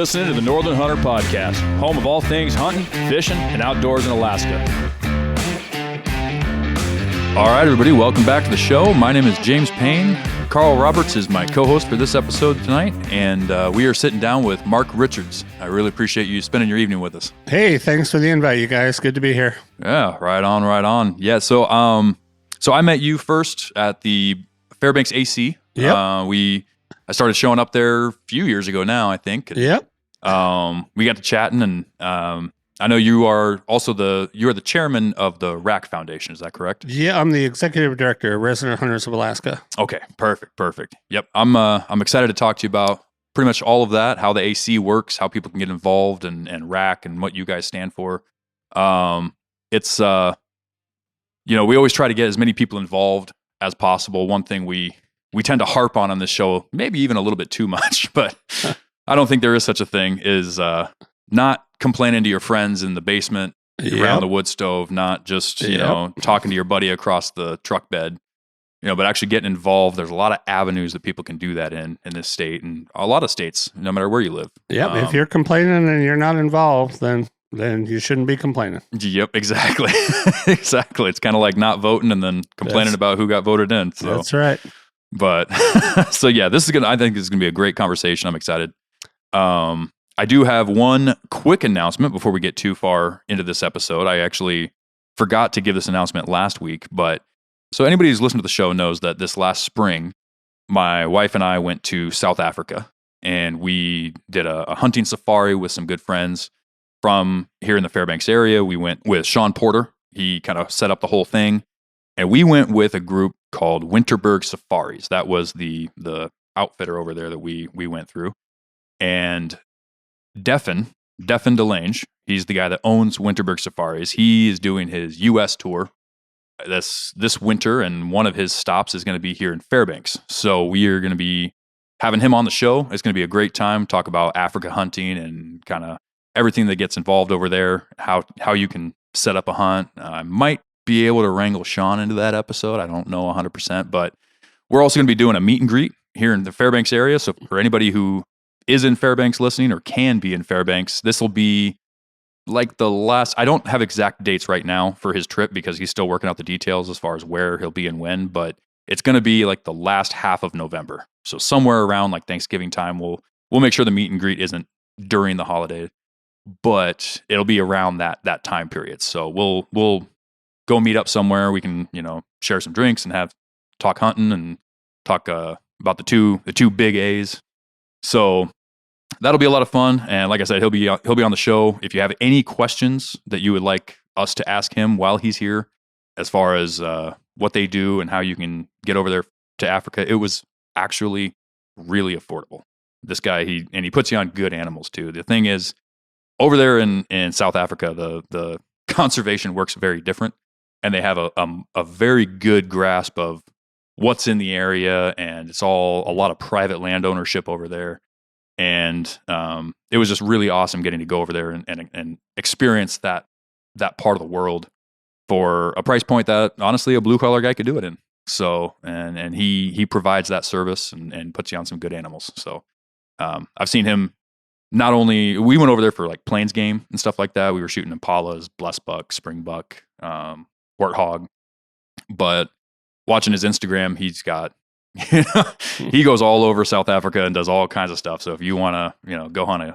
listening to the Northern Hunter Podcast, home of all things hunting, fishing, and outdoors in Alaska. All right, everybody, welcome back to the show. My name is James Payne. Carl Roberts is my co-host for this episode tonight, and we are sitting down with Mark Richards. I really appreciate you spending your evening with us. Hey, thanks for the invite, you guys. Good to be here. Yeah, right on, right on. Yeah, so I met you first at the Fairbanks AC. Yep. I started showing up there a few years ago now, I think. Yep. We got to chatting, and I know you are also the chairman of the RHAK Foundation. Is that correct? Yeah, I'm the executive director of Resident Hunters of Alaska. Okay, perfect. Yep, I'm excited to talk to you about pretty much all of that, how the AC works, how people can get involved, and RHAK and what you guys stand for. It's we always try to get as many people involved as possible. One thing we tend to harp on this show, maybe even a little bit too much, but I don't think there is such a thing, is not complaining to your friends in the basement around the wood stove, not just, talking to your buddy across the truck bed, but actually getting involved. There's a lot of avenues that people can do that in this state and a lot of states, no matter where you live. Yep. If you're complaining and you're not involved, then you shouldn't be complaining. Yep, exactly. Exactly. It's kind of like not voting and then complaining about who got voted in. So. That's right. But so yeah, I think this is going to be a great conversation. I'm excited. I do have one quick announcement before we get too far into this episode. I actually forgot to give this announcement last week, but so anybody who's listened to the show knows that this last spring, my wife and I went to South Africa, and we did a hunting safari with some good friends from here in the Fairbanks area. We went with Sean Porter. He kind of set up the whole thing, and we went with a group called Winterberg Safaris. That was the outfitter over there that we went through. And Defin Delange, he's the guy that owns Winterberg Safaris. He is doing his U.S. tour this winter, and one of his stops is going to be here in Fairbanks. So we are going to be having him on the show. It's going to be a great time, talk about Africa hunting and kind of everything that gets involved over there, how you can set up a hunt. I might be able to wrangle Sean into that episode. I don't know 100%, but we're also going to be doing a meet and greet here in the Fairbanks area. So for anybody who is in Fairbanks listening or can be in Fairbanks, this will be like the last, I don't have exact dates right now for his trip because he's still working out the details as far as where he'll be and when, but it's going to be like the last half of November. So somewhere around like Thanksgiving time, we'll make sure the meet and greet isn't during the holiday, but it'll be around that time period. So we'll go meet up somewhere. We can, share some drinks and talk hunting and talk about the two big A's. So that'll be a lot of fun. And like I said, he'll be on the show. If you have any questions that you would like us to ask him while he's here, as far as what they do and how you can get over there to Africa, it was actually really affordable. This guy, he puts you on good animals too. The thing is, over there in South Africa, the conservation works very different, and they have a very good grasp of what's in the area, and it's all a lot of private land ownership over there. And it was just really awesome getting to go over there and experience that part of the world for a price point that honestly a blue collar guy could do it in. So and he provides that service and puts you on some good animals. So I've seen him. Not only we went over there for like plains game and stuff like that. We were shooting impalas, blessbuck, springbuck, warthog, but watching his Instagram, he's got, he goes all over South Africa and does all kinds of stuff. So if you want to, go hunt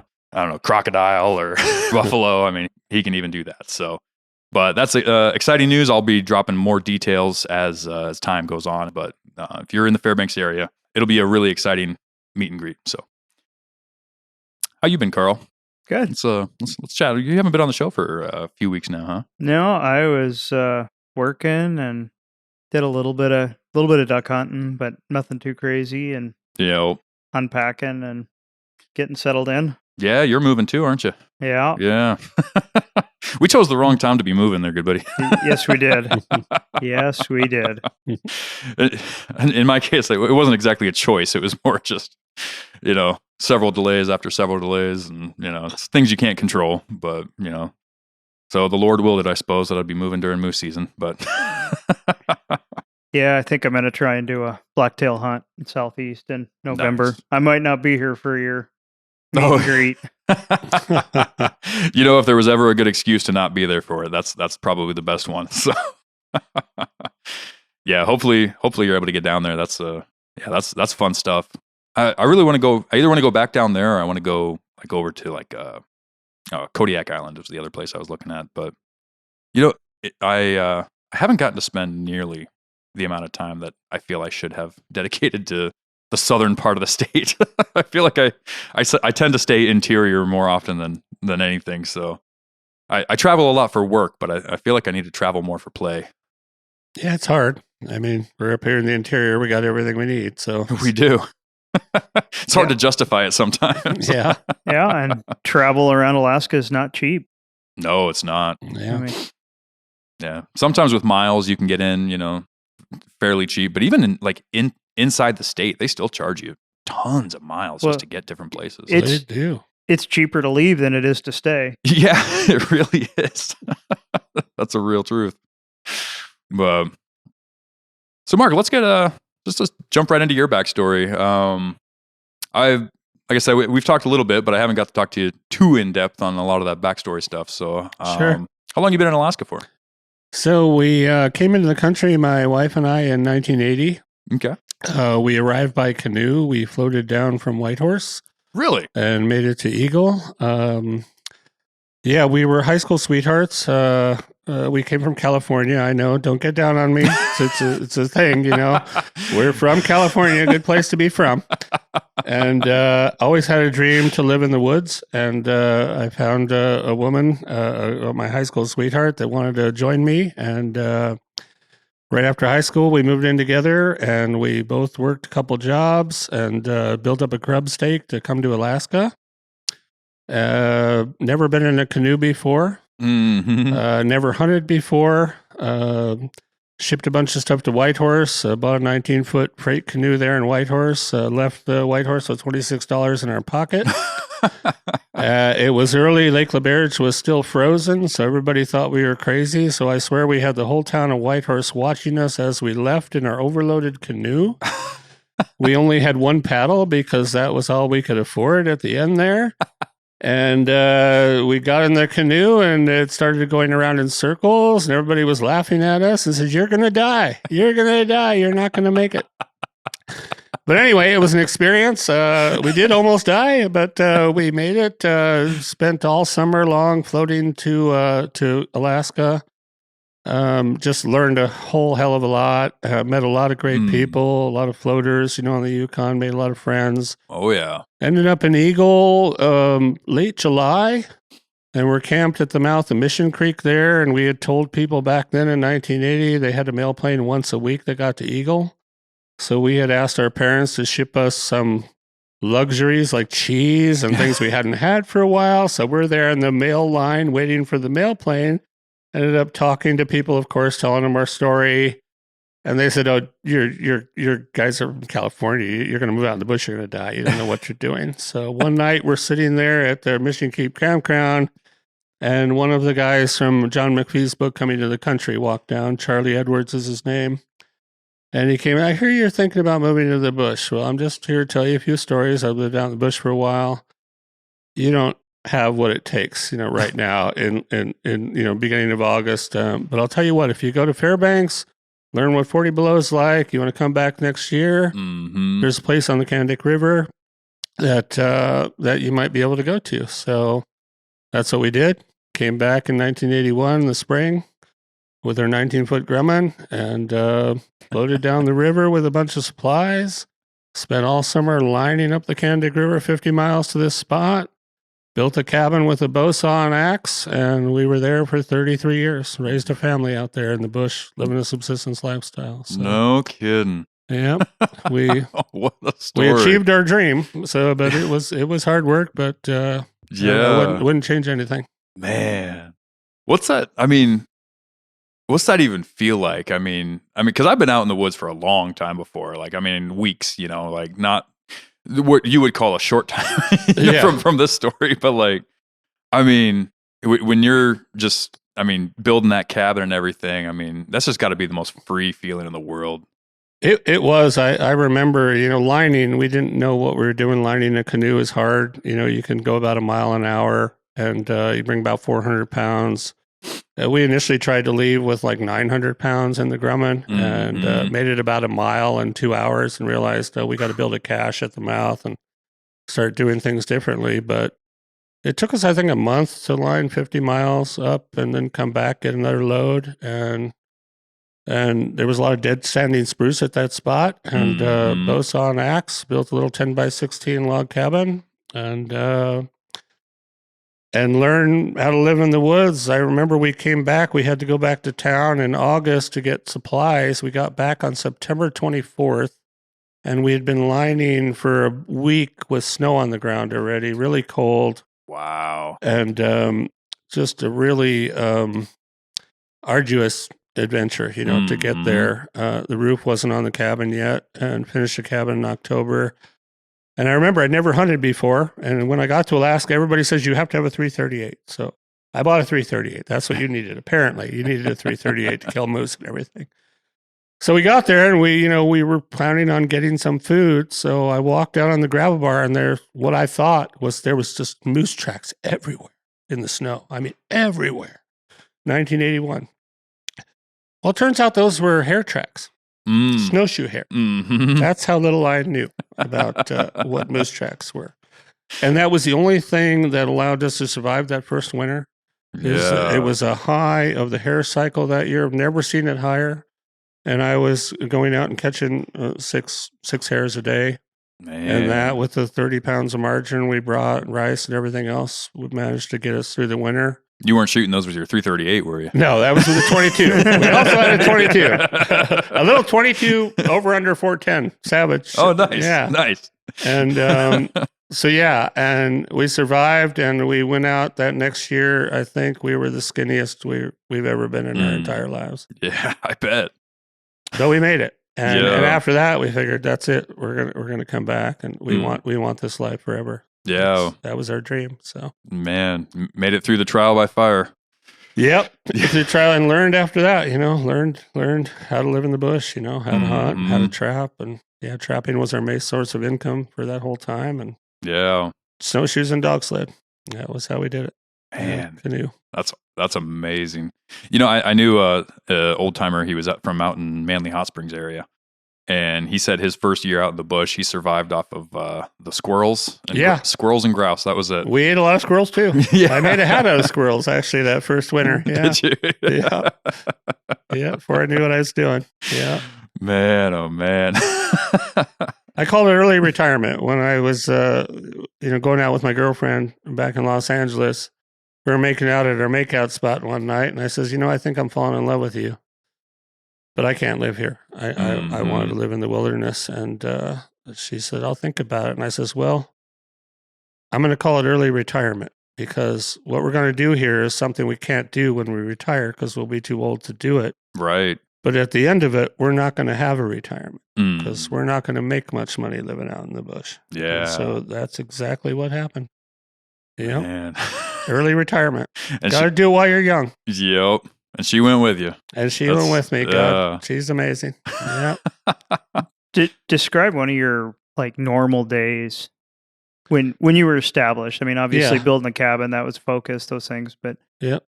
crocodile or buffalo, I mean, he can even do that. So, but that's exciting news. I'll be dropping more details as time goes on. But if you're in the Fairbanks area, it'll be a really exciting meet and greet. So, how you been, Carl? Good. Let's chat. You haven't been on the show for a few weeks now, huh? No, I was working and did a little bit of duck hunting, but nothing too crazy, and unpacking and getting settled in. Yeah, you're moving too, aren't you? Yeah. Yeah. We chose the wrong time to be moving there, good buddy. Yes, we did. Yes, we did. In my case, it wasn't exactly a choice. It was more just, several delays after several delays, and, it's things you can't control, but, so the Lord willed it, I suppose, that I'd be moving during moose season, but. Yeah, I think I'm going to try and do a blacktail hunt in Southeast in November. Nice. I might not be here for your meet and greet. If there was ever a good excuse to not be there for it, that's probably the best one. So, yeah, hopefully you're able to get down there. That's fun stuff. I really want to go. I either want to go back down there, or I want to go like over to like Kodiak Island was the other place I was looking at. But I haven't gotten to spend nearly the amount of time that I feel I should have dedicated to the southern part of the state. I feel like I tend to stay interior more often than anything. So I travel a lot for work, but I feel like I need to travel more for play. Yeah, it's hard. I mean, we're up here in the interior. We got everything we need. So we do. It's hard to justify it sometimes. Yeah. Yeah. And travel around Alaska is not cheap. No, it's not. Yeah. Yeah. Sometimes with miles, you can get in, fairly cheap, but even inside the state, they still charge you tons of miles just to get different places. They do. It's cheaper to leave than it is to stay. Yeah, it really is. That's a real truth. So Mark, let's get just jump right into your backstory. Like I said, we've talked a little bit, but I haven't got to talk to you too in depth on a lot of that backstory stuff. So, sure. How long have you been in Alaska for? So we came into the country, my wife and I, in 1980. Okay. We arrived by canoe. We floated down from Whitehorse. Really? And made it to Eagle. Yeah, we were high school sweethearts. We came from California. I know. Don't get down on me. It's a thing, We're from California, a good place to be from. And always had a dream to live in the woods. And I found a woman, my high school sweetheart, that wanted to join me. And right after high school, we moved in together, and we both worked a couple jobs and built up a grub stake to come to Alaska. Never been in a canoe before. Mm-hmm. Never hunted before. Shipped a bunch of stuff to Whitehorse. Bought a 19-foot freight canoe there in Whitehorse. Left Whitehorse with $26 in our pocket. It was early. Lake LaBerge was still frozen, so everybody thought we were crazy. So I swear we had the whole town of Whitehorse watching us as we left in our overloaded canoe. We only had one paddle because that was all we could afford at the end there. And we got in the canoe, and it started going around in circles, and everybody was laughing at us and said, "You're going to die. You're going to die. You're not going to make it." But anyway, it was an experience. We did almost die, but we made it. Spent all summer long floating to Alaska. Just learned a whole hell of a lot. Met a lot of great people, a lot of floaters, on the Yukon, made a lot of friends. Oh, yeah. Ended up in Eagle late July, and we're camped at the mouth of Mission Creek there. And we had told people back then in 1980 they had a mail plane once a week that got to Eagle. So we had asked our parents to ship us some luxuries like cheese and things we hadn't had for a while. So we're there in the mail line waiting for the mail plane. Ended up talking to people, of course, telling them our story. And they said, "Oh, your guys are from California. You're going to move out in the bush. You're going to die. You don't know what you're doing." So one night we're sitting there at the Mission Creek campground, and one of the guys from John McPhee's book, Coming to the Country, walked down. Charlie Edwards is his name. And he came, "I hear you're thinking about moving to the bush." "Well, I'm just here to tell you a few stories. I've lived out in the bush for a while. You don't have what it takes, right now in beginning of August. But I'll tell you what, if you go to Fairbanks, learn what 40 below is like, you want to come back next year, there's a place on the Kandik River that you might be able to go to." So that's what we did. Came back in 1981 in the spring with our 19-foot Grumman and floated down the river with a bunch of supplies. Spent all summer lining up the Kandik River 50 miles to this spot. Built a cabin with a bow saw and axe, and we were there for 33 years. Raised a family out there in the bush, living a subsistence lifestyle. So, no kidding. Yeah, what a story. We achieved our dream. So, but it was hard work, but yeah, wouldn't change anything. Man, what's that? I mean, what's that even feel like? I mean, because I've been out in the woods for a long time before. Weeks. Not what you would call a short time from this story, but when you're just, building that cabin and everything, that's just got to be the most free feeling in the world. It was. I remember, lining. We didn't know what we were doing. Lining a canoe is hard. You can go about a mile an hour, and you bring about 400 pounds. We initially tried to leave with like 900 pounds in the Grumman, and made it about a mile in 2 hours, and realized we got to build a cache at the mouth and start doing things differently. But it took us, I think, a month to line 50 miles up, and then come back, get another load, and there was a lot of dead standing spruce at that spot, and bow saw and axe, built a little 10 by 16 log cabin, and learn how to live in the woods. I remember we came back. We had to go back to town in August to get supplies. We got back on September 24th, and we had been lining for a week with snow on the ground already, really cold. Wow. And just a really arduous adventure, to get there. The roof wasn't on the cabin yet, and finished the cabin in October. And I remember I'd never hunted before. And when I got to Alaska, everybody says you have to have a 338. So I bought a 338. That's what you needed. Apparently, you needed a 338 to kill moose and everything. So we got there, and we were planning on getting some food. So I walked out on the gravel bar, and what I thought was there was just moose tracks everywhere in the snow. I mean, everywhere. 1981. Well, it turns out those were hare tracks, snowshoe hare. That's how little I knew about what moose tracks were. And that was the only thing that allowed us to survive that first winter. It was a high of the hare cycle that year. I've never seen it higher. And I was going out and catching six hares a day. Man. And that, with the 30 pounds of margin we brought, rice and everything else, we managed to get us through the winter. You weren't shooting those with your 338, were you? No, that was with the 22. We also had a 22. A little 22 over under 410 Savage. Oh, nice. Yeah. Nice. And and we survived, and we went out that next year. I think we were the skinniest we've ever been in our entire lives. Yeah, I bet. So we made it. And after that, we figured that's it. We're gonna come back, and we want this life forever. Yeah, that was our dream. So, man, made it through the trial by fire. Yep, through trial, and learned after that. Learned how to live in the bush. How to hunt, how to trap, and trapping was our main source of income for that whole time. And snowshoes and dog sled. That was how we did it. Man, canoe. That's amazing. I knew a old timer. He was from out in Manly Hot Springs area. And he said his first year out in the bush, he survived off of the squirrels. Squirrels and grouse. That was it. We ate a lot of squirrels too. Yeah. I made a hat out of squirrels actually that first winter. Yeah. Did you? Yeah. Yeah. Before I knew what I was doing. Yeah. Man, oh man. I called it early retirement when I was, going out with my girlfriend back in Los Angeles. We were making out at our makeout spot one night, and I says, I think I'm falling in love with you. But I can't live here. I wanted to live in the wilderness. And she said, I'll think about it. And I says, well, I'm going to call it early retirement, because what we're going to do here is something we can't do when we retire, because we'll be too old to do it. Right. But at the end of it, we're not going to have a retirement, because we're not going to make much money living out in the bush. Yeah. And so that's exactly what happened. Yep. Man. Early retirement. Got to do it while you're young. Yep. And she went with you. And she went with me. God, she's amazing. Yeah. Describe one of your normal days when you were established. I mean, obviously building a cabin, that was focus, those things. But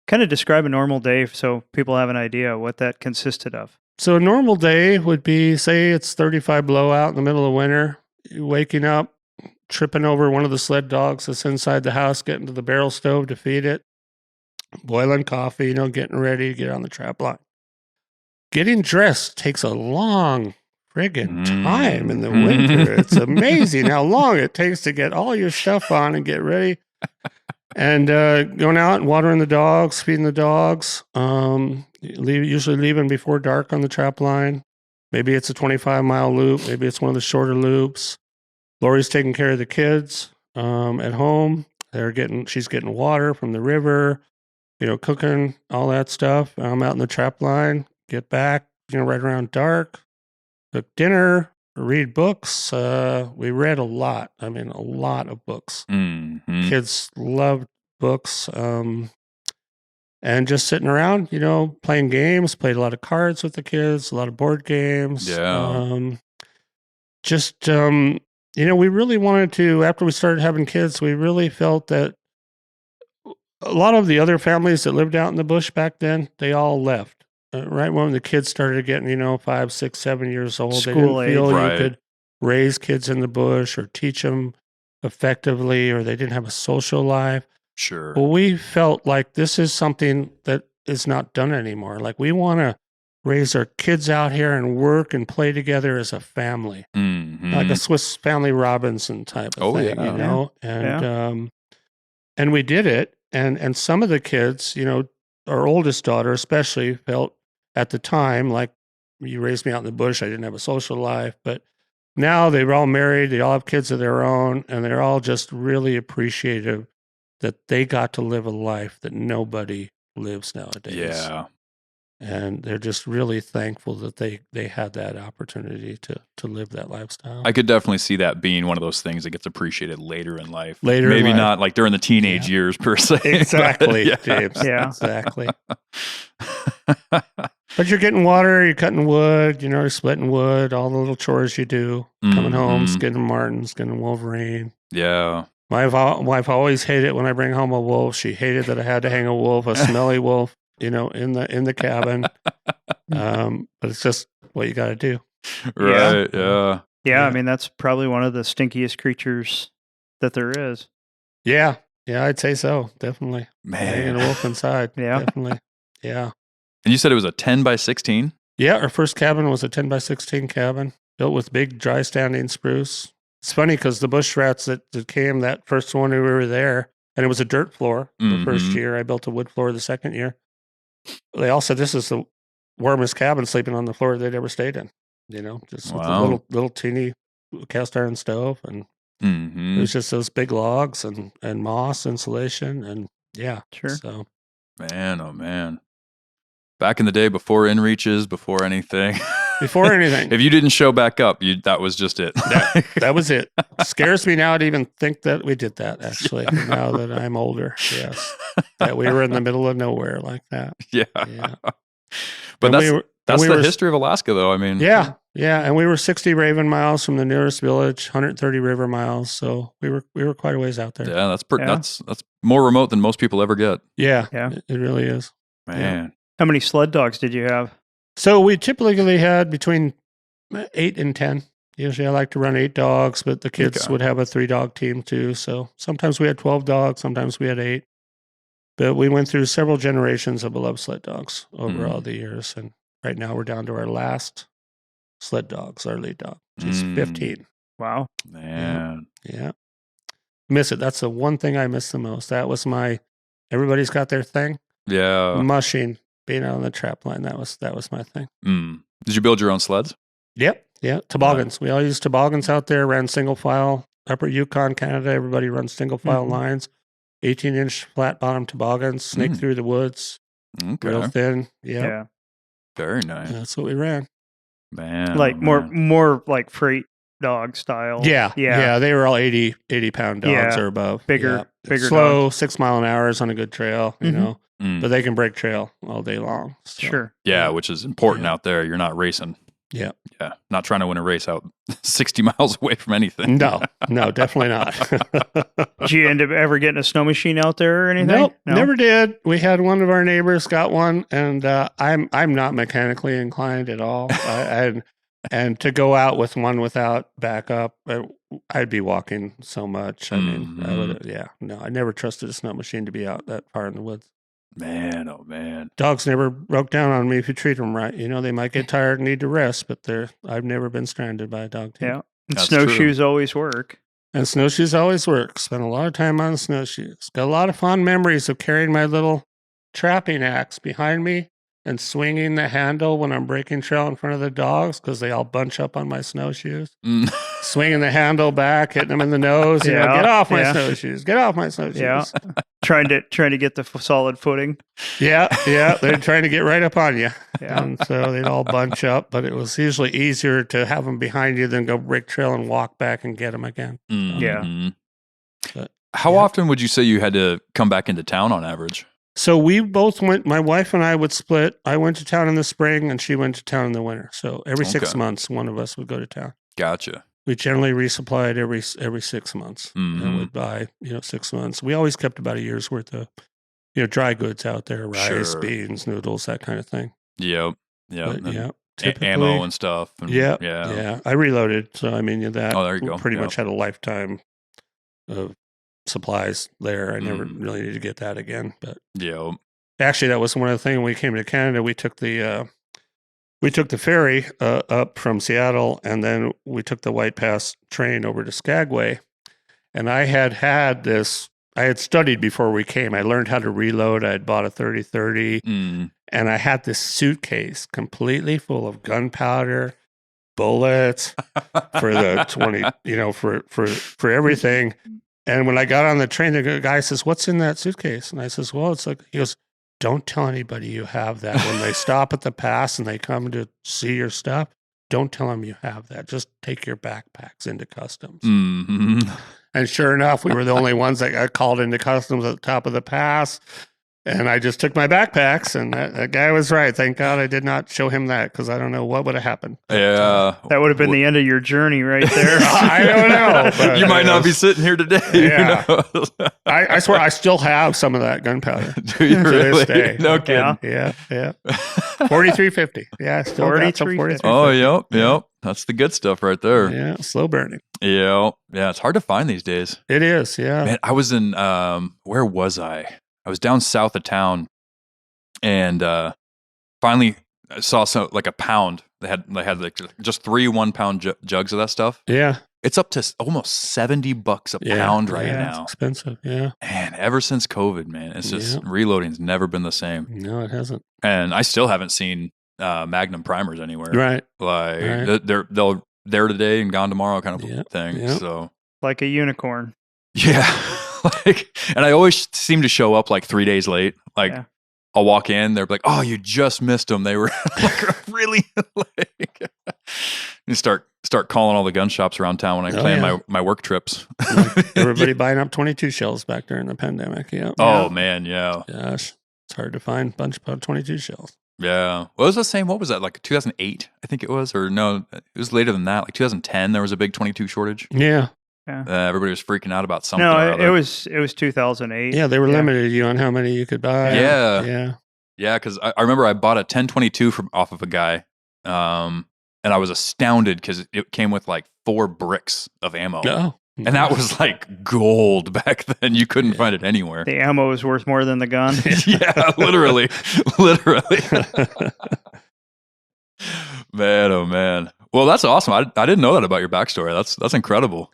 kind of describe a normal day so people have an idea what that consisted of. So a normal day would be, say it's 35 below out in the middle of winter. You're waking up, tripping over one of the sled dogs that's inside the house, getting to the barrel stove to feed it. Boiling coffee, getting ready to get on the trap line. Getting dressed takes a long friggin' time in the winter. It's amazing how long it takes to get all your stuff on and get ready. And going out and watering the dogs, feeding the dogs, usually leaving before dark on the trap line. Maybe it's a 25-mile loop. Maybe it's one of the shorter loops. Lori's taking care of the kids at home. She's getting water from the river. Cooking, all that stuff. I'm out in the trap line, get back, right around dark, cook dinner, read books. We read a lot. I mean, a lot of books. Kids loved books. and just sitting around, playing games, played a lot of cards with the kids, a lot of board games. Yeah. We really wanted to, after we started having kids, we really felt that a lot of the other families that lived out in the bush back then, they all left. Right when the kids started getting, 5, 6, 7 years old, they didn't feel you could raise kids in the bush or teach them effectively, or they didn't have a social life. Sure. Well, we felt like this is something that is not done anymore. Like, we want to raise our kids out here and work and play together as a family, like a Swiss Family Robinson type of thing, and we did it. And some of the kids, our oldest daughter especially, felt at the time like, you raised me out in the bush, I didn't have a social life. But now they're all married, they all have kids of their own, and they're all just really appreciative that they got to live a life that nobody lives nowadays. Yeah. And they're just really thankful that they had that opportunity to live that lifestyle. I could definitely see that being one of those things that gets appreciated later in life. Maybe not like during the teenage years per se. Exactly, James. Yeah, exactly. But you're getting water, you're cutting wood, you're splitting wood, all the little chores you do, coming home, skinning marten, skinning wolverine. Yeah. My wife always hated it when I bring home a wolf. She hated that I had to hang a wolf, a smelly wolf, in the cabin. But it's just what you got to do. Right. Yeah. Yeah. I mean, that's probably one of the stinkiest creatures that there is. Yeah. Yeah. I'd say so. Definitely. Man. Hanging a wolf inside. Yeah. Definitely. Yeah. And you said it was a 10 by 16? Yeah. Our first cabin was a 10 by 16 cabin built with big dry standing spruce. It's funny because the bush rats that came that first one we were there, and it was a dirt floor the first year. I built a wood floor the second year. They all said this is the warmest cabin, sleeping on the floor they'd ever stayed in. Just with a little teeny cast iron stove, and it was just those big logs and moss insulation, and sure. So, man, oh man, back in the day, before inReaches, before anything. Before anything. If you didn't show back up, that was just it. That was it. Scares me now to even think that we did that, actually, now that I'm older. Yes. That we were in the middle of nowhere like that. Yeah. But that's the history of Alaska, though. I mean. Yeah. Yeah. And we were 60 Raven miles from the nearest village, 130 river miles. So we were quite a ways out there. Yeah. That's more remote than most people ever get. Yeah. It really is. Man. Yeah. How many sled dogs did you have? So we typically had between 8 and 10. Usually I like to run 8 dogs, but the kids would have a 3-dog team too. So sometimes we had 12 dogs, sometimes we had 8. But we went through several generations of beloved sled dogs over all the years. And right now we're down to our last sled dogs, our lead dog, which is 15. Wow. Man. Yeah. Miss it. That's the one thing I miss the most. That was everybody's got their thing. Yeah. Mushing. Being out on the trap line, that was my thing. Did you build your own sleds? Yep. Yeah. Toboggans. We all used toboggans out there, ran single file. Upper Yukon, Canada, everybody runs single file lines. 18-inch flat bottom toboggans, snake through the woods. Okay. Real thin. Yep. Yeah. Very nice. That's what we ran. Man. Like more like freight dog style. Yeah. Yeah. They were all 80-pound dogs or above. Bigger slow, dogs. 6 mile an hour on a good trail, but they can break trail all day long. So. Sure. Yeah, which is important out there. You're not racing. Yeah. Yeah. Not trying to win a race out 60 miles away from anything. No, definitely not. Did you end up ever getting a snow machine out there or anything? Nope, never did. We had one of our neighbors got one, and I'm not mechanically inclined at all. And to go out with one without backup, I'd be walking so much. I mean, I never trusted a snow machine to be out that far in the woods. Man, oh man. Dogs never broke down on me if you treat them right. They might get tired and need to rest, but I've never been stranded by a dog team. Yeah. And snowshoes always work. And snowshoes always work. Spent a lot of time on snowshoes. Got a lot of fond memories of carrying my little trapping axe behind me and swinging the handle when I'm breaking trail in front of the dogs because they all bunch up on my snowshoes. Swinging the handle back, hitting them in the nose. Get off my snowshoes. Get off my snowshoes. Yeah. trying to get the solid footing. Yeah. They're trying to get right up on you. Yeah. And so they'd all bunch up, but it was usually easier to have them behind you than go break trail and walk back and get them again. Yeah. But, how often would you say you had to come back into town on average? So we both went, my wife and I would split. I went to town in the spring and she went to town in the winter. So every 6 months, one of us would go to town. Gotcha. We generally resupplied every 6 months and would buy, 6 months. We always kept about a year's worth of, dry goods out there, rice, beans, noodles, that kind of thing. Yep. Ammo and stuff. And, yeah. I reloaded. So, that there you go. Pretty much had a lifetime of supplies there. I never really needed to get that again. But actually, that was one of the things when we came to Canada. We took the ferry up from Seattle, and then we took the White Pass train over to Skagway. And I had this. I had studied before we came. I learned how to reload. I had bought a 30-30, and I had this suitcase completely full of gunpowder, bullets for the 20, for everything. And when I got on the train, the guy says, "What's in that suitcase?" And I says, "Well, it's like," he goes, "Don't tell anybody you have that. When they stop at the pass and they come to see your stuff, don't tell them you have that. Just take your backpacks into customs." And sure enough, we were the only ones that got called into customs at the top of the pass. And I just took my backpacks, and that guy was right. Thank God I did not show him that, because I don't know what would have happened. Yeah. That would have been the end of your journey right there. I don't know. But you might not be sitting here today. Yeah. I swear I still have some of that gunpowder. Do you really? To this day. No kidding. Yeah. 4350. Yeah, I still got some 4350. Oh, yep. That's the good stuff right there. Yeah, slow burning. Yeah. It's hard to find these days. It is, yeah. Man, I was in, where was I? I was down south of town, and finally I saw like a pound. They had like just 3 1-pound jugs of that stuff. Yeah. It's up to almost $70 a pound right now. It's expensive, yeah. And ever since COVID, man, it's just reloading's never been the same. No, it hasn't. And I still haven't seen Magnum primers anywhere. Right. Like they're there today and gone tomorrow kind of thing. Yep. So like a unicorn. Yeah. And I always seem to show up like 3 days late. Like I'll walk in, they're like, "Oh, you just missed them." They were like really like. You start calling all the gun shops around town when I plan my work trips. Everybody buying up 22 shells back during the pandemic. Yeah. Oh man, yeah. Gosh, it's hard to find a bunch of 22 shells. Yeah. Well, it was the same. What was that? Like 2008, I think it was, or no, it was later than that. Like 2010, there was a big 22 shortage. Yeah. Everybody was freaking out about something. No, it was 2008. Yeah, they were limited you on how many you could buy. Yeah. Because I remember I bought a 1022 off of a guy, and I was astounded because it came with like 4 bricks of ammo. Oh. And that was like gold back then. You couldn't find it anywhere. The ammo was worth more than the gun. Yeah, literally. Man, oh man. Well, that's awesome. I didn't know that about your backstory. That's incredible.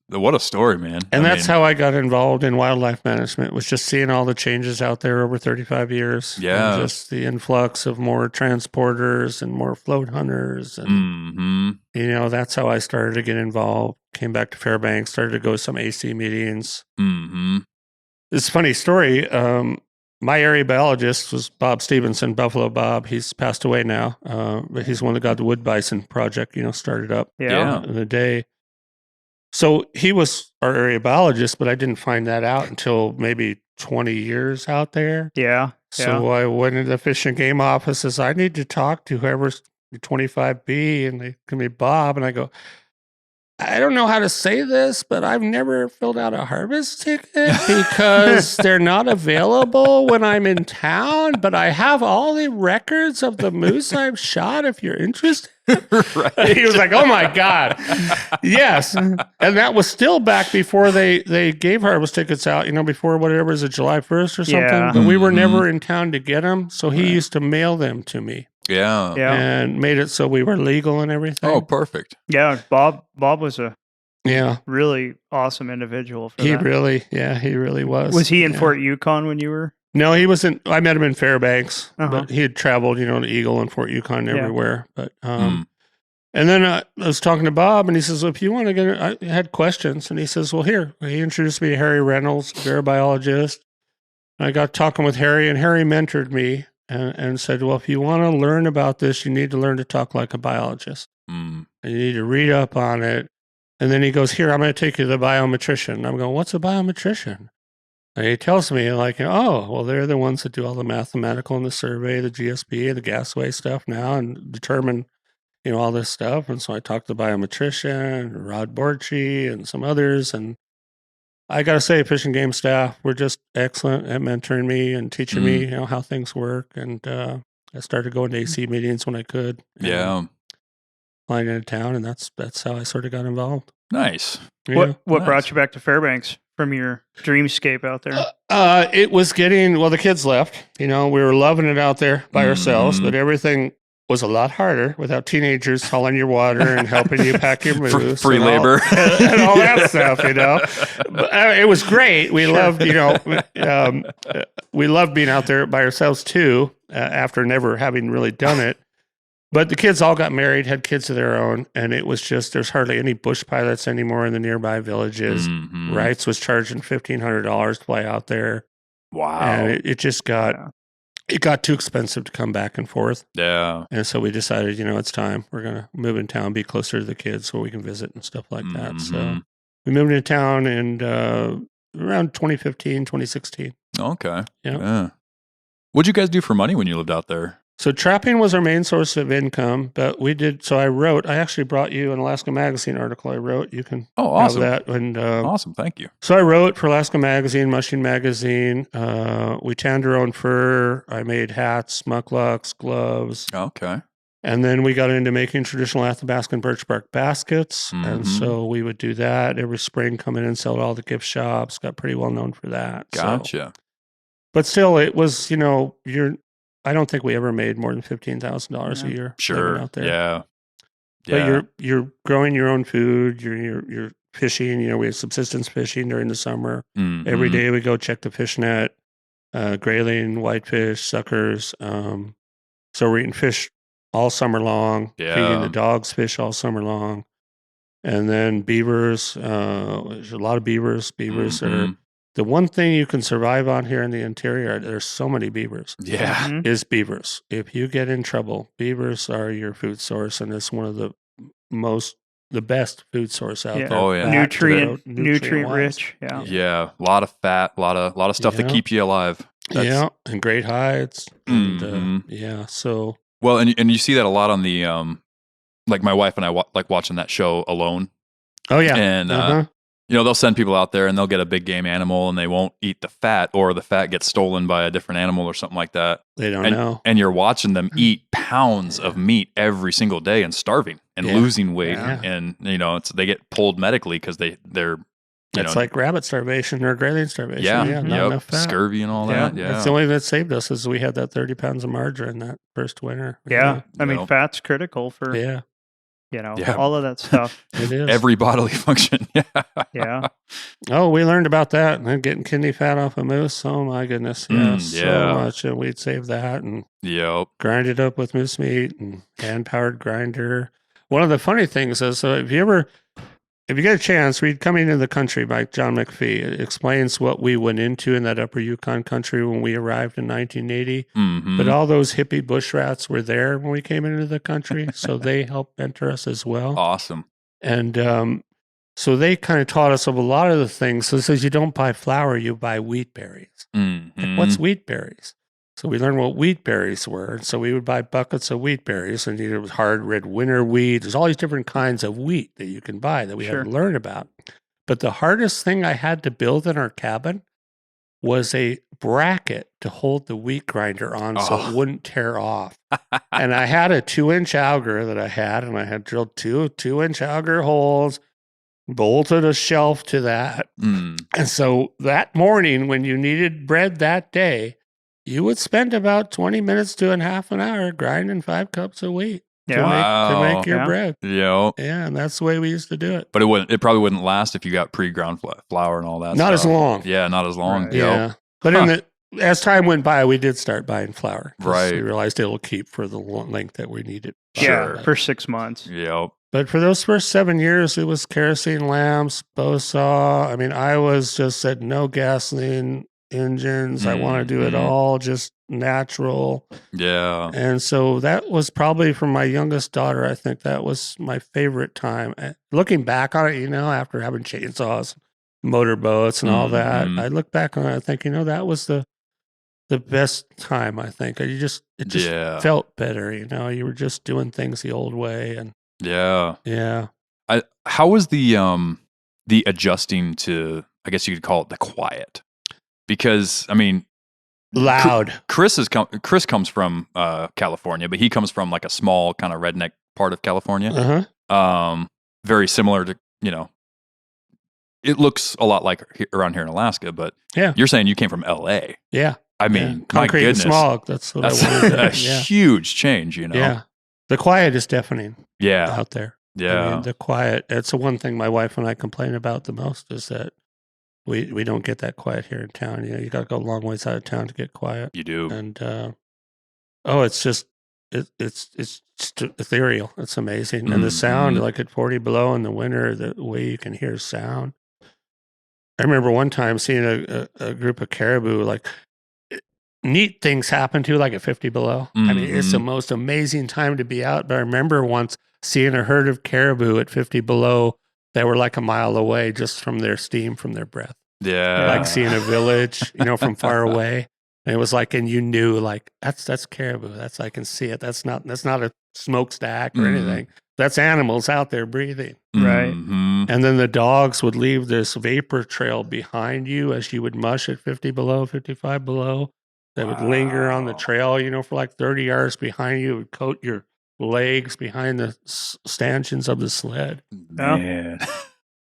What a story, man. And that's how I got involved in wildlife management, was just seeing all the changes out there over 35 years. Yeah. And just the influx of more transporters and more float hunters. And, that's how I started to get involved. Came back to Fairbanks, started to go to some AC meetings. It's a funny story. My area biologist was Bob Stevenson, Buffalo Bob. He's passed away now, but he's the one that got the wood bison project, started up in the day. So he was our area biologist, but I didn't find that out until maybe 20 years out there. Yeah. So I went into the Fish and Game office and says, "I need to talk to whoever's 25B," and they give me Bob, and I go, "I don't know how to say this, but I've never filled out a harvest ticket because they're not available when I'm in town, but I have all the records of the moose I've shot if you're interested." Right. He was like, "Oh my God." Yes. And that was still back before they gave harvest tickets out, before whatever, is it July 1st or something? Yeah. But we were never in town to get them. So he used to mail them to me. Yeah. And made it so we were legal and everything. Oh, perfect. Yeah. Bob was a Yeah. really awesome individual for He that. he really was. Was he in Fort Yukon when you were? No, he wasn't. I met him in Fairbanks, but he had traveled, to Eagle and Fort Yukon everywhere. But, and then I was talking to Bob, and he says, "Well, if you want to get," I had questions, and he says, "Well, here." He introduced me to Harry Reynolds, bear biologist. I got talking with Harry, and Harry mentored me and said, "Well, if you want to learn about this, you need to learn to talk like a biologist. And you need to read up on it." And then he goes, "Here, I'm going to take you to the biometrician." And I'm going, "What's a biometrician?" And he tells me, like, oh, well, they're the ones that do all the mathematical and the survey, the GSB, the gasway stuff now, and determine, all this stuff. And so I talked to the biometrician, Rod Borchi, and some others. And I got to say, Fish and Game staff were just excellent at mentoring me and teaching me, how things work. And I started going to AC meetings when I could. Yeah. Flying into town, and that's how I sort of got involved. Nice. Yeah. What brought you back to Fairbanks from your dreamscape out there? It was the kids left. We were loving it out there by ourselves, but everything was a lot harder without teenagers hauling your water and helping you pack your moose. Free labor. And all that stuff, But, it was great. We loved, we loved being out there by ourselves too, after never having really done it. But the kids all got married, had kids of their own, and it was just, there's hardly any bush pilots anymore in the nearby villages. Wrights was charging $1,500 to fly out there. Wow. And it just got, it got too expensive to come back and forth. Yeah. And so we decided, it's time. We're going to move in town, be closer to the kids so we can visit and stuff like that. So we moved into town in around 2015, 2016. Okay. Yeah. What'd you guys do for money when you lived out there? So trapping was our main source of income, but I actually brought you an Alaska Magazine article I wrote. You can have that. And, awesome. Thank you. So I wrote for Alaska Magazine, Mushing Magazine. We tanned our own fur. I made hats, mucklucks, gloves. Okay. And then we got into making traditional Athabascan birch bark baskets. And so we would do that every spring, come in and sell at all the gift shops. Got pretty well known for that. Gotcha. But still, it was, I don't think we ever made more than $15,000 a year. Sure. Out there. Yeah. But you're growing your own food. You're fishing. We have subsistence fishing during the summer. Every day we go check the fish net, grayling, whitefish, suckers. So we're eating fish all summer long. Feeding the dogs fish all summer long, and then beavers. There's a lot of beavers. Beavers are the one thing you can survive on here in the interior. There's so many beavers. Yeah. Is beavers. If you get in trouble, beavers are your food source, and it's one of the best food source out there. Oh, yeah. Nutrient rich. Yeah. Yeah. A lot of fat, a lot of stuff that keeps you alive. And great hides. And, so. Well, and you see that a lot on the, like my wife and I like watching that show Alone. Oh, yeah. And, they'll send people out there and they'll get a big game animal and they won't eat the fat, or the fat gets stolen by a different animal or something like that. They don't know. And you're watching them eat pounds of meat every single day and starving and losing weight. Yeah. And, they get pulled medically because they're, it's like rabbit starvation or grayling starvation. Yeah. Not enough fat. Scurvy and all that. Yeah. That's the only thing that saved us is we had that 30 pounds of margarine that first winter. Yeah. I mean, fat's critical for, all of that stuff. It is. Every bodily function. Yeah. Oh, we learned about that. And getting kidney fat off a moose. Oh, my goodness. So much. And we'd save that and grind it up with moose meat and hand-powered grinder. One of the funny things is, if you get a chance, read Coming into the Country by John McPhee. It explains what we went into in that upper Yukon country when we arrived in 1980. But all those hippie bush rats were there when we came into the country, so they helped mentor us as well. Awesome. And so they kind of taught us of a lot of the things. So it says you don't buy flour, you buy wheat berries. Like, what's wheat berries? So we learned what wheat berries were. So we would buy buckets of wheat berries, and it was hard red winter wheat. There's all these different kinds of wheat that you can buy that we had to learn about. But the hardest thing I had to build in our cabin was a bracket to hold the wheat grinder on so it wouldn't tear off. And I had a 2-inch auger that I had, and I had drilled two 2-inch auger holes, bolted a shelf to that. And so that morning when you needed bread that day, you would spend about 20 minutes to half an hour grinding 5 cups of wheat to make your bread. Yeah, and that's the way we used to do it. But it probably wouldn't last if you got pre-ground flour and all that. Not as long. Yeah, not as long. Right. Yeah, but as time went by, we did start buying flour. Right, we realized it'll keep for the length that we need it. For 6 months. Yep. But for those first 7 years, it was kerosene lamps, bow saw. I mean, I was just said no gasoline engines. I want to do it all just natural. Yeah. And so that was probably for my youngest daughter. I think that was my favorite time. Looking back on it, after having chainsaws, motorboats and all that. I look back on it, I think, that was the best time, I think. It just felt better, you were just doing things the old way. And yeah. How was the adjusting to, I guess you could call it the quiet? Because, I mean, loud. Chris comes from California, but he comes from like a small kind of redneck part of California. Very similar to, it looks a lot like around here in Alaska, but you're saying you came from LA. Yeah. I mean, concrete and smog. That's what I wanted. A huge change, Yeah. The quiet is deafening. Yeah. Out there. Yeah. I mean, the quiet, it's the one thing my wife and I complain about the most is that we don't get that quiet here in town. You got to go a long ways out of town to get quiet. You do. And, it's just, it's just ethereal. It's amazing. And the sound, like at 40 below in the winter, the way you can hear sound. I remember one time seeing a group of caribou, like neat things happen to, like at 50 below. I mean, it's the most amazing time to be out. But I remember once seeing a herd of caribou at 50 below that were like a mile away just from their steam, from their breath. Yeah. Like seeing a village, from far away. And it was like, and you knew like, that's caribou. I can see it. That's not a smokestack or anything. That's animals out there breathing. Right. And then the dogs would leave this vapor trail behind you as you would mush at 50 below, 55 below. That would linger on the trail, for like 30 yards behind you. It would coat your legs behind the stanchions of the sled. Man.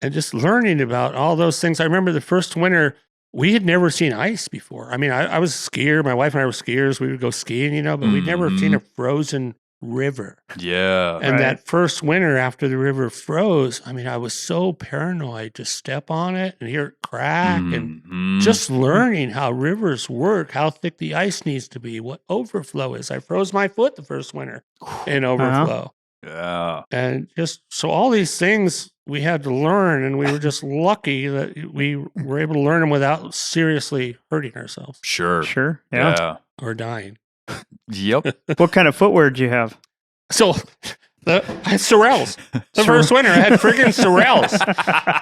And just learning about all those things. I remember the first winter, we had never seen ice before. I mean, I was a skier. My wife and I were skiers. We would go skiing, but we'd never seen a frozen river. Yeah. And that first winter after the river froze, I mean, I was so paranoid to step on it and hear it crack and just learning how rivers work, how thick the ice needs to be, what overflow is. I froze my foot the first winter in overflow. Yeah. And just so all these things we had to learn, and we were just lucky that we were able to learn them without seriously hurting ourselves. Sure. Yeah. Or dying. Yep. What kind of footwear did you have? So I had Sorels. The first winter, I had friggin' Sorels.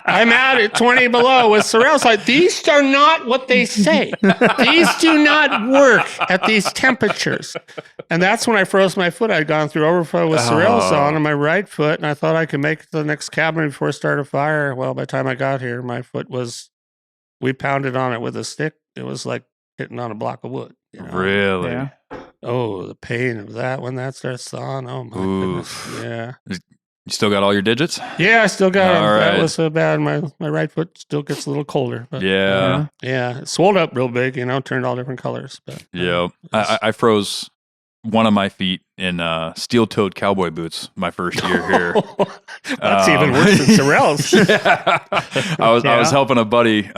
I'm out at 20 below with Sorels. Like, these are not what they say. These do not work at these temperatures. And that's when I froze my foot. I'd gone through overflow with Sorels on my right foot, and I thought I could make it to the next cabin before I started a fire. Well, by the time I got here, my foot we pounded on it with a stick. It was like hitting on a block of wood. Really? Yeah. Oh, the pain of that when that starts thawing. Oh, my goodness. Yeah. You still got all your digits? Yeah, I still got them. All That right. was so bad. My right foot still gets a little colder. But, Yeah. yeah. It swelled up real big, turned all different colors. But Yep. I froze one of my feet in steel-toed cowboy boots my first year here. That's even worse than Sorels. I was helping a buddy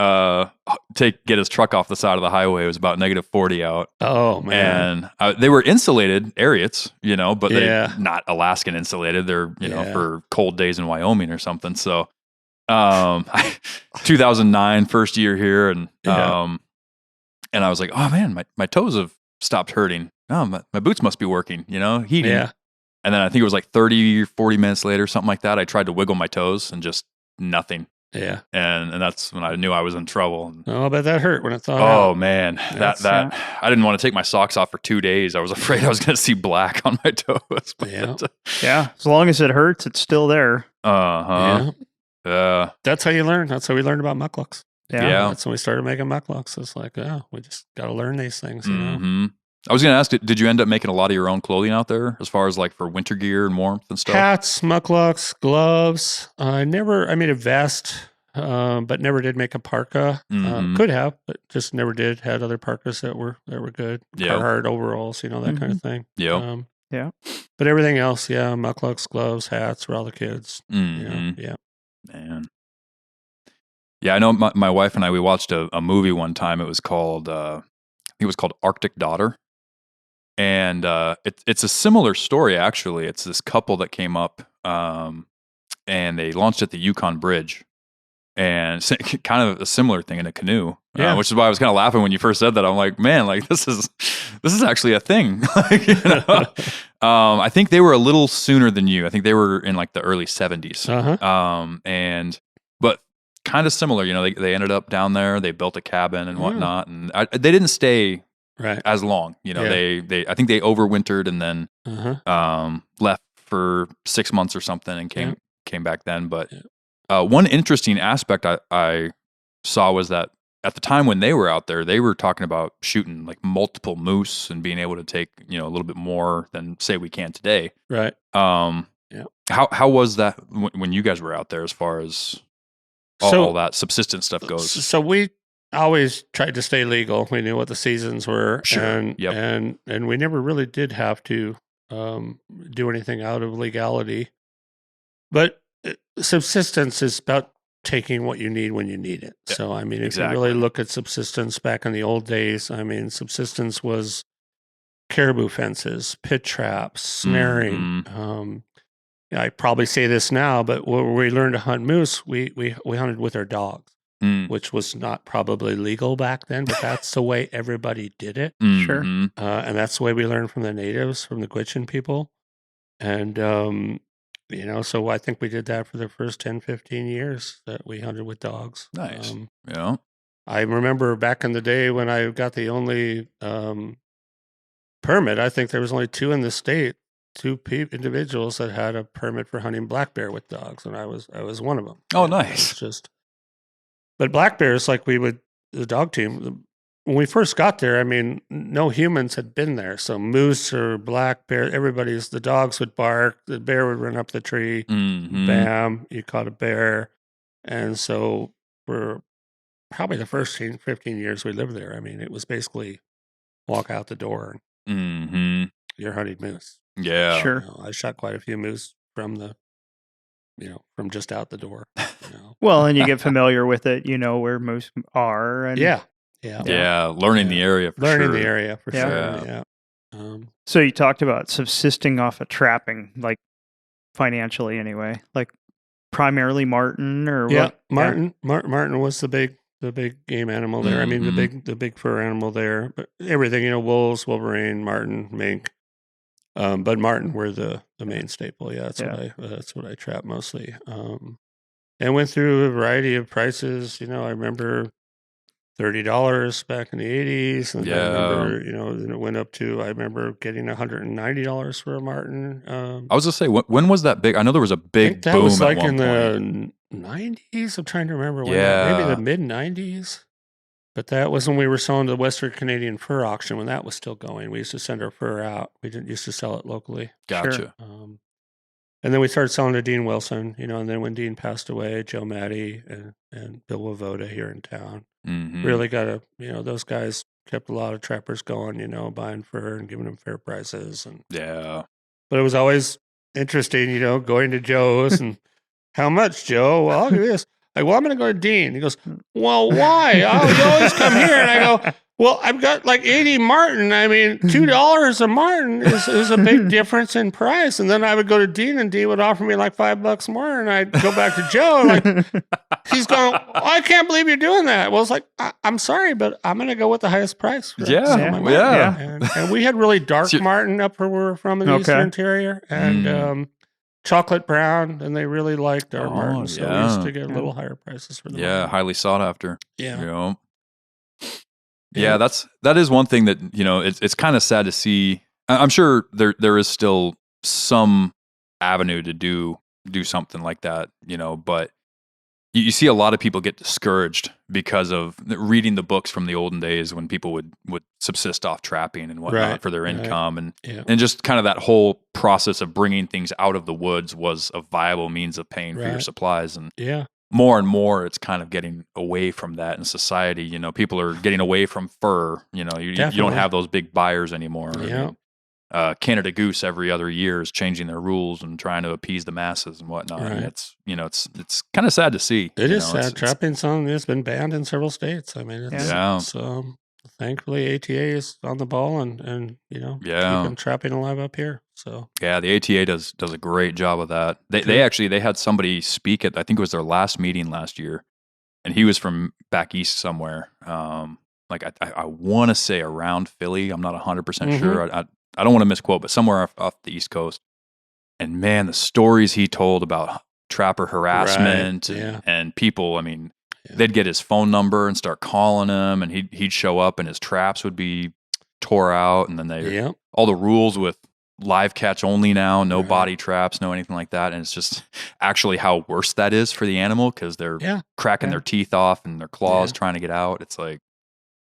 get his truck off the side of the highway. It was about -40 out. Oh, man. And they were insulated Ariats, but Yeah. they're not Alaskan insulated. They're, for cold days in Wyoming or something. So 2009, first year here. And I was like, oh, man, my toes have stopped hurting. Oh, my boots must be working, heating. Yeah. And then I think it was like 30 or 40 minutes later, something like that. I tried to wiggle my toes and just nothing. Yeah. And that's when I knew I was in trouble. Oh, but that hurt when it thawed Oh out. man, that I didn't want to take my socks off for 2 days. I was afraid I was going to see black on my toes. Yeah. Yeah. As long as it hurts, it's still there. Yeah. That's how you learn. That's how we learned about mucklucks. Yeah. That's when we started making mucklucks. It's like, we just got to learn these things, I was going to ask, did you end up making a lot of your own clothing out there as far as like for winter gear and warmth and stuff? Hats, mucklucks, gloves. I made a vest, but never did make a parka. Could have, but just never did. Had other parkas that were good. Yeah. Hard overalls, that kind of thing. Yeah. Yeah. But everything else, mucklucks, gloves, hats for all the kids. Mhm. Yeah. Man. Yeah, I know my wife and I, we watched a movie one time. It was called, Arctic Daughter. And it's a similar story, actually. It's this couple that came up and they launched at the Yukon Bridge. And it's kind of a similar thing in a canoe, which is why I was kind of laughing when you first said that. I'm like, man, like this is actually a thing. I think they were a little sooner than you. I think they were in like the early 70s. Uh-huh. But kind of similar. They ended up down there. They built a cabin and whatnot, and they didn't stay as long. They I think they overwintered and then left for 6 months or something and came back then. But one interesting aspect I saw was that at the time when they were out there, they were talking about shooting like multiple moose and being able to take a little bit more than say we can today. Right. How was that when you guys were out there as far as all that subsistence stuff goes? So we always tried to stay legal. We knew what the seasons were, and we never really did have to do anything out of legality. But subsistence is about taking what you need when you need it. Yeah, so, I mean, if you really look at subsistence back in the old days, I mean, subsistence was caribou fences, pit traps, snaring. I probably say this now, but when we learned to hunt moose, we hunted with our dogs, which was not probably legal back then, but that's the way everybody did it. Sure. And that's the way we learned from the natives, from the Gwich'in people. And, so I think we did that for the first 10, 15 years that we hunted with dogs. Nice. I remember back in the day when I got the only permit, I think there was only 2 in the state, 2 individuals that had a permit for hunting black bear with dogs, and I was one of them. Oh, nice. But black bears, like the dog team, when we first got there, I mean, no humans had been there. So moose or black bear, the dogs would bark, the bear would run up the tree, bam, you caught a bear. And so for probably the first 15 years we lived there, I mean, it was basically walk out the door and you're hunting moose. Yeah. Sure. I shot quite a few moose from from just out the door. Well, and you get familiar with it, where moose are. And learning the area for sure. The area for sure. Yeah. So you talked about subsisting off of trapping, like financially anyway, like primarily marten or what? Marten was the big game animal there. I mean, the big fur animal there, but everything, wolves, wolverine, marten, mink. But marten were the main staple. Yeah, that's what I trap mostly. And went through a variety of prices. I remember $30 back in the 80s. And I remember, then it went up to, I remember getting $190 for a marten. I was going to say, when was that big? I know there was a big boom. That was like in the 90s. I'm trying to remember when. Maybe the mid 90s. But that was when we were selling the Western Canadian Fur Auction, when that was still going. We used to send our fur out. We didn't used to sell it locally. Gotcha. Sure. And then we started selling to Dean Wilson, and then when Dean passed away, Joe Matty and Bill Wovoda here in town really got those guys kept a lot of trappers going, buying fur and giving them fair prices. But it was always interesting, going to Joe's and how much, Joe? Well, I'll give you this. Like, well, I'm going to go to Dean. He goes, well, why? Oh, you always come here. And I go, well, I've got like 80 marten. I mean, $2 a marten is a big difference in price. And then I would go to Dean, and Dean would offer me like $5 more. And I'd go back to Joe, and like, he's going, oh, I can't believe you're doing that. Well, it's like, I'm sorry, but I'm going to go with the highest price. And we had really dark marten up where we were from in the Eastern Interior. And, chocolate brown, and they really liked our marten, so we used to get a little higher prices for them. Yeah, highly sought after. Yeah, that is one thing that it's kind of sad to see. I'm sure there is still some avenue to do something like that, but you see a lot of people get discouraged because of reading the books from the olden days when people would subsist off trapping and whatnot for their income. And just kind of that whole process of bringing things out of the woods was a viable means of paying for your supplies. And more and more, it's kind of getting away from that in society. People are getting away from fur. You don't have those big buyers anymore. Canada Goose every other year is changing their rules and trying to appease the masses and whatnot. And it's kind of sad to see. It is sad. Trapping something has been banned in several states. I mean, thankfully ATA is on the ball and keeping trapping alive up here. So the ATA does a great job of that. They had somebody speak at, I think it was their last meeting last year, and he was from back east somewhere. Like I want to say around Philly. I'm not 100% sure. I don't want to misquote, but somewhere off the East Coast. And man, the stories he told about trapper harassment and people. I mean, they'd get his phone number and start calling him, and he'd show up, and his traps would be tore out, and then all the rules with live catch only now, no body traps, no anything like that, and it's just actually how worse that is for the animal because they're cracking their teeth off and their claws trying to get out. It's like,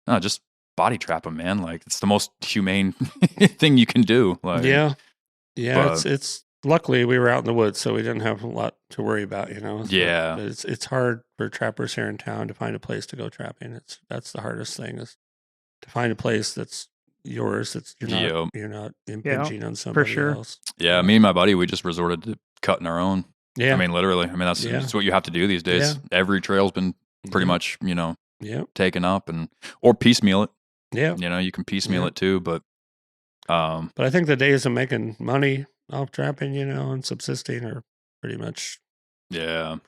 no, just body trap them, man. Like it's the most humane thing you can do. Like, it's luckily we were out in the woods, so we didn't have a lot to worry about, So, but it's hard for trappers here in town to find a place to go trapping. That's the hardest thing is to find a place that's yours. That's you're not impinging on somebody else. Yeah, me and my buddy, we just resorted to cutting our own. Yeah, I mean, literally. I mean, that's what you have to do these days. Yeah. Every trail's been pretty much, taken up or piecemeal it. Yeah, you can piecemeal it too, but I think the days of making money off trapping, and subsisting are pretty much gone.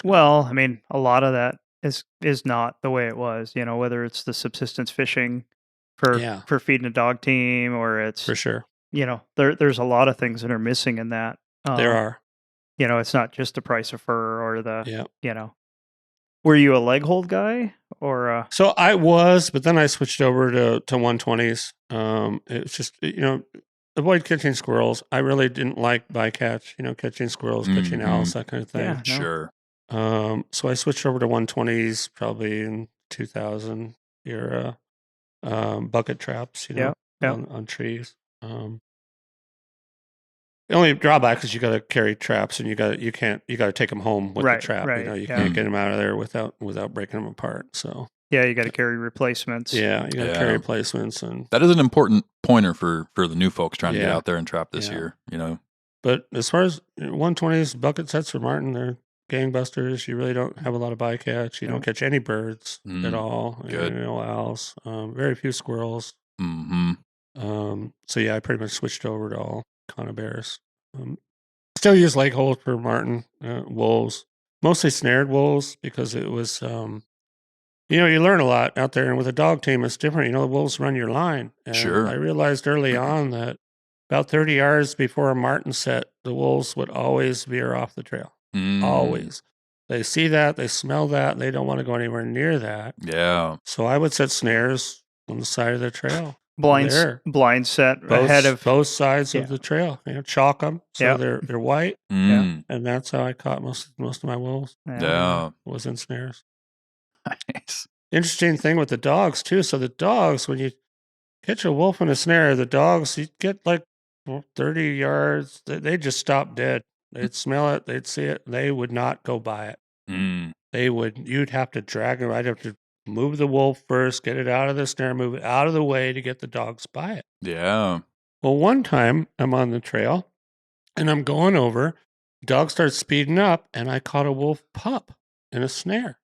Well, I mean, a lot of that is not the way it was. Whether it's the subsistence fishing for feeding a dog team, or it's for sure. There's a lot of things that are missing in that. There are. It's not just the price of fur or the. Were you a leg hold guy or? So I was, but then I switched over to 120s. It's just avoid catching squirrels. I really didn't like bycatch. Catching squirrels, catching owls, that kind of thing. Yeah, sure. So I switched over to 120s probably in 2000 era. Bucket traps, on trees. The only drawback is you got to carry traps, and you got to take them home with the trap. You can't get them out of there without breaking them apart. So you got to carry replacements. Yeah, you got to carry replacements, and that is an important pointer for the new folks trying to get out there and trap this year. But as far as 120s bucket sets for martin, they're gangbusters. You really don't have a lot of bycatch. You don't catch any birds at all. Good. No owls. Very few squirrels. Mm-hmm. So I pretty much switched over to all conibears. Still use leg hold for martin, wolves, mostly snared wolves because it was, you learn a lot out there, and with a dog team, it's different. The wolves run your line. And sure. I realized early on that about 30 yards before a martin set, the wolves would always veer off the trail. Always. They see that, they smell that, and they don't want to go anywhere near that. Yeah. So I would set snares on the side of the trail. Blind set ahead of both sides of the trail. Chalk them so they're white. And that's how I caught most of my wolves. Was in snares. Nice. Interesting thing with the dogs too. So the dogs, when you catch a wolf in a snare, the dogs, you get like 30 yards, they just stop dead. They'd smell it, they'd see it, they would not go by it. You'd have to drag them. I'd have to move the wolf first, get it out of the snare, move it out of the way to get the dogs by it. Yeah. Well, one time I'm on the trail and I'm going over, the dog starts speeding up, and I caught a wolf pup in a snare.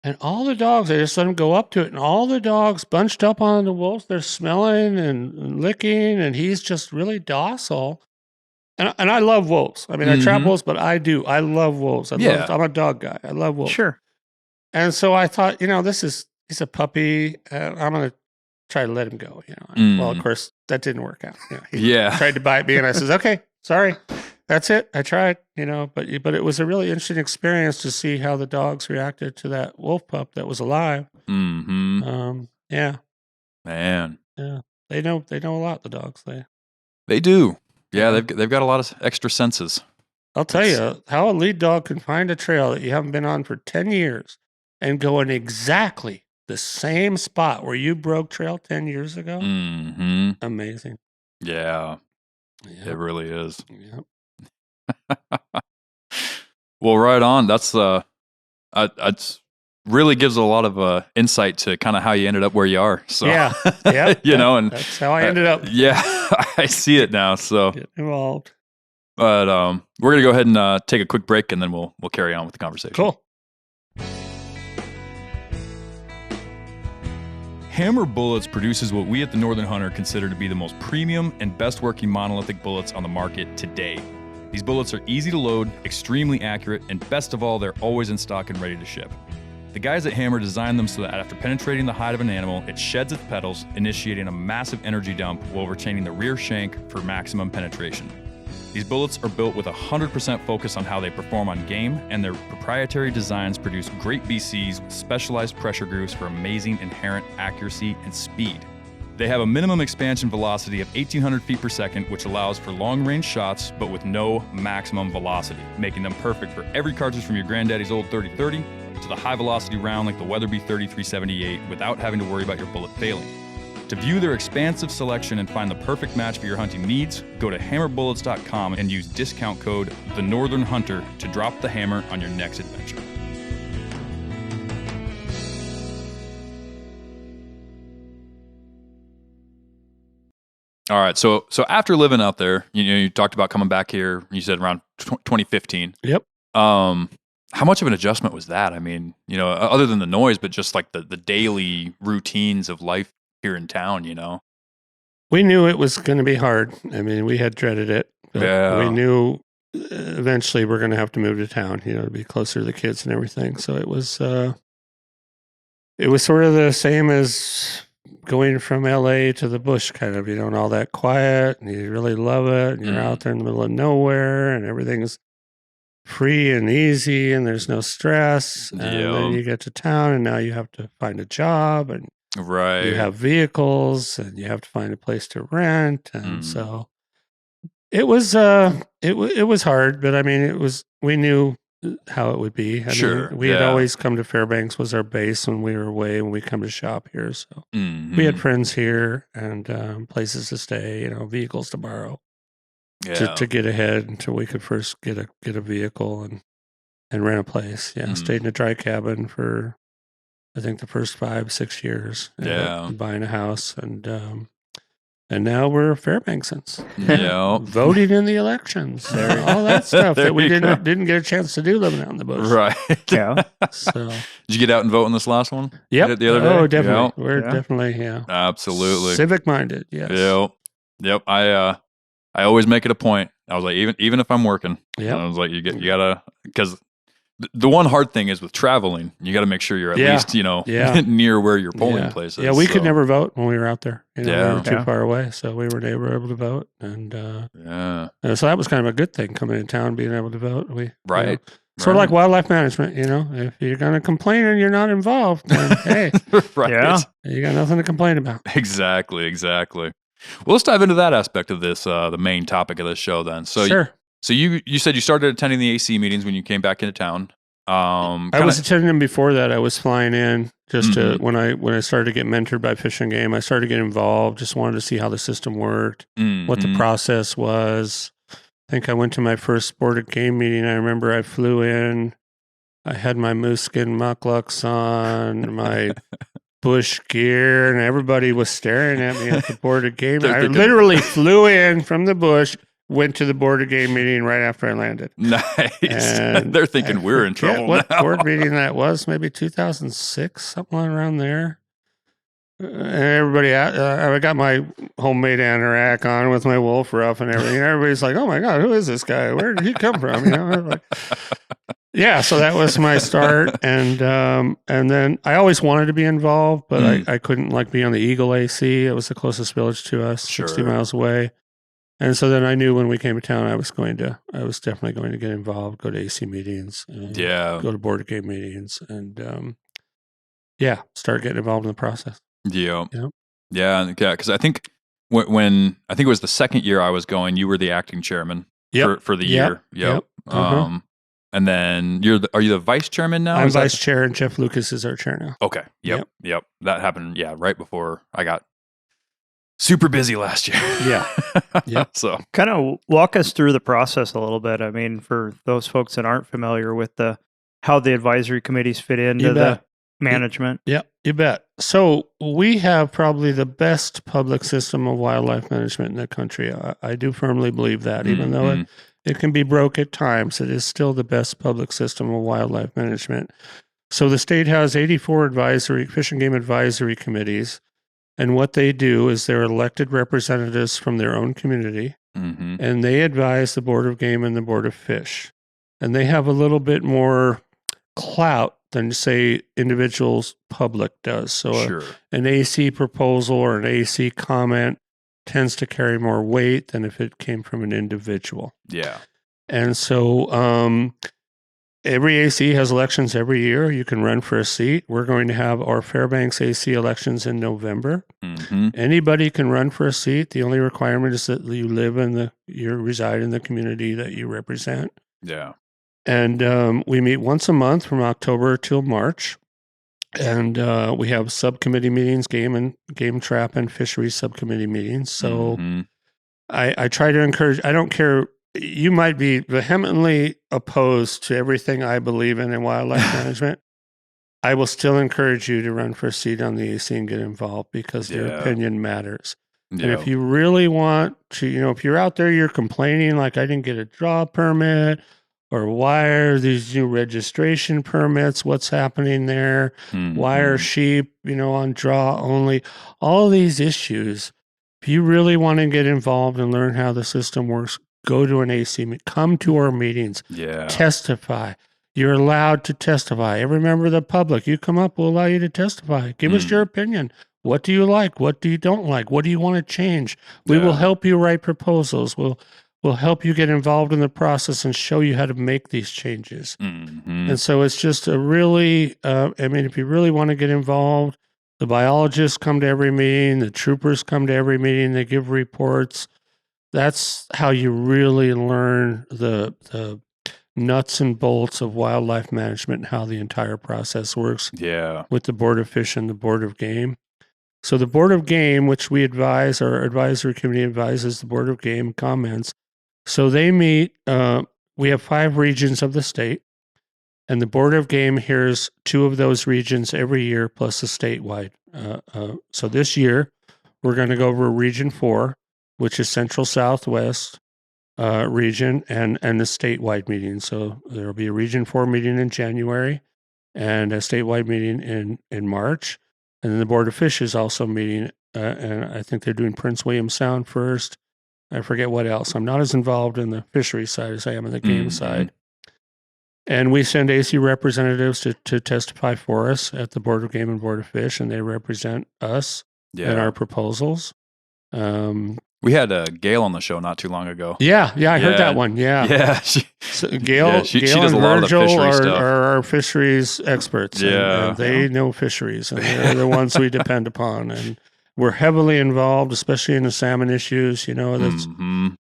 And all the dogs, I just let them go up to it, and all the dogs bunched up on the wolves. They're smelling and licking, and he's just really docile. And I love wolves. I mean, I trap wolves, but I love wolves. I'm a dog guy. I love wolves. Sure. And so I thought, he's a puppy. I'm going to try to let him go. Well, of course, that didn't work out. He tried to bite me, and I says, okay, sorry. That's it. I tried, but it was a really interesting experience to see how the dogs reacted to that wolf pup that was alive. Yeah. Man. Yeah. They know a lot, the dogs. They do. Yeah, they've got a lot of extra senses. I'll tell you how a lead dog can find a trail that you haven't been on for 10 years and go in exactly the same spot where you broke trail 10 years ago. Amazing. Yeah. It really is. Yep. Well, right on. That's it's really gives a lot of insight to kind of how you ended up where you are. So yeah, and that's how I ended up. Yeah, I see it now. So get involved. But we're gonna go ahead and take a quick break, and then we'll carry on with the conversation. Cool. Hammer Bullets produces what we at the Northern Hunter consider to be the most premium and best working monolithic bullets on the market today. These bullets are easy to load, extremely accurate, and best of all, they're always in stock and ready to ship. The guys at Hammer designed them so that after penetrating the hide of an animal, it sheds its petals, initiating a massive energy dump while retaining the rear shank for maximum penetration. These bullets are built with 100% focus on how they perform on game, and their proprietary designs produce great BCs with specialized pressure grooves for amazing inherent accuracy and speed. They have a minimum expansion velocity of 1,800 feet per second, which allows for long-range shots, but with no maximum velocity, making them perfect for every cartridge from your granddaddy's old 30-30 to the high-velocity round like the Weatherby 3378 without having to worry about your bullet failing. To view their expansive selection and find the perfect match for your hunting needs, go to hammerbullets.com and use discount code TheNorthernHunter to drop the hammer on your next adventure. All right, so after living out there, you talked about coming back here. You said around 2015. Yep. How much of an adjustment was that? I mean, other than the noise, but just like the daily routines of life here in town, We knew it was going to be hard. I mean, we had dreaded it. But we knew eventually we're going to have to move to town, to be closer to the kids and everything. So it was sort of the same as going from LA to the bush, kind of, and all that quiet, and you really love it. And you're out there in the middle of nowhere, and everything's free and easy, and there's no stress. And then you get to town, and now you have to find a job, and right. you have vehicles, and you have to find a place to rent, and so it was hard. But I mean, we knew how it would be. I mean, we had always come to Fairbanks was our base when we were away, when we come to shop here. So we had friends here and places to stay, vehicles to borrow to get ahead until we could first get a vehicle and rent a place. Stayed in a dry cabin for I think the first 5-6 years. Buying a house and now we're Fairbanksans. Voting in the elections. All that stuff that we didn't get a chance to do living out in the bush. Right. Yeah. So did you get out and vote in this last one? Yep. The other day? Oh, definitely. We're definitely, Absolutely. Civic minded, yes. Yep. I always make it a point. I was like, even if I'm working, I was like, you gotta, because the one hard thing is with traveling, you got to make sure you're at least, near where your polling place is. Yeah, we could never vote when we were out there. We were too far away, so we were never able to vote. And so that was kind of a good thing, coming to town, being able to vote. Sort of like wildlife management, if you're going to complain and you're not involved, then hey, you got nothing to complain about. Exactly. Well, let's dive into that aspect of this, the main topic of this show then. So sure. So you said you started attending the AC meetings when you came back into town. I was attending them before that. I was flying in just to when I started to get mentored by Fish and Game. I started to get involved. Just wanted to see how the system worked, what the process was. I think I went to my first sported game meeting. I remember I flew in. I had my moose skin mucklucks on, my bush gear, and everybody was staring at me at the boarded game. I literally flew in from the bush. Went to the board game meeting right after I landed. Nice. And they're thinking we're in trouble what now. Board meeting that was, maybe 2006, something around there. And everybody, I got my homemade RHAK on with my wolf ruff and everything. Everybody's like, "Oh my God, who is this guy? Where did he come from?" So that was my start, and then I always wanted to be involved, but I couldn't be on the Eagle AC. It was the closest village to us, 60 miles away. And so then I knew when we came to town, I was definitely going to get involved, go to AC meetings, go to board game meetings, and start getting involved in the process. Yeah. Because I think when I think it was the second year I was going, you were the acting chairman for the year. Yep. And then are you the vice chairman now? I'm vice chair, and Jeff Lucas is our chair now. Okay. Yep. That happened. Right before I got super busy last year. Yeah. So kind of walk us through the process a little bit. I mean, for those folks that aren't familiar with how the advisory committees fit into the management. Yeah, you bet. So we have probably the best public system of wildlife management in the country. I do firmly believe that, even though it can be broke at times, it is still the best public system of wildlife management. So the state has 84 fish and game advisory committees. And what they do is they're elected representatives from their own community, and they advise the Board of Game and the Board of Fish. And they have a little bit more clout than, say, individuals public does. So an AC proposal or an AC comment tends to carry more weight than if it came from an individual. Yeah. And so every AC has elections every year. You can run for a seat. We're going to have our Fairbanks AC elections in November. Mm-hmm. Anybody can run for a seat. The only requirement is that you reside in the community that you represent. Yeah. And we meet once a month from October till March. And we have subcommittee meetings, game trap and fisheries subcommittee meetings. So I try to encourage, I don't care, you might be vehemently opposed to everything I believe in wildlife management. I will still encourage you to run for a seat on the AC and get involved because their opinion matters. Yeah. And if you really want to, if you're out there, you're complaining like I didn't get a draw permit, or why are these new registration permits? What's happening there? Why are sheep, on draw only? All these issues. If you really want to get involved and learn how the system works, go to an AC meeting. Come to our meetings. Yeah. Testify. You're allowed to testify. Every member of the public, you come up, we'll allow you to testify. Give us your opinion. What do you like? What do you don't like? What do you want to change? We will help you write proposals. We'll help you get involved in the process and show you how to make these changes. And so it's just a really, if you really want to get involved, the biologists come to every meeting, the troopers come to every meeting, they give reports. That's how you really learn the nuts and bolts of wildlife management and how the entire process works with the Board of Fish and the Board of Game. So the Board of Game, which we advise, our advisory committee advises the Board of Game, comments. So they meet, we have 5 regions of the state, and the Board of Game hears 2 of those regions every year plus a statewide. So this year, we're going to go over Region 4, which is Central Southwest region, and the statewide meeting. So there will be a Region 4 meeting in January and a statewide meeting in March. And then the Board of Fish is also meeting, and I think they're doing Prince William Sound first. I forget what else. I'm not as involved in the fishery side as I am in the game side. And we send AC representatives to testify for us at the Board of Game and Board of Fish, and they represent us and our proposals. We had Gail on the show not too long ago. I heard that one. Yeah. So Gail, she Gail does and a lot of the Virgil fishery stuff. are our fisheries experts. And they know fisheries, and they're the ones we depend upon. And we're heavily involved, especially in the salmon issues. That's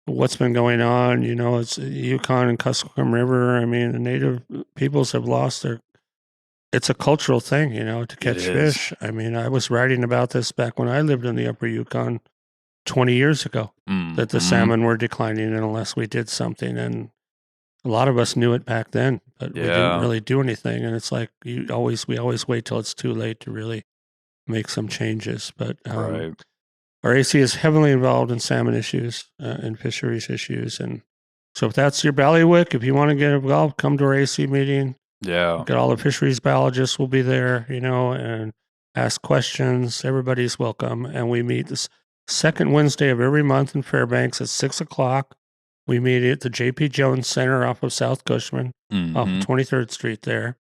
what's been going on. It's Yukon and Kuskokwim River. The native peoples have lost their. It's a cultural thing, to catch fish. I was writing about this back when I lived in the Upper Yukon 20 years ago, that the salmon were declining unless we did something. And a lot of us knew it back then, but we didn't really do anything. And it's like we always wait till it's too late to really make some changes. But our AC is heavily involved in salmon issues and fisheries issues. And so if that's your bailiwick, if you want to get involved, come to our AC meeting. Get all the fisheries biologists will be there, and ask questions. Everybody's welcome. And we meet this second Wednesday of every month in Fairbanks at 6:00. We meet at the J.P. Jones Center off of South Cushman, off of 23rd Street there.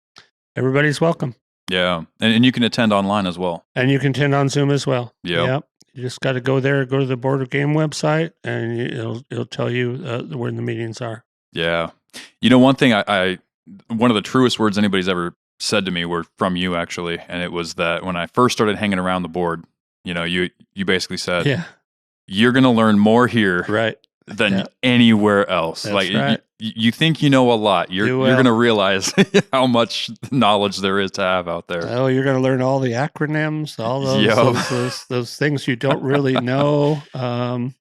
Everybody's welcome. Yeah. And you can attend online as well. And you can attend on Zoom as well. Yep. You just got to go there, go to the Board of Game website, and it'll tell you where the meetings are. Yeah. One thing one of the truest words anybody's ever said to me were from you, actually. And it was that when I first started hanging around the board, you basically said, you're going to learn more here than anywhere else. That's right. You think you know a lot. You're going to realize how much knowledge there is to have out there. Oh, you're going to learn all the acronyms, all those things you don't really know. And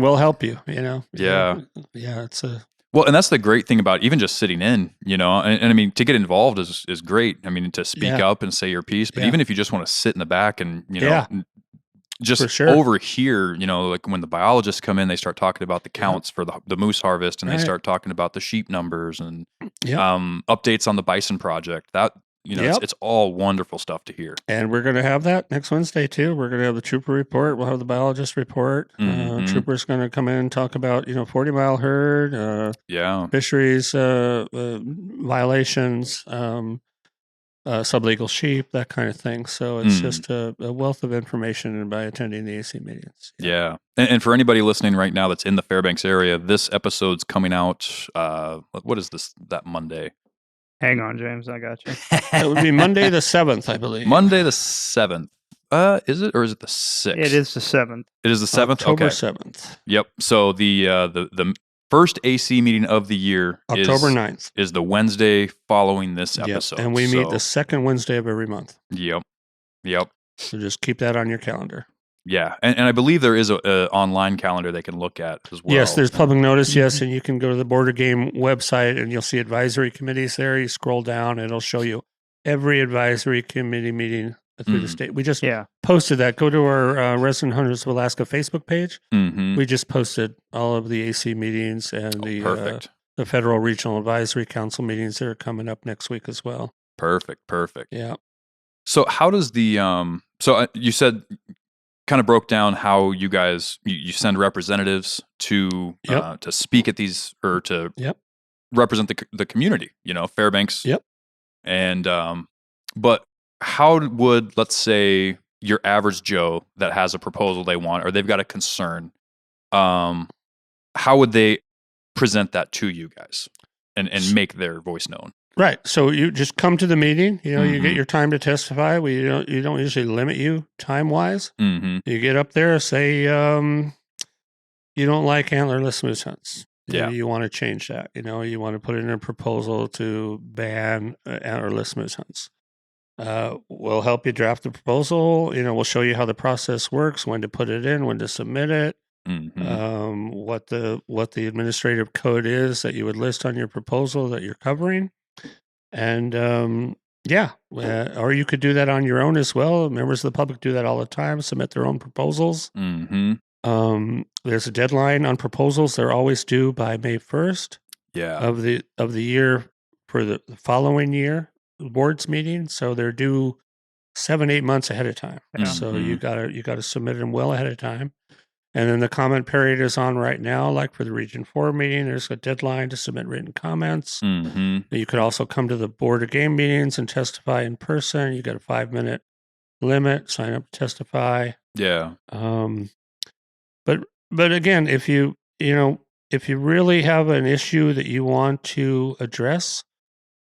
we'll help you, it's a... Well, and that's the great thing about even just sitting in, and to get involved is great. To speak up and say your piece, but even if you just want to sit in the back and, just overhear, like when the biologists come in, they start talking about the counts for the moose harvest, and they start talking about the sheep numbers and updates on the bison project. That it's all wonderful stuff to hear. And we're going to have that next Wednesday too. We're going to have the trooper report. We'll have the biologist report. Trooper's going to come in and talk about 40-mile herd, fisheries violations. sublegal sheep, that kind of thing. So it's just a wealth of information by attending the AC meetings. Yeah. And for anybody listening right now that's in the Fairbanks area, this episode's coming out, what is this, that Monday? Hang on, James, I got you. It would be Monday the 7th, I believe. Monday the 7th. Is it, or is it the 6th? It is the 7th. It is the 7th? October okay. 7th. Yep. So the first AC meeting of the year October 9th. Is the Wednesday following this episode. And we meet the second Wednesday of every month. Yep. So just keep that on your calendar. Yeah. And I believe there is a online calendar they can look at as well. Yes, there's public notice, yes, and you can go to the Border Game website and you'll see advisory committees there. You scroll down and it'll show you every advisory committee meeting through the state. We just posted that. Go to our Resident Hunters of Alaska Facebook page. Mm-hmm. We just posted all of the AC meetings and the Federal Regional Advisory Council meetings that are coming up next week as well. Perfect. Yeah. So how does the so you said kind of broke down how you guys you send representatives to speak at these or to represent the community, Fairbanks. Yep. And but how would, let's say, your average Joe that has a proposal they want or they've got a concern, how would they present that to you guys and make their voice known? Right. So you just come to the meeting, you get your time to testify. You don't usually limit you time-wise. Mm-hmm. You get up there, say you don't like antlerless moose hunts. You want to change that. You want to put in a proposal to ban antlerless moose hunts. We'll help you draft the proposal. We'll show you how the process works, when to put it in, when to submit it, what the administrative code is that you would list on your proposal that you're covering. And or you could do that on your own as well. Members of the public do that all the time, submit their own proposals. Mm-hmm. There's a deadline on proposals. They're always due by May 1st of the year for the following year board's meeting. So they're due 7-8 months ahead of time. So you gotta submit them well ahead of time. And then the comment period is on right now. Like for the Region 4 meeting, there's a deadline to submit written comments. Mm-hmm. You could also come to the Board of Game meetings and testify in person. You got a 5-minute limit. Sign up to testify. Yeah. But again, if you really have an issue that you want to address,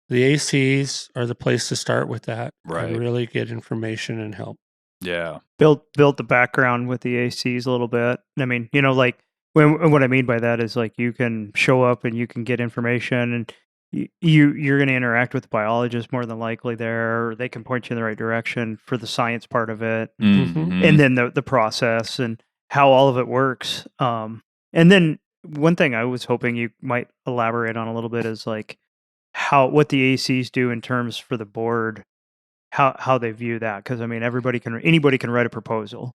the ACs are the place to start with that. Right. And really get information and help. Yeah. Built the background with the ACs a little bit. I mean, like what I mean by that is like you can show up and you can get information and you're going to interact with the biologist more than likely there. Or they can point you in the right direction for the science part of it. Mm-hmm. And then the process and how all of it works. And then one thing I was hoping you might elaborate on a little bit is like what the ACs do in terms for the board. How they view that, because I mean anybody can write a proposal.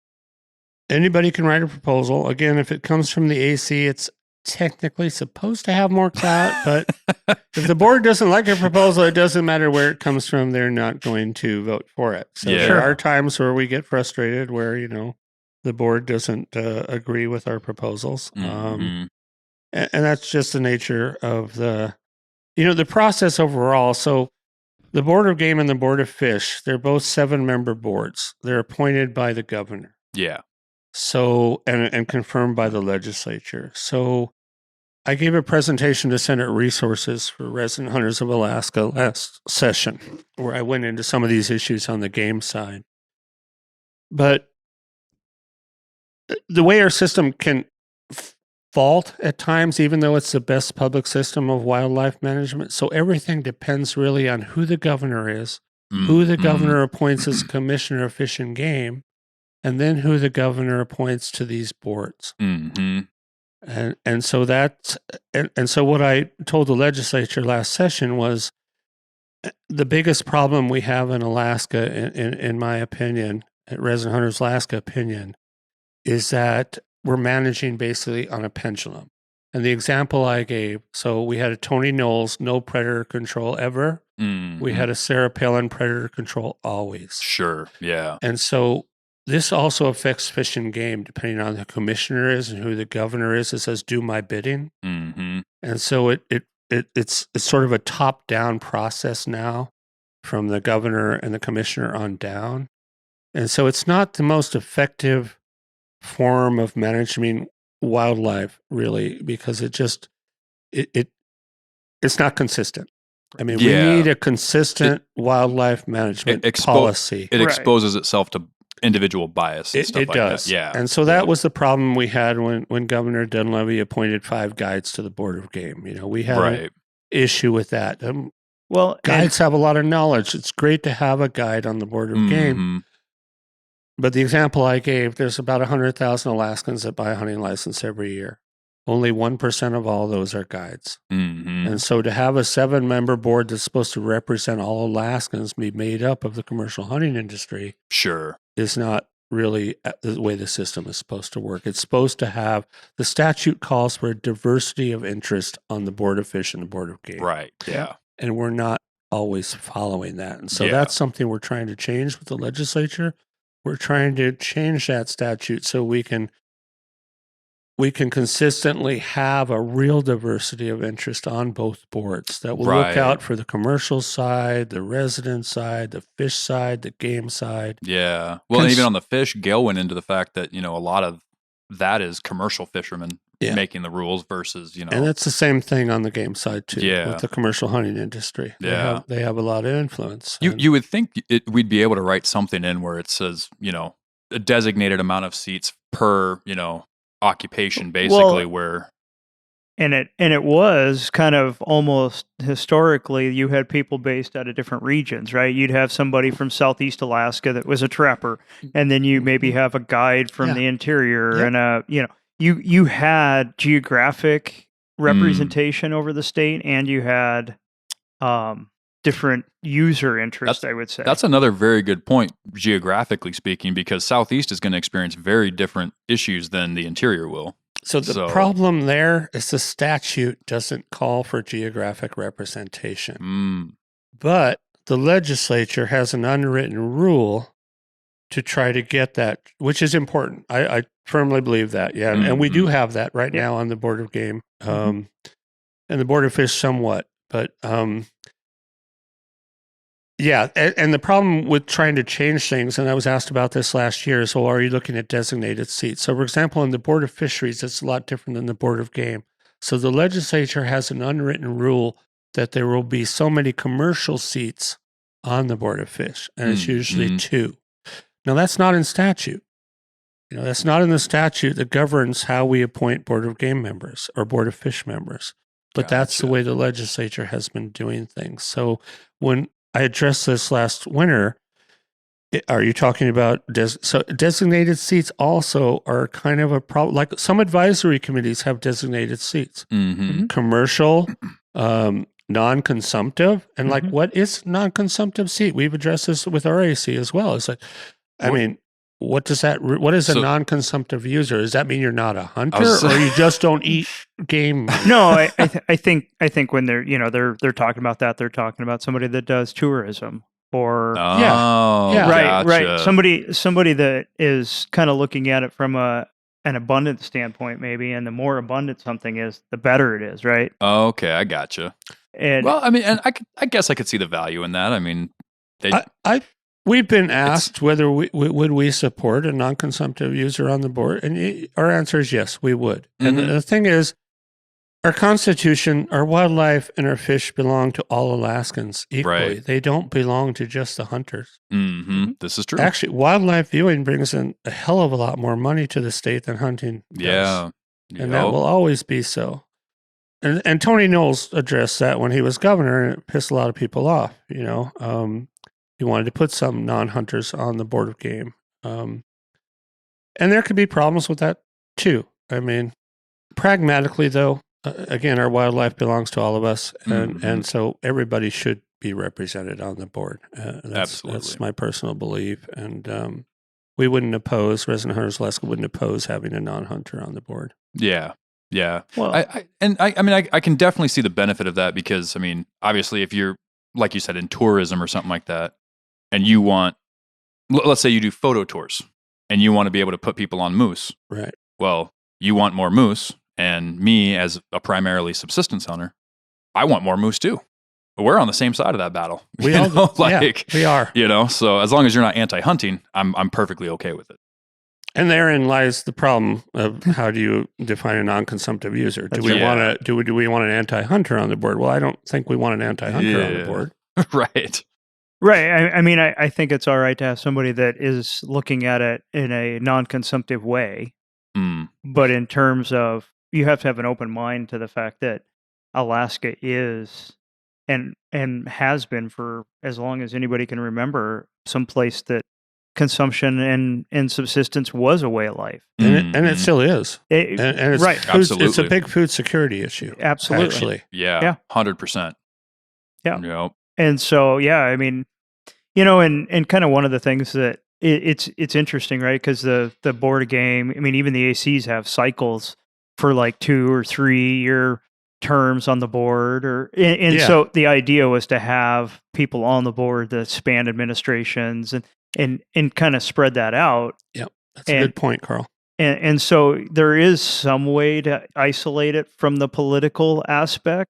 Anybody can write a proposal. Again, if it comes from the AC, it's technically supposed to have more clout, but if the board doesn't like a proposal, it doesn't matter where it comes from, they're not going to vote for it. So there are times where we get frustrated where the board doesn't agree with our proposals. And that's just the nature of the process overall. So the Board of Game and the Board of Fish, they're both 7-member boards. They're appointed by the governor. Yeah. So, and confirmed by the legislature. So I gave a presentation to Senate Resources for Resident Hunters of Alaska last session, where I went into some of these issues on the game side. But the way our system can fault at times, even though it's the best public system of wildlife management. So everything depends really on who the governor is, who the governor appoints as commissioner of Fish and Game, and then who the governor appoints to these boards. Mm-hmm. And so that's and so what I told the legislature last session was the biggest problem we have in Alaska, in my opinion, at Resident Hunters Alaska opinion, is that we're managing basically on a pendulum. And the example I gave, so we had a Tony Knowles, no predator control ever. Mm-hmm. We had a Sarah Palin predator control always. Sure, yeah. And so this also affects Fish and Game, depending on who the commissioner is and who the governor is. It says, do my bidding. Mm-hmm. And so it's sort of a top-down process now from the governor and the commissioner on down. And so it's not the most effective form of managing wildlife, really, because it's not consistent. I mean, we need a consistent wildlife management policy. It exposes itself to individual bias and stuff like does. That. Yeah. And so that was the problem we had when Governor Dunleavy appointed 5 guides to the Board of Game. We had an issue with that. Guides have a lot of knowledge. It's great to have a guide on the Board of Game. But the example I gave, there's about 100,000 Alaskans that buy a hunting license every year. Only 1% of all those are guides. And so to have a 7-member board that's supposed to represent all Alaskans be made up of the commercial hunting industry is not really the way the system is supposed to work. It's supposed to have, the statute calls for a diversity of interest on the Board of Fish and the Board of Game. Right, yeah. And we're not always following that. And so that's something we're trying to change with the legislature. We're trying to change that statute so we can consistently have a real diversity of interest on both boards that will look out for the commercial side, the resident side, the fish side, the game side. Yeah. Well, and even on the fish, Gail went into the fact that, a lot of that is commercial fishermen making the rules versus, And that's the same thing on the game side too, with the commercial hunting industry. Yeah. They have a lot of influence. You would think we'd be able to write something in where it says, a designated amount of seats per, occupation, basically, where and it was kind of almost historically you had people based out of different regions, right? You'd have somebody from Southeast Alaska that was a trapper, and then you maybe have a guide from the interior, and you had geographic representation over the state, and you had different user interest, I would say. That's another very good point, geographically speaking, because Southeast is going to experience very different issues than the interior will. So the problem there is the statute doesn't call for geographic representation. But the legislature has an unwritten rule to try to get that, which is important. I firmly believe that, and we do have that right now on the Board of Game, and the Board of Fish somewhat, but and the problem with trying to change things, and I was asked about this last year, is, are you looking at designated seats? So, for example, in the Board of Fisheries, it's a lot different than the Board of Game. So the legislature has an unwritten rule that there will be so many commercial seats on the Board of Fish, and it's usually 2. Now, that's not in statute. That's not in the statute that governs how we appoint Board of Game members or Board of Fish members. But that's the way the legislature has been doing things. So when I addressed this last winter, are you talking about designated seats also are kind of a problem? Like some advisory committees have designated seats. Commercial, non-consumptive, and like what is non-consumptive seat? We've addressed this with RAC as well. It's like, what is a non-consumptive user? Does that mean you're not a hunter or you just don't eat game? No, I think when they're talking about that, they're talking about somebody that does tourism or right. Somebody that is kind of looking at it from an abundant standpoint, maybe, and the more abundant something is, the better it is, right? Oh, okay, I gotcha. And I guess I could see the value in that. I mean, we've been asked whether would we support a non-consumptive user on the board, and our answer is yes, we would. And the thing is, our Constitution, our wildlife, and our fish belong to all Alaskans equally. Right. They don't belong to just the hunters. This is true. Actually, wildlife viewing brings in a hell of a lot more money to the state than hunting does. And that will always be so. And Tony Knowles addressed that when he was governor, and it pissed a lot of people off, He wanted to put some non-hunters on the Board of Game. And there could be problems with that too. I mean, pragmatically though, again, our wildlife belongs to all of us. And so everybody should be represented on the board. Absolutely. That's my personal belief. And we wouldn't oppose, Resident Hunters Alaska wouldn't oppose having a non-hunter on the board. Yeah. Yeah. Well, I can definitely see the benefit of that because, I mean, obviously if you're, like you said, in tourism or something like that, and you want, let's say you do photo tours and you want to be able to put people on moose. Right. Well, you want more moose, and me as a primarily subsistence hunter, I want more moose too. we're on the same side of that battle. We are. So as long as you're not anti-hunting, I'm perfectly okay with it. And therein lies the problem of how do you define a non-consumptive user? Do we want an anti-hunter on the board? Well, I don't think we want an anti-hunter on the board. Right. Right. I mean, I think it's all right to have somebody that is looking at it in a non-consumptive way. But in terms of, you have to have an open mind to the fact that Alaska is and has been for as long as anybody can remember, someplace that consumption and subsistence was a way of life. And it still is. And it's, right. Absolutely. It's a big food security issue. Absolutely. Actually. Yeah. 100%. Yeah. Yep. And so, I mean, and kind of one of the things that it's interesting, right? Because the board game, I mean, even the ACs have cycles for like 2 or 3 year terms on the board, so the idea was to have people on the board that span administrations and kind of spread that out. Yep, that's a good point, Carl. And so there is some way to isolate it from the political aspect,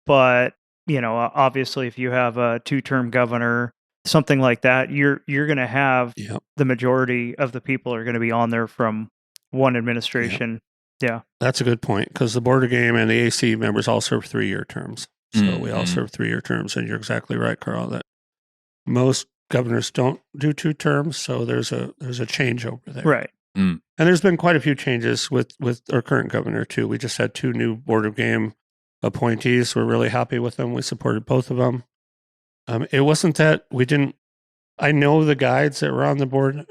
but obviously, if you have a 2-term governor, something like that, you're going to have the majority of the people are going to be on there from one administration. Yeah, that's a good point, because the border game and the AC members all serve 3-year terms. So we all serve 3-year terms, and you're exactly right, Carl, that most governors don't do 2 terms, so there's a changeover there. Right. And there's been quite a few changes with our current governor too. We just had 2 new board of game appointees. We're really happy with them. We supported both of them. It wasn't that we didn't. I know the guides that were on the board.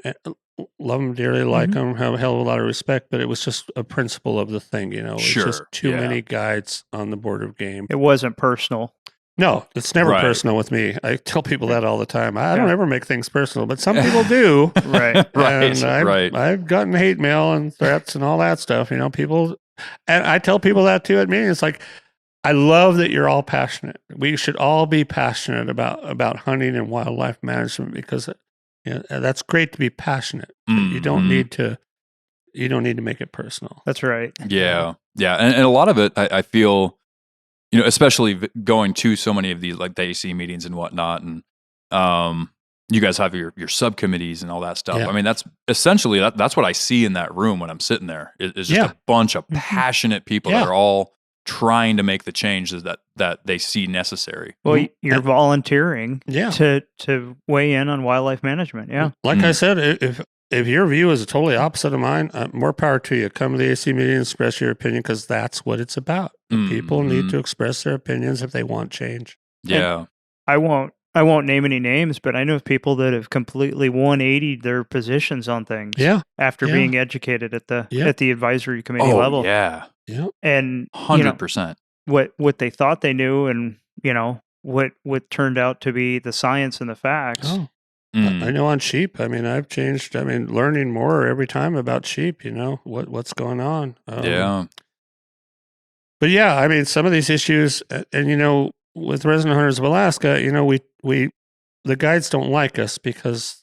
Love them dearly, like them, have a hell of a lot of respect, but it was just a principle of the thing, It's just too many guides on the board of game. It wasn't personal. No, it's never personal with me. I tell people that all the time. I don't ever make things personal, but some people do. Right. And I've gotten hate mail and threats and all that stuff. People, and I tell people that too at meetings. It's like, I love that you're all passionate. We should all be passionate about hunting and wildlife management, because that's great to be passionate. You don't need to make it personal. That's right. Yeah. And a lot of it, I feel, especially going to so many of these, like the AC meetings and whatnot, and you guys have your subcommittees and all that stuff. I mean, that's essentially that's what I see in that room when I'm sitting there. Is just a bunch of passionate people that are all trying to make the changes that they see necessary. Well, you're volunteering to weigh in on wildlife management. Yeah. Like I said, if your view is totally opposite of mine, more power to you. Come to the AC meeting and express your opinion, because that's what it's about. People need to express their opinions if they want change. Yeah. And I won't name any names, but I know people that have completely 180'd their positions on things. After being educated at the advisory committee level. Yeah. And 100%. What they thought they knew, and what turned out to be the science and the facts. I know on sheep. I mean, I've changed. I mean, learning more every time about sheep. What's going on. But I mean, some of these issues, and with Resident Hunters of Alaska, we the guides don't like us because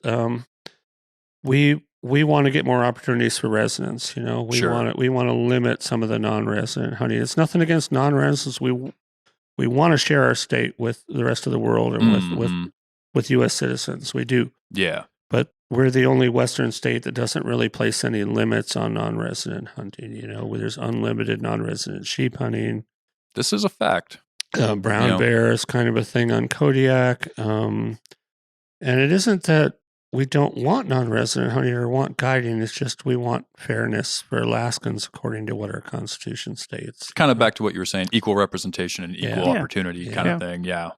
we want to get more opportunities for residents. We want to limit some of the non-resident hunting. It's nothing against non-residents. We want to share our state with the rest of the world and with U.S. citizens. We do. Yeah. But we're the only Western state that doesn't really place any limits on non-resident hunting. Where there's unlimited non-resident sheep hunting. This is a fact. Brown bear is kind of a thing on Kodiak. And it isn't that we don't want non-resident hunting or want guiding. It's just we want fairness for Alaskans according to what our Constitution states. Kind of back to what you were saying, equal representation and equal opportunity kind of thing. Yeah.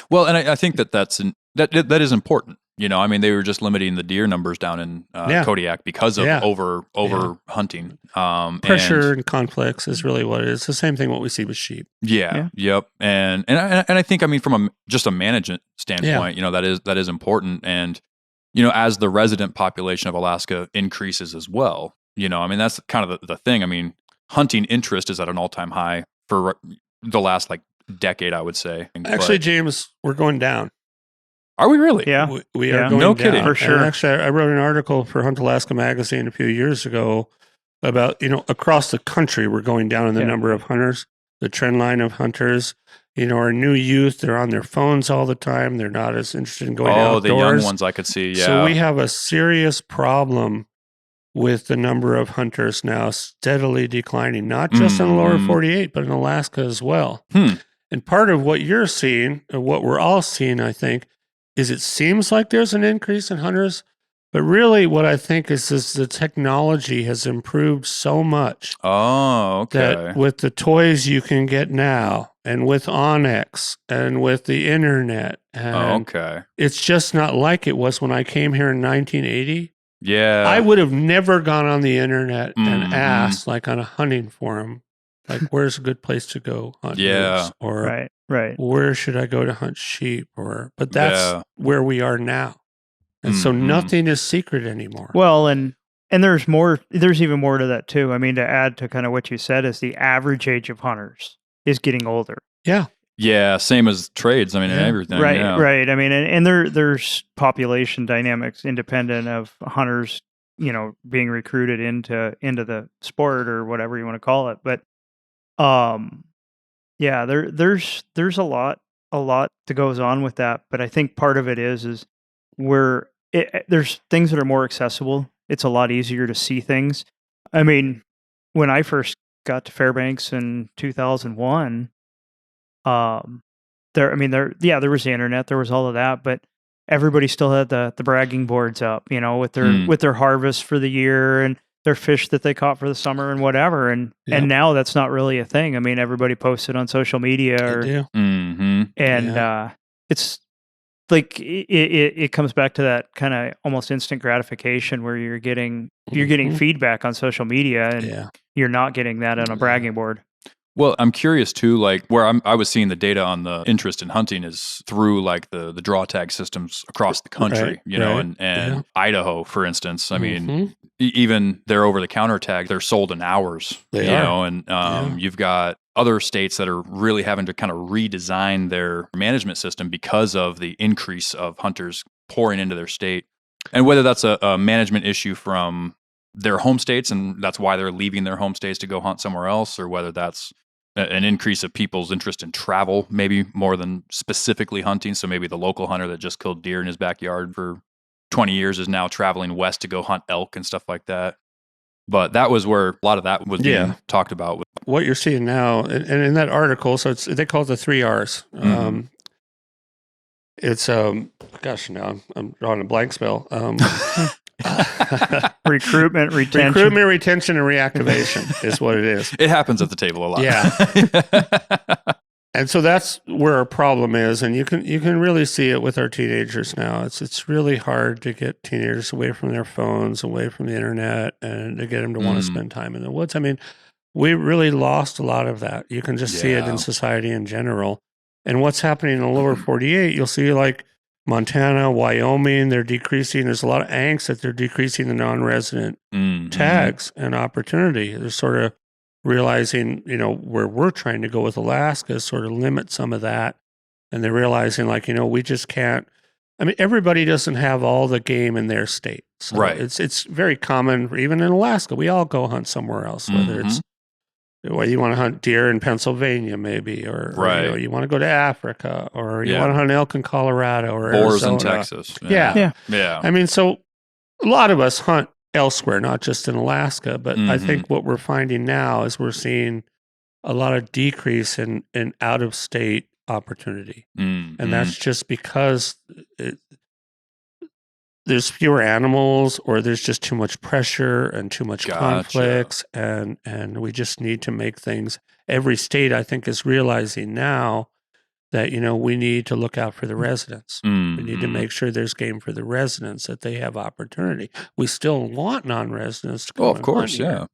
Well, and I think that is important. I mean, they were just limiting the deer numbers down in Kodiak because of over hunting. Pressure and conflicts is really what it is. It's the same thing what we see with sheep. Yep. And I think, I mean, from just a management standpoint, that is important. And as the resident population of Alaska increases as well, I mean, that's kind of the thing. I mean, hunting interest is at an all-time high for the last decade, I would say. Actually, James, we're going down. Are we really? Yeah. We are going no down. Kidding. For sure. And actually, I wrote an article for Hunt Alaska magazine a few years ago about, across the country, we're going down in the number of hunters, the trend line of hunters. our new youth, they're on their phones all the time. They're not as interested in going outdoors. Oh, the young ones I could see, yeah. So we have a serious problem with the number of hunters now steadily declining, not just in the lower 48, but in Alaska as well. And part of what you're seeing, or what we're all seeing, I think, is it seems like there's an increase in hunters, but really what I think is the technology has improved so much. Oh, okay. That with the toys you can get now, and with Onyx, and with the internet, and it's just not like it was when I came here in 1980. Yeah. I would have never gone on the internet and asked, like on a hunting forum, like, where's a good place to go hunt moose? Or where should I go to hunt sheep? But that's where we are now. And so nothing is secret anymore. Well, and there's more, there's even more to that too. I mean, to add to kind of what you said is the average age of hunters is getting older. Yeah. Yeah, same as trades. I mean, and everything. Right. I mean, and there's population dynamics independent of hunters, being recruited into the sport or whatever you want to call it. But, there's a lot that goes on with that. But I think part of it is there's things that are more accessible. It's a lot easier to see things. I mean, when I first got to Fairbanks in 2001, there was the internet, there was all of that, but everybody still had the bragging boards up, with their harvest for the year and their fish that they caught for the summer and whatever. And now that's not really a thing. I mean, everybody posted on social media it's like it comes back to that kind of almost instant gratification where you're getting feedback on social media and you're not getting that on a bragging board. Well, I'm curious too, like where I was seeing the data on the interest in hunting is through like the draw tag systems across the country, and Idaho, for instance. I mean, even their over-the-counter tags, they're sold in hours, you've got other states that are really having to kind of redesign their management system because of the increase of hunters pouring into their state. And whether that's a management issue from their home states and that's why they're leaving their home states to go hunt somewhere else, or whether that's an increase of people's interest in travel, maybe more than specifically hunting. So maybe the local hunter that just killed deer in his backyard for 20 years is now traveling west to go hunt elk and stuff like that. But that was where a lot of that was being talked about. What you're seeing now, and in that article, so they call it the 3 R's. It's now I'm drawing a blank spell. Recruitment, retention, and reactivation is what it is. It happens at the table a lot. Yeah. And so that's where our problem is, and you can really see it with our teenagers now. It's really hard to get teenagers away from their phones, away from the internet, and to get them to want to spend time in the woods. I mean, we really lost a lot of that. You can just see it in society in general. And what's happening in the lower 48, you'll see like Montana, Wyoming, they're decreasing. There's a lot of angst that they're decreasing the non-resident tags and opportunity. They're sort of realizing, where we're trying to go with Alaska is sort of limit some of that. And they're realizing like, we just can't, I mean, everybody doesn't have all the game in their state. So right. It's very common, even in Alaska, we all go hunt somewhere else, whether it's, well, you want to hunt deer in Pennsylvania, maybe, or you want to go to Africa, or you want to hunt elk in Colorado, or boars Arizona. in Texas. Yeah. I mean, so a lot of us hunt elsewhere, not just in Alaska. But I think what we're finding now is we're seeing a lot of decrease in out of state opportunity, and that's just because there's fewer animals, or there's just too much pressure and too much conflicts, and we just need to make things. Every state, I think, is realizing now that we need to look out for the residents. We need to make sure there's game for the residents, that they have opportunity. We still want non-residents to come. Oh, of course, yeah.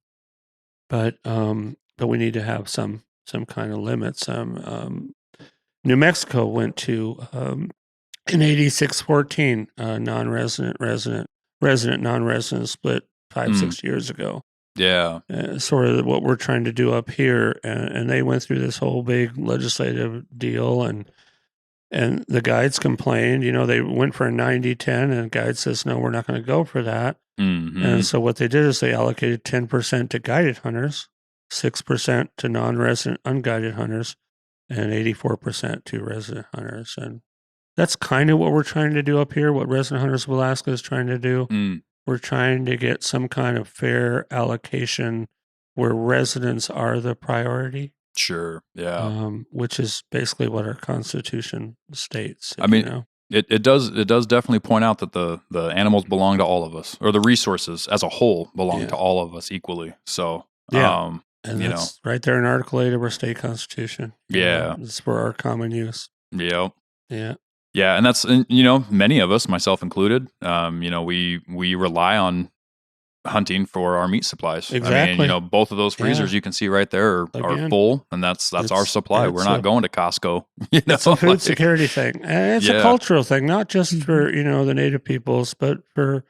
But we need to have some kind of limits. New Mexico went to. In 86-14, non-resident, resident, non-resident split 5-6 years ago. Yeah. Sort of what we're trying to do up here. And they went through this whole big legislative deal, and the guides complained. They went for a 90-10, and the guide says, no, we're not going to go for that. And so what they did is they allocated 10% to guided hunters, 6% to non-resident unguided hunters, and 84% to resident hunters. And that's kind of what we're trying to do up here, what Resident Hunters of Alaska is trying to do. We're trying to get some kind of fair allocation where residents are the priority. Sure. Yeah. Which is basically what our Constitution states. I mean, it does definitely point out that the animals belong to all of us, or the resources as a whole belong to all of us equally. So, and that's right there in Article 8 of our state constitution. It's for our common use. Yeah. Yeah. Yeah. And that's, many of us, myself included, we rely on hunting for our meat supplies. Exactly. I mean, both of those freezers you can see right there are full, and that's our supply. We're not going to Costco. It's a food security thing. And it's a cultural thing, not just for, the native peoples, but for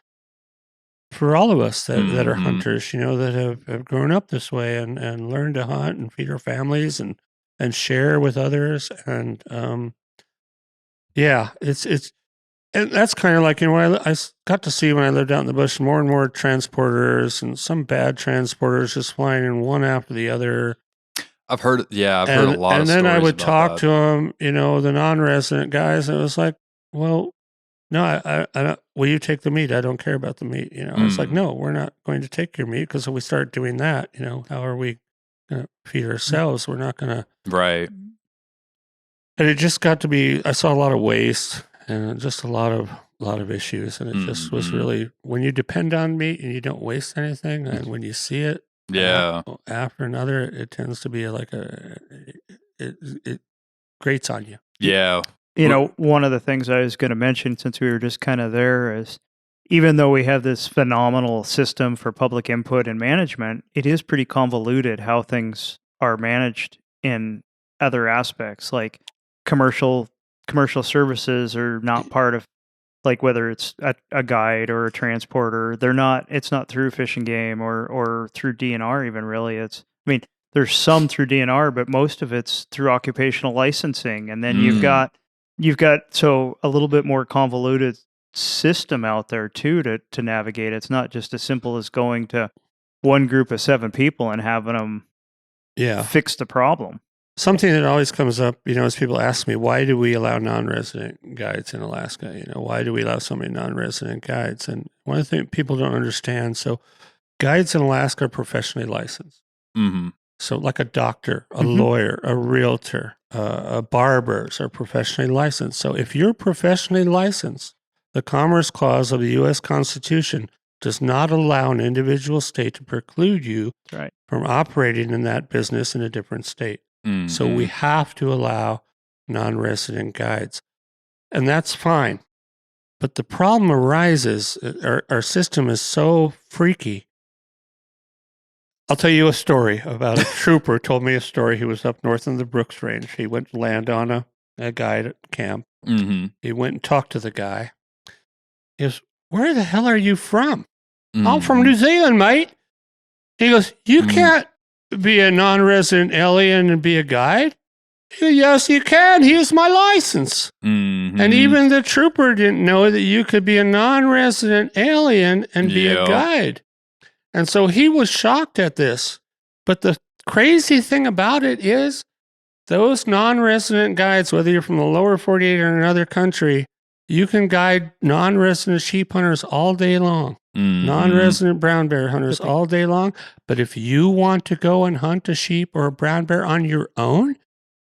all of us that are hunters, that have grown up this way and learned to hunt and feed our families and share with others. And, and that's kind of like, what I got to see when I lived out in the bush, more and more transporters and some bad transporters just flying in one after the other. I've heard a lot of stories. And then I would talk to them, the non-resident guys. And it was like, well, no, I don't, will you take the meat? I don't care about the meat. It's like, no, we're not going to take your meat, because if we start doing that, how are we going to feed ourselves? We're not going to. Right. And it just got to be, I saw a lot of waste. And just a lot of issues, and it just was really, when you depend on meat and you don't waste anything, and when you see it, after another, it tends to be like it grates on you. Yeah. One of the things I was going to mention, since we were just kind of there, is even though we have this phenomenal system for public input and management, it is pretty convoluted how things are managed in other aspects, like commercial services are not part of, like, whether it's a guide or a transporter, it's not through Fish and Game or through DNR even, really. There's some through DNR, but most of it's through occupational licensing. And then you've got so a little bit more convoluted system out there too to navigate. It's not just as simple as going to one group of 7 people and having them fix the problem. Something that always comes up, as people ask me, why do we allow non-resident guides in Alaska? Why do we allow so many non-resident guides? And one of the things people don't understand, so guides in Alaska are professionally licensed. Mm-hmm. So like a doctor, a lawyer, a realtor, a barbers are professionally licensed. So if you're professionally licensed, the Commerce Clause of the U.S. Constitution does not allow an individual state to preclude you from operating in that business in a different state. So we have to allow non-resident guides, and that's fine. But the problem arises, our system is so freaky. I'll tell you a story about a trooper told me a story. He was up north in the Brooks Range. He went to land on a guide at camp. He went and talked to the guy. He goes, "Where the hell are you from?" "I'm from New Zealand, mate." He goes, "You can't be a non-resident alien and be a guide?" "Yes, you can. Here's my license." And even the trooper didn't know that you could be a non-resident alien and be a guide. And so he was shocked at this. But the crazy thing about it is those non-resident guides, whether you're from the lower 48 or another country, you can guide non-resident sheep hunters all day long. Non-resident brown bear hunters all day long. But if you want to go and hunt a sheep or a brown bear on your own,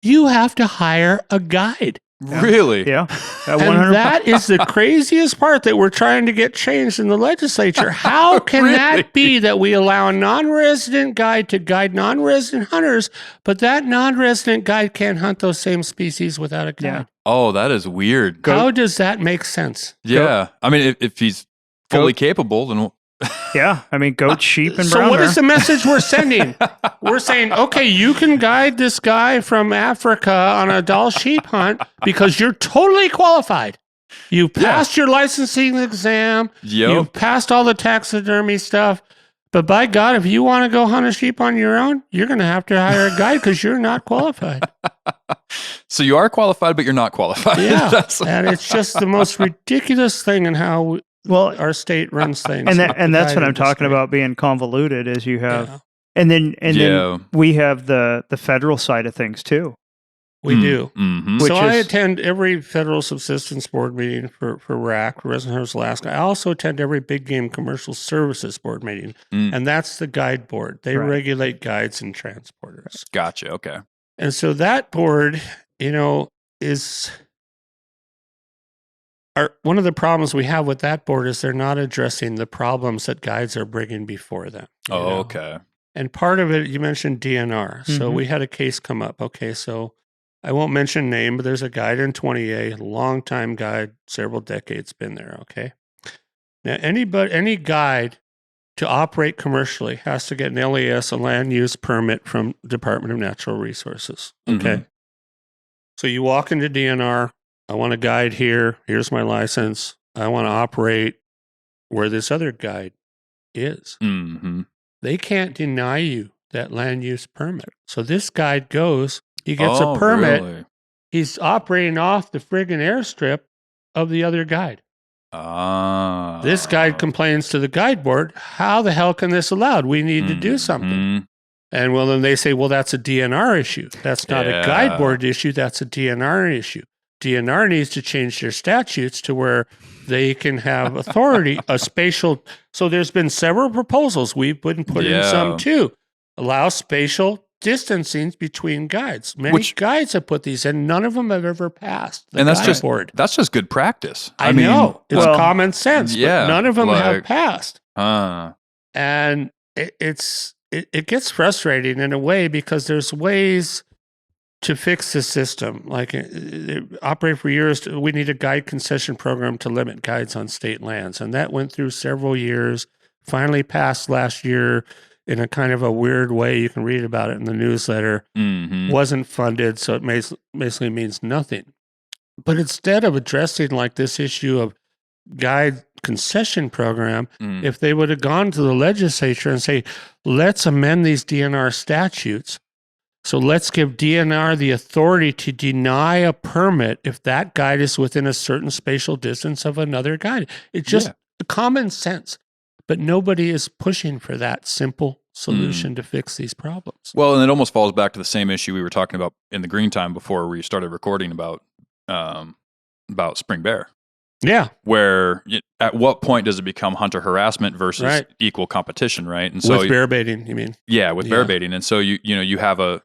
you have to hire a guide. Really? Yeah. And that is the craziest part that we're trying to get changed in the legislature. How can that be that we allow a non-resident guide to guide non-resident hunters, but that non-resident guide can't hunt those same species without a guide? Yeah. Oh, that is weird. How does that make sense? Yeah. I mean, if he's fully capable, then... Yeah, I mean, goat, sheep, and brown So what bear. is the message we're sending? We're saying, okay, you can guide this guy from Africa on a Dall sheep hunt because you're totally qualified. You passed your licensing exam. You've passed all the taxidermy stuff. But by God, if you want to go hunt a sheep on your own, you're going to have to hire a guide because you're not qualified. So you are qualified, but you're not qualified. Yeah, and it's just the most ridiculous thing in how... our state runs things. And that's what I'm talking about being convoluted, is you have, and then we have the federal side of things too. We do. Mm-hmm. So I attend every federal subsistence board meeting for RHAK, Resident Hunters Alaska. I also attend every big game commercial services board meeting, and that's the guide board. They regulate guides and transporters. Gotcha. Okay. And so that board, is one of the problems we have with that board is they're not addressing the problems that guides are bringing before them. Okay. And part of it, you mentioned DNR. Mm-hmm. So we had a case come up. Okay, so I won't mention name, but there's a guide in 20A, long-time guide, several decades been there, okay? Now, any guide to operate commercially has to get an LES, a land use permit from Department of Natural Resources, okay? Mm-hmm. So you walk into DNR, I want a guide here, here's my license, I want to operate where this other guide is. Mm-hmm. They can't deny you that land use permit. So this guide goes, he gets a permit. Really? He's operating off the friggin' airstrip of the other guide. This guide complains to the guide board, how the hell can this allowed? We need to do something. And then they say, well, that's a DNR issue. That's not a guide board issue. That's a DNR issue. DNR needs to change their statutes to where they can have authority, a spatial. So there's been several proposals. We've been putting in some too. Allow spatial distancing between guides. Many guides have put these in. None of them have ever passed the guide board. That's just good practice. I mean, know. It's common sense, but none of them have passed. And it gets frustrating in a way because there's ways to fix the system. Like operate for years, we need a guide concession program to limit guides on state lands. And that went through several years, finally passed last year in a kind of a weird way. You can read about it in the newsletter. Mm-hmm. Wasn't funded, so it basically means nothing. But instead of addressing like this issue of guide concession program, if they would have gone to the legislature and say, let's amend these DNR statutes. So let's give DNR the authority to deny a permit if that guide is within a certain spatial distance of another guide. It's just common sense. But nobody is pushing for that simple solution to fix these problems. Well, and it almost falls back to the same issue we were talking about in the green time before we started recording about spring bear. Yeah. Where at what point does it become hunter harassment versus equal competition, right? And so with bear baiting, you mean? Yeah, with bear baiting. And so you have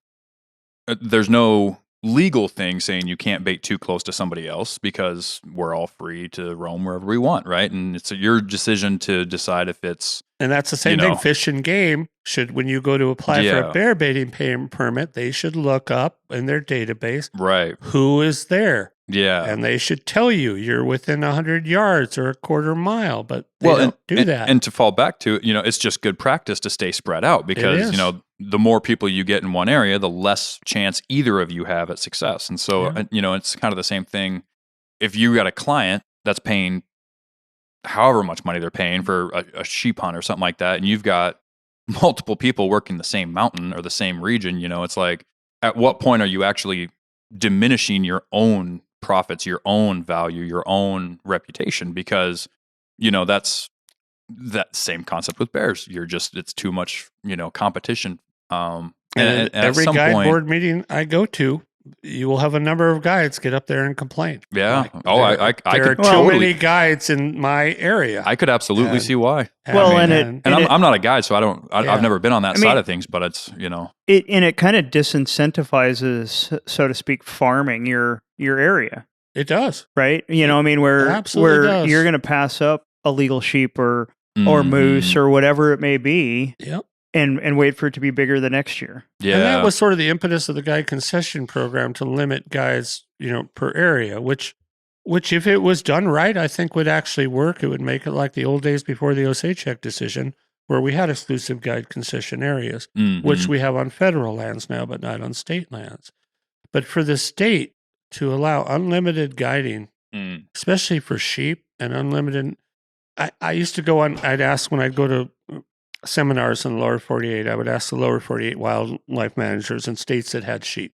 there's no legal thing saying you can't bait too close to somebody else because we're all free to roam wherever we want, right? And it's your decision to decide if it's... And that's the same thing. Fish and Game when you go to apply for a bear baiting permit, they should look up in their database who is there. Yeah. And they should tell you you're within 100 yards or a quarter mile, but they don't do that. And to fall back to, it's just good practice to stay spread out because, the more people you get in one area, the less chance either of you have at success. And so, it's kind of the same thing. If you got a client that's paying however much money they're paying for a sheep hunt or something like that, and you've got multiple people working the same mountain or the same region, it's like, at what point are you actually diminishing your own profits, your own value, your own reputation? Because, that's that same concept with bears. It's too much, competition. And every guide board meeting I go to, you will have a number of guides get up there and complain. Yeah. I could too many guides in my area. I could absolutely see why. I'm not a guide, so I've never been on that side of things, but it's, it kind of disincentivizes, so to speak, farming your area. It does. Right? Where you're going to pass up a legal sheep or moose or whatever it may be. Yep. And wait for it to be bigger the next year. Yeah. And that was sort of the impetus of the guide concession program to limit guides, per area, which if it was done right, I think would actually work. It would make it like the old days before the RHAK decision, where we had exclusive guide concession areas, which we have on federal lands now, but not on state lands. But for the state to allow unlimited guiding, especially for sheep and unlimited, I used to go on, I'd ask when I'd go to seminars in the lower 48, I would ask the lower 48 wildlife managers in states that had sheep.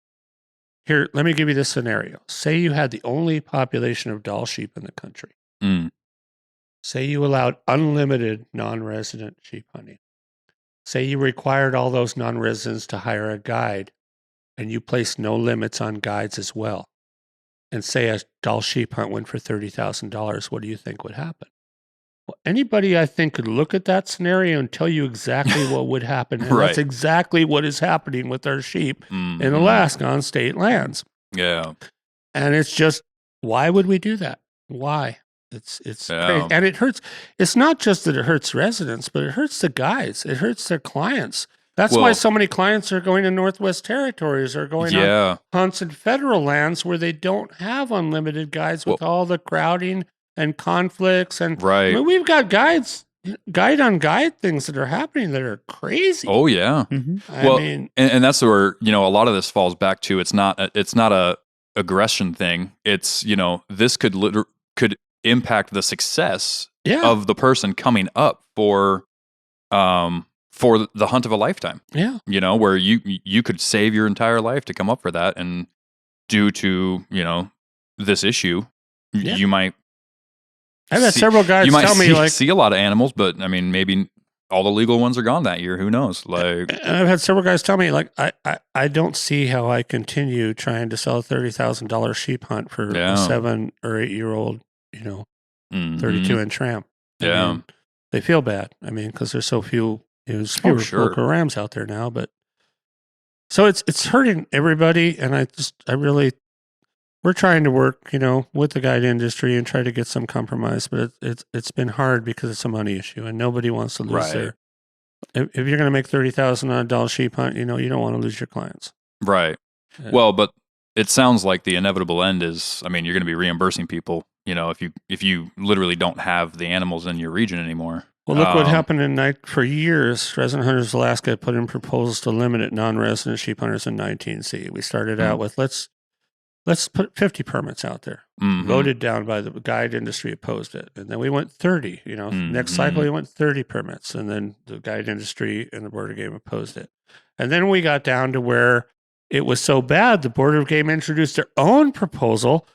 Here, let me give you this scenario. Say you had the only population of Dall sheep in the country. Say you allowed unlimited non-resident sheep hunting. Say you required all those non-residents to hire a guide and you place no limits on guides as well, and say a Dall sheep hunt went for $30,000, what do you think would happen? Well, anybody I think could look at that scenario and tell you exactly what would happen. And that's exactly what is happening with our sheep in Alaska on state lands. Yeah. And it's just, why would we do that? Why? It's crazy. And it hurts. It's not just that it hurts residents, but it hurts the guides. It hurts their clients. That's why so many clients are going to Northwest Territories or going on hunts in federal lands where they don't have unlimited guides with all the crowding and conflicts. And I mean, we've got guide on guide things that are happening that are crazy. Oh yeah. I mean, and that's where, a lot of this falls back to, it's not a aggression thing. It's, this could impact the success of the person coming up for the hunt of a lifetime. Yeah. Where you could save your entire life to come up for that, and due to, this issue, you might I've had several guys tell me see a lot of animals, but I mean, maybe all the legal ones are gone that year. Who knows? And I've had several guys tell me, I don't see how I continue trying to sell a $30,000 sheep hunt for a 7 or 8 year old, 32-inch ram. Yeah. And they feel bad. I mean, because there's so few, fewer local rams out there now, but so it's hurting everybody. And we're trying to work, with the guide industry and try to get some compromise, but it's been hard because it's a money issue and nobody wants to lose their. If you're going to make $30,000 on a Dall sheep hunt, you don't want to lose your clients. Right. Well, but it sounds like the inevitable end is, you're going to be reimbursing people, if you literally don't have the animals in your region anymore. Well, look what happened for years. Resident Hunters Alaska put in proposals to limit non-resident sheep hunters in 19C. We started out with let's put 50 permits out there. Voted down by the guide industry, opposed it. And then we went 30, next cycle we went 30 permits. And then the guide industry and the Board of Game opposed it. And then we got down to where it was so bad, the Board of Game introduced their own proposal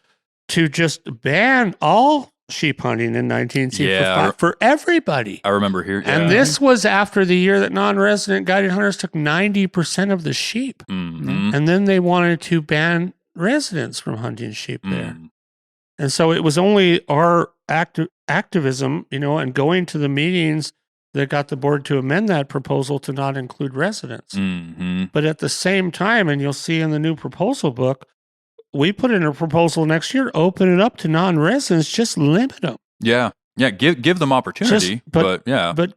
to just ban all sheep hunting in 19C for everybody. I remember here. And this was after the year that non-resident guided hunters took 90% of the sheep. And then they wanted to ban residents from hunting sheep there. And so it was only our activism, and going to the meetings that got the board to amend that proposal to not include residents. But at the same time, and you'll see in the new proposal book, we put in a proposal next year, open it up to non-residents, just limit them. Yeah. Yeah, give them opportunity, but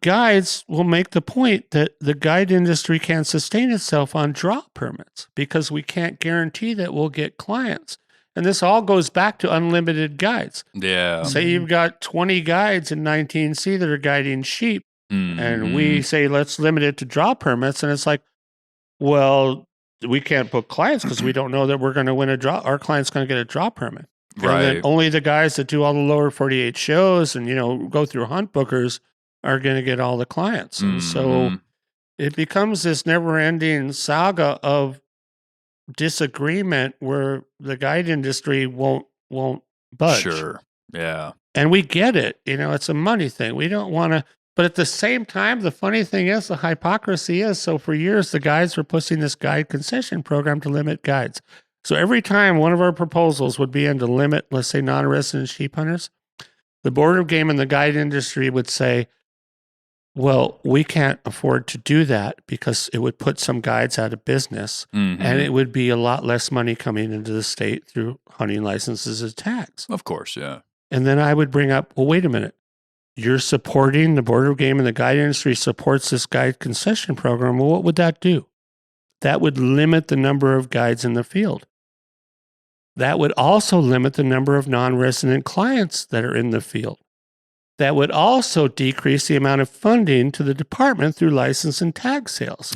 guides will make the point that the guide industry can't sustain itself on drop permits because we can't guarantee that we'll get clients. And this all goes back to unlimited guides. Yeah. Say you've got 20 guides in 19C that are guiding sheep, and we say, let's limit it to drop permits. And it's like, well, we can't book clients because we don't know that we're going to win our client's going to get a drop permit. Right. And then only the guys that do all the lower 48 shows and, go through hunt bookers are going to get all the clients. And so it becomes this never ending saga of disagreement where the guide industry won't budge. Sure. Yeah. And we get it. It's a money thing. We don't want to, but at the same time, the funny thing is the hypocrisy is, so for years, the guides were pushing this guide concession program to limit guides. So every time one of our proposals would be in to limit, let's say, non-resident sheep hunters, the Board of Game and the guide industry would say, well, we can't afford to do that because it would put some guides out of business and it would be a lot less money coming into the state through hunting licenses and tax. Of course, yeah. And then I would bring up, well, wait a minute. You're supporting the Board of Game and the guide industry supports this guide concession program. Well, what would that do? That would limit the number of guides in the field. That would also limit the number of non-resident clients that are in the field. That would also decrease the amount of funding to the department through license and tag sales.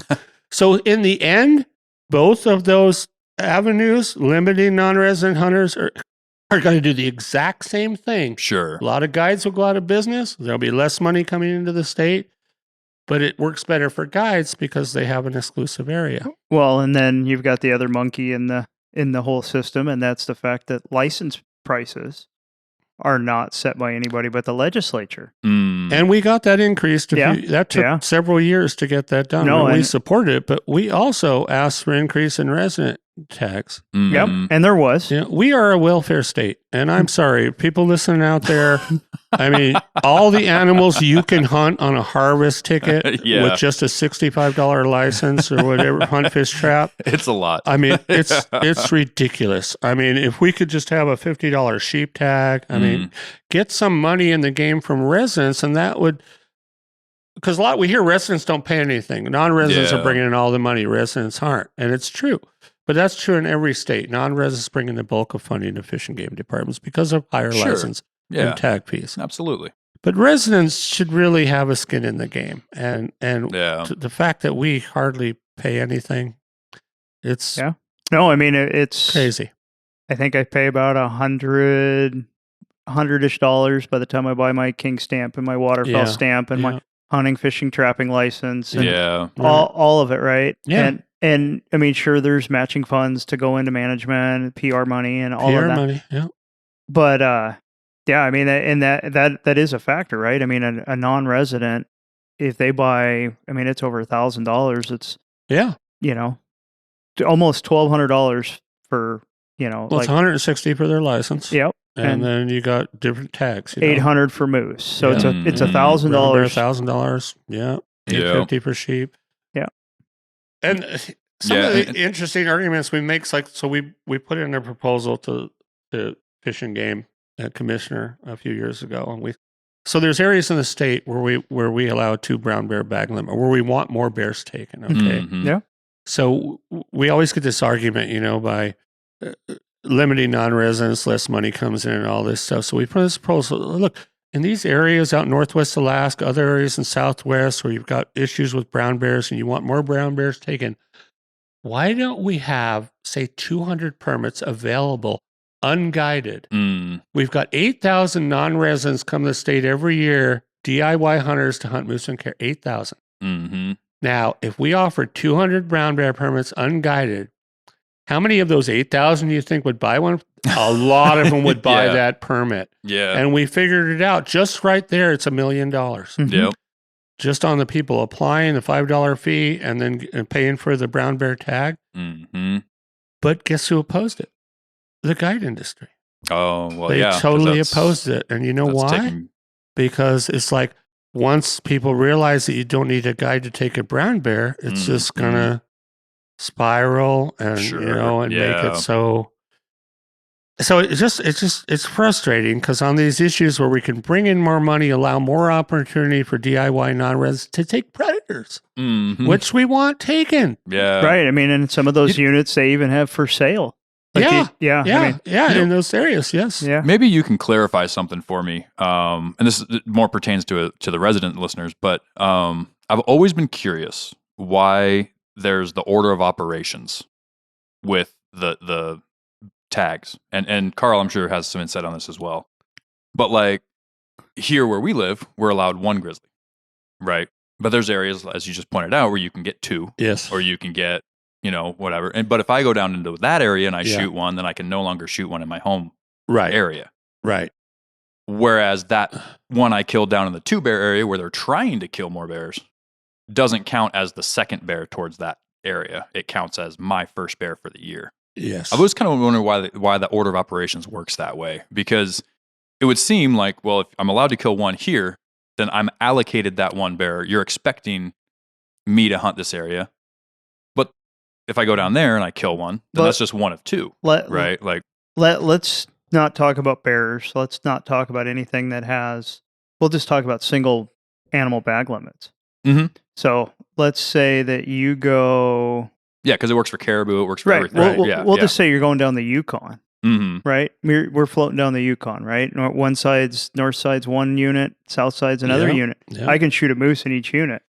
So in the end, both of those avenues, limiting non-resident hunters, are going to do the exact same thing. Sure. A lot of guides will go out of business. There'll be less money coming into the state, but it works better for guides because they have an exclusive area. Well, and then you've got the other monkey in the whole system, and that's the fact that license prices are not set by anybody but the legislature. And we got that increased. That took several years to get that done. We supported it, but we also asked for increase in resident tags. Mm-hmm. Yep, and there was. Yeah, we are a welfare state, and I'm sorry, people listening out there. I mean, all the animals you can hunt on a harvest ticket with just a $65 license or whatever, hunt, fish, trap. It's a lot. I mean, it's ridiculous. I mean, if we could just have a $50 sheep tag, I mean, get some money in the game from residents, and that would, because we hear residents don't pay anything. Non-residents are bringing in all the money, residents aren't, and it's true. But that's true in every state. Non-residents bring in the bulk of funding to fish and game departments because of higher license and tag fees. Absolutely. But residents should really have a skin in the game. And the fact that we hardly pay anything, it's No, I mean, it's crazy. I think I pay about $100-ish by the time I buy my king stamp and my waterfowl stamp and my hunting, fishing, trapping license. And all of it, right? Yeah. And I mean, sure, there's matching funds to go into management, PR money, and all of that. Money, yeah. But I mean, and that is a factor, right? I mean, a non-resident, if they buy, I mean, it's over $1,000. It's almost $1,200 for Well, it's $160 for their license. Yep. And then you got different tags. $800 for moose, so it's $1,000. $1,000. Yeah. $850 for sheep. Yeah. And some of the interesting arguments we make, we put in a proposal to the Fish and Game commissioner a few years ago, and so there's areas in the state where we allow 2 brown bear bag limit, where we want more bears taken. Okay. Mm-hmm. Yeah. So we always get this argument, by limiting non-residents, less money comes in and all this stuff. So we put this proposal. Look, in these areas out in Northwest Alaska, other areas in Southwest where you've got issues with brown bears and you want more brown bears taken, why don't we have, say, 200 permits available unguided? We've got 8,000 non-residents come to the state every year, DIY hunters to hunt moose and caribou, 8,000. Mm-hmm. Now, if we offered 200 brown bear permits unguided, how many of those 8,000 do you think would buy one? A lot of them would buy that permit. Yeah. And we figured it out. Just right there, it's $1 million. Mm-hmm. Yep. Just on the people applying the $5 fee and then paying for the brown bear tag. Mm-hmm. But guess who opposed it? The guide industry. Oh, well, they totally opposed it. And you know why? Because it's like, once people realize that you don't need a guide to take a brown bear, it's just going to spiral and, and make it so it's frustrating, because on these issues where we can bring in more money, allow more opportunity for DIY non-residents to take predators, which we want taken. Yeah. Right. I mean, and some of those units they even have for sale. Like in those areas, yes. Yeah. Maybe you can clarify something for me. And this more pertains to the resident listeners, but I've always been curious why there's the order of operations with the tags. And Carl, I'm sure, has some insight on this as well. But like here where we live, we're allowed 1 grizzly, right? But there's areas, as you just pointed out, where you can get 2. Yes. Or you can get whatever. But if I go down into that area and I shoot one, then I can no longer shoot one in my home area. Right. Whereas that one I killed down in the 2 bear area where they're trying to kill more bears doesn't count as the second bear towards that area. It counts as my first bear for the year. Yes. I was kind of wondering why the order of operations works that way, because it would seem like, well, if I'm allowed to kill one here, then I'm allocated that 1 bear. You're expecting me to hunt this area. If I go down there and I kill one, then that's just 1 of 2, right? Like, let's not talk about bears. Let's not talk about anything that has. We'll just talk about single animal bag limits. Mm-hmm. So let's say that you go. Yeah, because it works for caribou. It works for everything. We'll just say you're going down the Yukon, right? We're floating down the Yukon, right? North side's 1 unit, south side's another unit. Yeah. I can shoot a moose in each unit.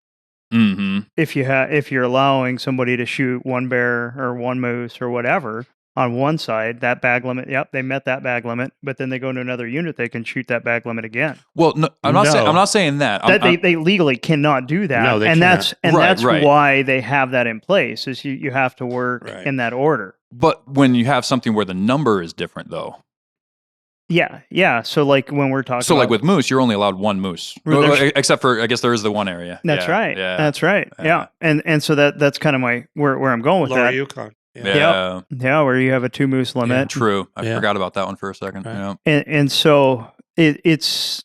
Mm-hmm. If you're allowing somebody to shoot 1 bear or 1 moose or whatever on one side, that bag limit, they met that bag limit, but then they go to another unit, they can shoot that bag limit again. Well, no, I'm not saying that. They legally cannot do that. No, they cannot. That's why they have that in place, is you have to work in that order. But when you have something where the number is different, though. Yeah. So like when we're talking, like with moose, you're only allowed 1 moose, except for, I guess there is the one area. That's right. Yeah. That's right. Yeah. And so that's kind of where I'm going with Lower that. Yukon. Yeah. Where you have a 2 moose limit. Yeah, true. I forgot about that one for a second. Right. Yeah. And so it's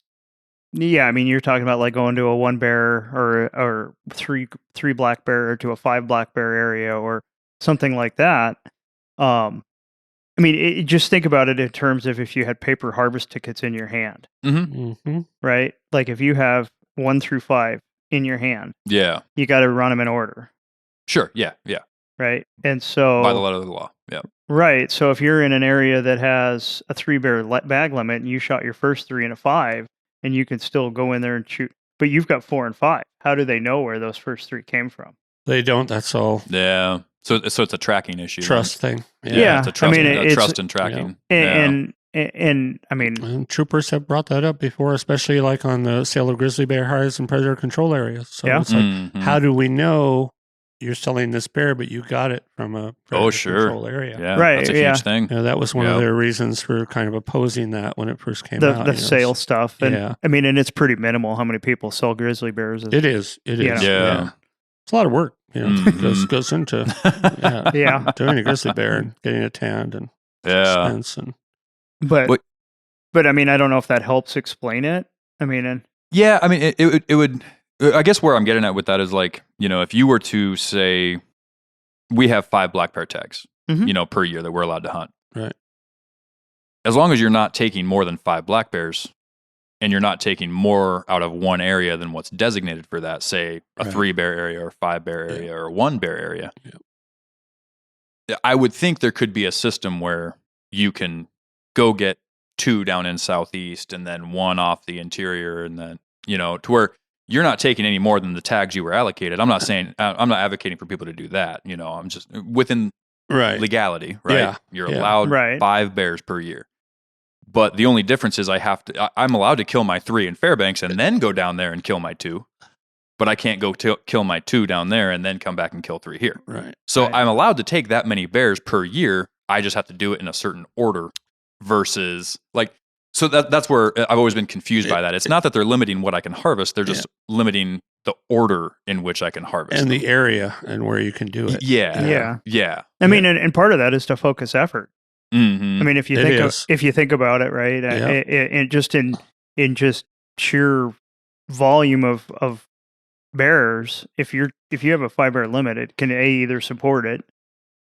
I mean, you're talking about like going to a 1 bear or 3 black bear to a 5 black bear area or something like that. I mean, just think about it in terms of if you had paper harvest tickets in your hand, right? Like if you have 1 through 5 in your hand, you got to run them in order. Sure. Yeah. Right. And so by the letter of the law. Yeah. Right. So if you're in an area that has a 3 bear bag limit and you shot your first 3 and a 5, and you can still go in there and shoot, but you've got 4 and 5. How do they know where those first 3 came from? They don't. That's all. Yeah. So it's a tracking issue. Trust thing. Yeah. It's a trust, trust and tracking. And I mean, and troopers have brought that up before, especially like on the sale of grizzly bear hides and predator control areas. So it's like, how do we know you're selling this bear, but you got it from a predator control area? Yeah, right. That's a huge thing. That was one of their reasons for kind of opposing that when it first came out. The sale stuff. And I mean, and it's pretty minimal how many people sell grizzly bears. It is. Yeah. It's a lot of work. Goes into doing a grizzly bear and getting it tanned and expense and but I mean, I don't know if that helps explain it. I mean, it would. I guess where I'm getting at with that is like, if you were to say we have 5 black bear tags, per year that we're allowed to hunt. Right. As long as you're not taking more than 5 black bears and you're not taking more out of one area than what's designated for that, say a 3 bear area or 5 bear area or 1 bear area. Yeah. I would think there could be a system where you can go get 2 down in southeast and then 1 off the interior and then, to where you're not taking any more than the tags you were allocated. I'm not saying, I'm not advocating for people to do that. I'm just within legality, right? Yeah. You're allowed 5 bears per year. But the only difference is I'm allowed to kill my 3 in Fairbanks and then go down there and kill my 2. But I can't go kill my 2 down there and then come back and kill 3 here. Right. So I'm allowed to take that many bears per year. I just have to do it in a certain order versus so that's where I've always been confused by that. It's not that they're limiting what I can harvest. They're just limiting the order in which I can harvest. And the area and where you can do it. Yeah. I mean, and part of that is to focus effort. Mm-hmm. I mean, if you think about it, right, and just in just sheer volume of bears, if you have a 5 bear limit, it can either support it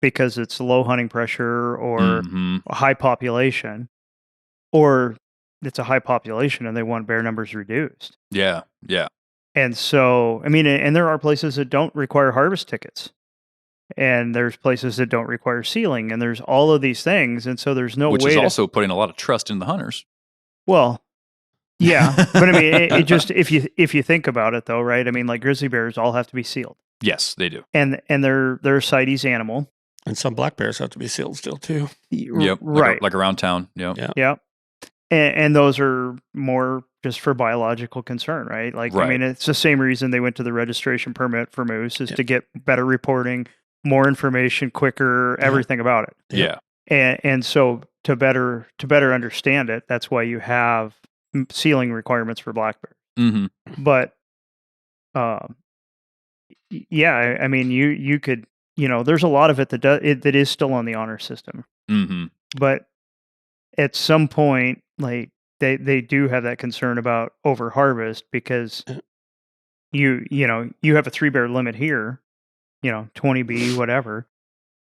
because it's low hunting pressure or a high population, or it's a high population and they want bear numbers reduced. Yeah. And so, I mean, and there are places that don't require harvest tickets. And there's places that don't require sealing, and there's all of these things, and so there's no way. Which is also putting a lot of trust in the hunters. Well, yeah, but I mean, it just if you think about it, though, right? I mean, like grizzly bears all have to be sealed. Yes, they do, and they're a CITES animal, and some black bears have to be sealed still too. Yep, right, like around town. Yeah. And those are more just for biological concern, right? Like, I mean, it's the same reason they went to the registration permit for moose is to get better reporting, more information, quicker, everything about it. Yeah. And so to better understand it, that's why you have sealing requirements for black bears. Mm-hmm. But, I mean, you could, there's a lot of it that is still on the honor system. Mm-hmm. But at some point, like they do have that concern about over harvest because you have a 3 bear limit here. 20B, whatever.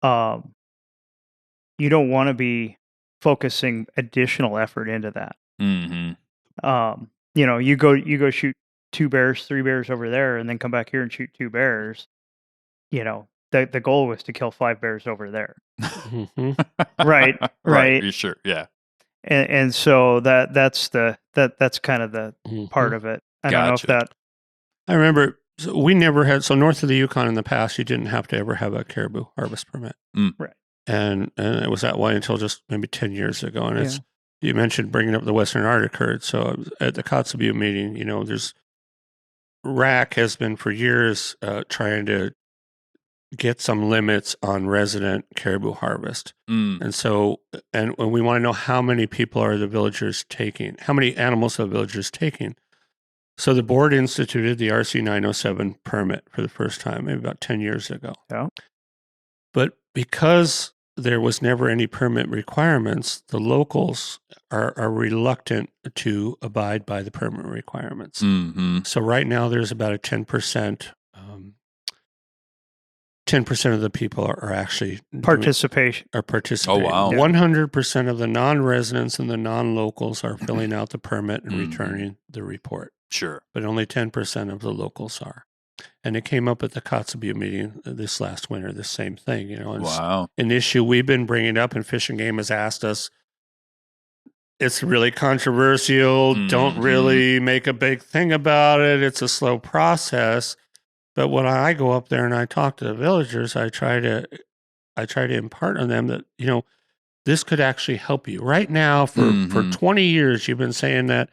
You don't want to be focusing additional effort into that. Mm-hmm. You go shoot 2 bears, 3 bears over there, and then come back here and shoot 2 bears. The goal was to kill 5 bears over there. Mm-hmm. Right. Sure. Yeah. And so that's kind of the part of it. I don't know if that. I remember. So we never had, so north of the Yukon in the past, you didn't have to ever have a caribou harvest permit. Right. And it was that way until just maybe 10 years ago. And you mentioned bringing up the Western Arctic herd. So at the Kotzebue meeting, there's RHAK has been for years trying to get some limits on resident caribou harvest. And so, and we want to know how many people are the villagers taking, how many animals are the villagers taking. So the board instituted the RC 907 permit for the first time, maybe about 10 years ago. Yeah. But because there was never any permit requirements, the locals are reluctant to abide by the permit requirements. Mm-hmm. So right now there's about a 10%. 10% of the people are actually participating. Oh, wow. 100% of the non-residents and the non-locals are filling out the permit and returning the report. Sure. But only 10% of the locals are. And it came up at the Kotzebue meeting this last winter, the same thing. You know, it's an issue we've been bringing up, and Fish and Game has asked us. It's really controversial. Don't really make a big thing about it. It's a slow process. But when I go up there and I talk to the villagers, I try to impart on them that, you know, this could actually help you. Right now, for 20 years, you've been saying that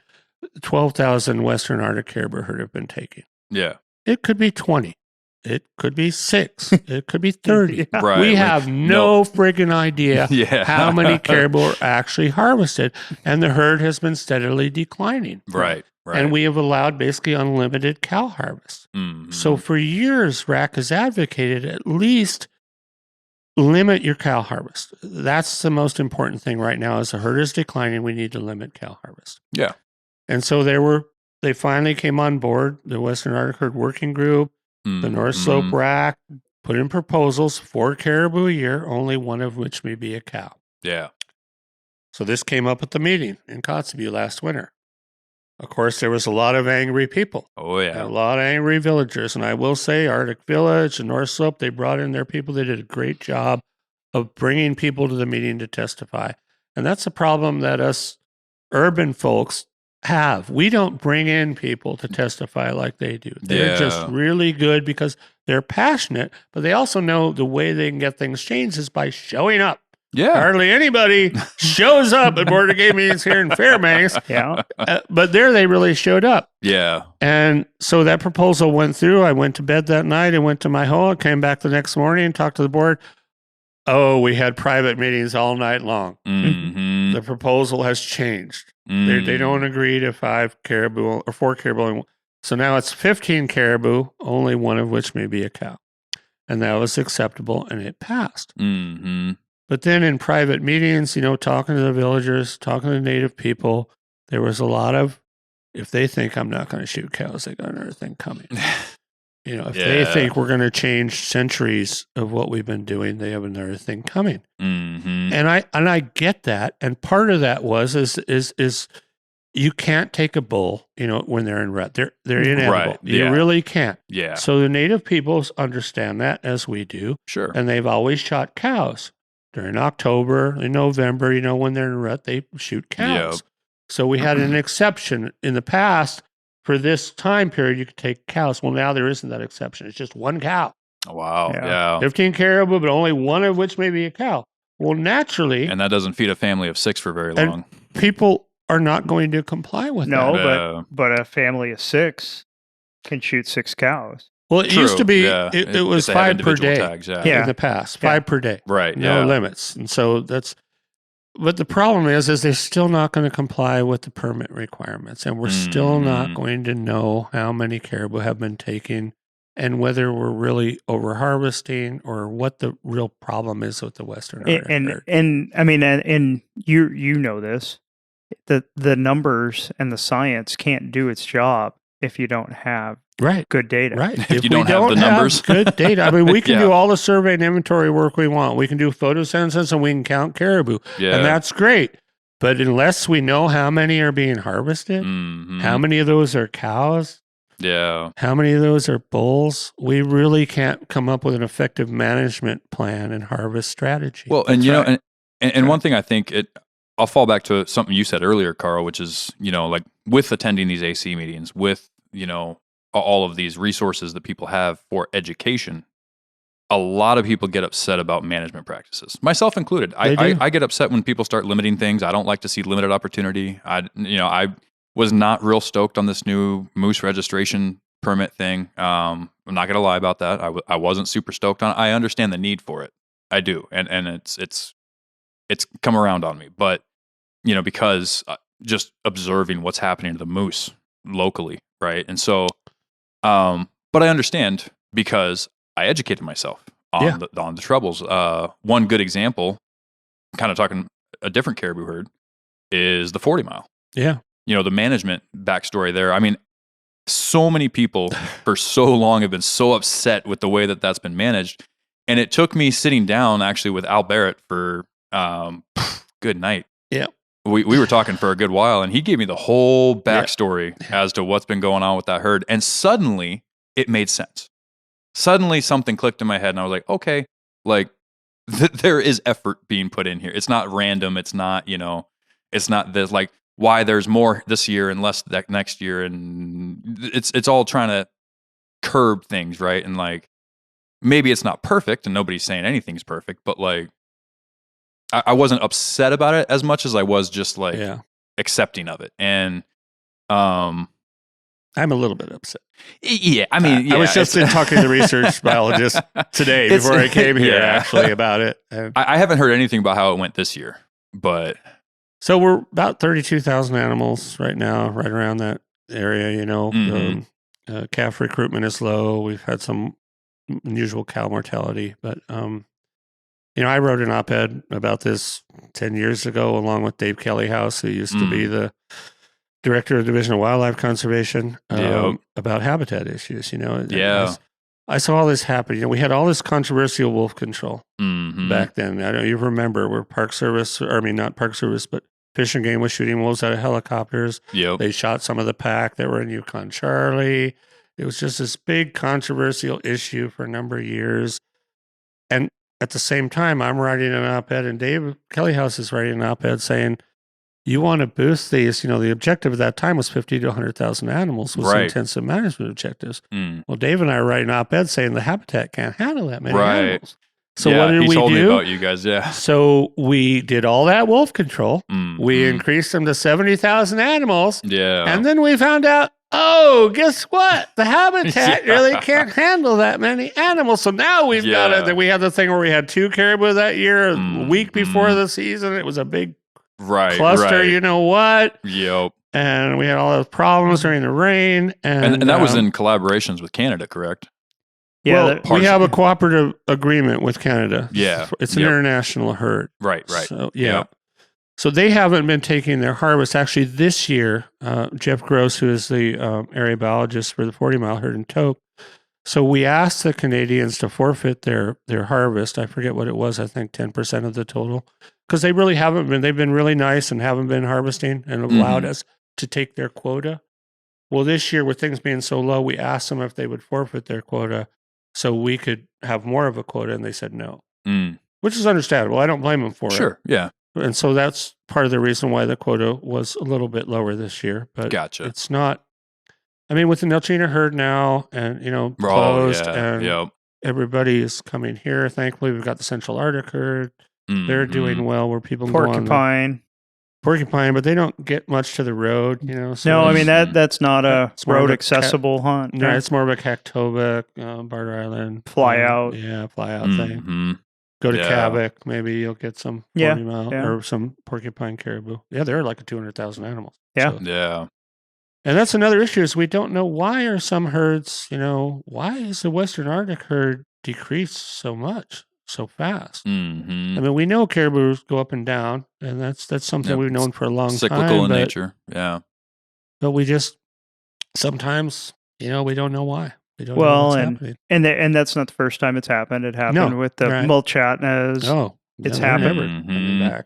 12,000 Western Arctic caribou herd have been taken. Yeah. It could be 20. It could be 6. It could be 30. Right. We have no friggin' idea how many caribou are actually harvested, and the herd has been steadily declining. Right. And we have allowed basically unlimited cow harvest. So for years, RHAK has advocated at least limit your cow harvest. That's the most important thing right now. As the herd is declining, we need to limit cow harvest. Yeah. And so they finally came on board, the Western Arctic Herd Working Group, the North Slope RHAK, put in proposals, 4 caribou a year, only one of which may be a cow. Yeah. So this came up at the meeting in Kotzebue last winter. Of course, there was a lot of angry people. Oh, yeah. A lot of angry villagers. And I will say, Arctic Village and North Slope, they brought in their people. They did a great job of bringing people to the meeting to testify. And that's a problem that us urban folks have. We don't bring in people to testify like they do. They're just really good because they're passionate, but they also know the way they can get things changed is by showing up. Yeah. Hardly anybody shows up at Board of Game meetings here in Fairbanks. But there they really showed up. Yeah. And so that proposal went through. I went to bed that night and went to my home. Came back the next morning and talked to the board. Oh, we had private meetings all night long. The proposal has changed. They don't agree to 5 caribou or 4 caribou. So now it's 15 caribou, only one of which may be a cow. And that was acceptable, and it passed. But then in private meetings, you know, talking to the villagers, talking to the native people, there was a lot of, if they think I'm not going to shoot cows, they got another thing coming. You know, if they think we're going to change centuries of what we've been doing, they have another thing coming. And I get that. And part of that is you can't take a bull, you know, when they're in rut. They're inedible. Right. You really can't. Yeah. So the native peoples understand that, as we do. Sure. And they've always shot cows. During October and November, you know, when they're in rut, they shoot cows. So we had an exception in the past for this time period. You could take cows. Well, now there isn't that exception. It's just 1 cow. Wow. Yeah. 15 caribou, but only one of which may be a cow. Well, naturally. And that doesn't feed a family of 6 for very long. People are not going to comply with that. No, but a family of 6 can shoot 6 cows. Well, it used to be, it was 5 per day in the past, 5 per day. Right. No limits. And so but the problem is they're still not going to comply with the permit requirements. And we're still not going to know how many caribou have been taken and whether we're really over harvesting or what the real problem is with the Western Arctic herd. And I mean, and you know this, the numbers and the science can't do its job if you don't have good data. Right. If you don't have the numbers. Good data. I mean, we can do all the survey and inventory work we want. We can do photosynthesis and we can count caribou. Yeah. And that's great. But unless we know how many are being harvested, how many of those are cows, how many of those are bulls, we really can't come up with an effective management plan and harvest strategy. Well, and you know, and one thing I think I'll fall back to something you said earlier, Carl, which is, you know, like with attending these AC meetings, with, you know, all of these resources that people have for education, a lot of people get upset about management practices, myself included. I get upset when people start limiting things. I don't like to see limited opportunity. I was not real stoked on this new moose registration permit thing. I'm not going to lie about that. I wasn't super stoked on it. I understand the need for it. I do. And it's come around on me, but you know, because just observing what's happening to the moose locally. Right. And so, but I understand because I educated myself on the troubles. One good example, kind of talking a different caribou herd, is the 40 mile. Yeah. The management backstory there. I mean, so many people for so long have been so upset with the way that that's been managed. And it took me sitting down actually with Al Barrett for good night. Yeah. We were talking for a good while, and he gave me the whole backstory as to what's been going on with that herd. And suddenly it made sense. Suddenly something clicked in my head, and I was like, okay, like there is effort being put in here. It's not random. It's not, it's not this, like, why there's more this year and less that next year. And it's all trying to curb things, right? And like, maybe it's not perfect, and nobody's saying anything's perfect, but like, I wasn't upset about it as much as I was just like accepting of it. And I'm a little bit upset. Yeah, I mean, I was just talking to the research biologist today before I came here actually about it. I haven't heard anything about how it went this year, but so we're about 32,000 animals right now, right around that area. Calf recruitment is low. We've had some unusual cow mortality, but I wrote an op-ed about this 10 years ago, along with Dave Kellyhouse, who used to be the director of the Division of Wildlife Conservation, about habitat issues. I saw all this happen. We had all this controversial wolf control back then. I don't you remember where not Park Service, but Fish and Game was shooting wolves out of helicopters. They shot some of the pack that were in Yukon Charlie. It was just this big controversial issue for a number of years. And at the same time, I'm writing an op-ed, and Dave Kellyhouse is writing an op-ed saying, you want to boost these, the objective at that time was 50 to 100,000 animals was the intensive management objectives. Well, Dave and I are writing an op-ed saying the habitat can't handle that many animals. So what did we do? He told me about you guys, So we did all that wolf control. We increased them to 70,000 animals. And then we found out, guess what? The habitat really can't handle that many animals. So now we had the thing where we had 2 caribou that year, a week before the season. It was a big cluster, you know what? Yep. And we had all those problems during the rain. And that was in collaborations with Canada, correct? Yeah, we have a cooperative agreement with Canada. Yeah. It's an international herd. Right. So, So they haven't been taking their harvest. Actually, this year, Jeff Gross, who is the area biologist for the 40 mile herd in Toke, so we asked the Canadians to forfeit their harvest. I forget what it was. I think 10% of the total. Because they really haven't been. They've been really nice and haven't been harvesting and allowed us to take their quota. Well, this year, with things being so low, we asked them if they would forfeit their quota so we could have more of a quota, and they said no, which is understandable. I don't blame them for it. Sure, yeah. And so that's part of the reason why the quota was a little bit lower this year. But it's not, with the Nelchina herd now and, closed and everybody is coming here. Thankfully, we've got the Central Arctic herd. They're doing well where people Porcupine, but they don't get much to the road, So no, that's not a road accessible hunt. No, it's more of a Kaktovik, Barter Island. Fly out thing. Go to Kavik, maybe you'll get some 40 mile or some porcupine caribou. Yeah, they're like 200,000 animals. Yeah. So. And that's another issue is we don't know why are some herds, why is the Western Arctic herd decreased so much, so fast? We know caribou go up and down, and that's something we've known for a long time. Cyclical in nature, But we just, sometimes, we don't know why. And that's not the first time it's happened. It happened with the Mulchatnas. It's happened. Back.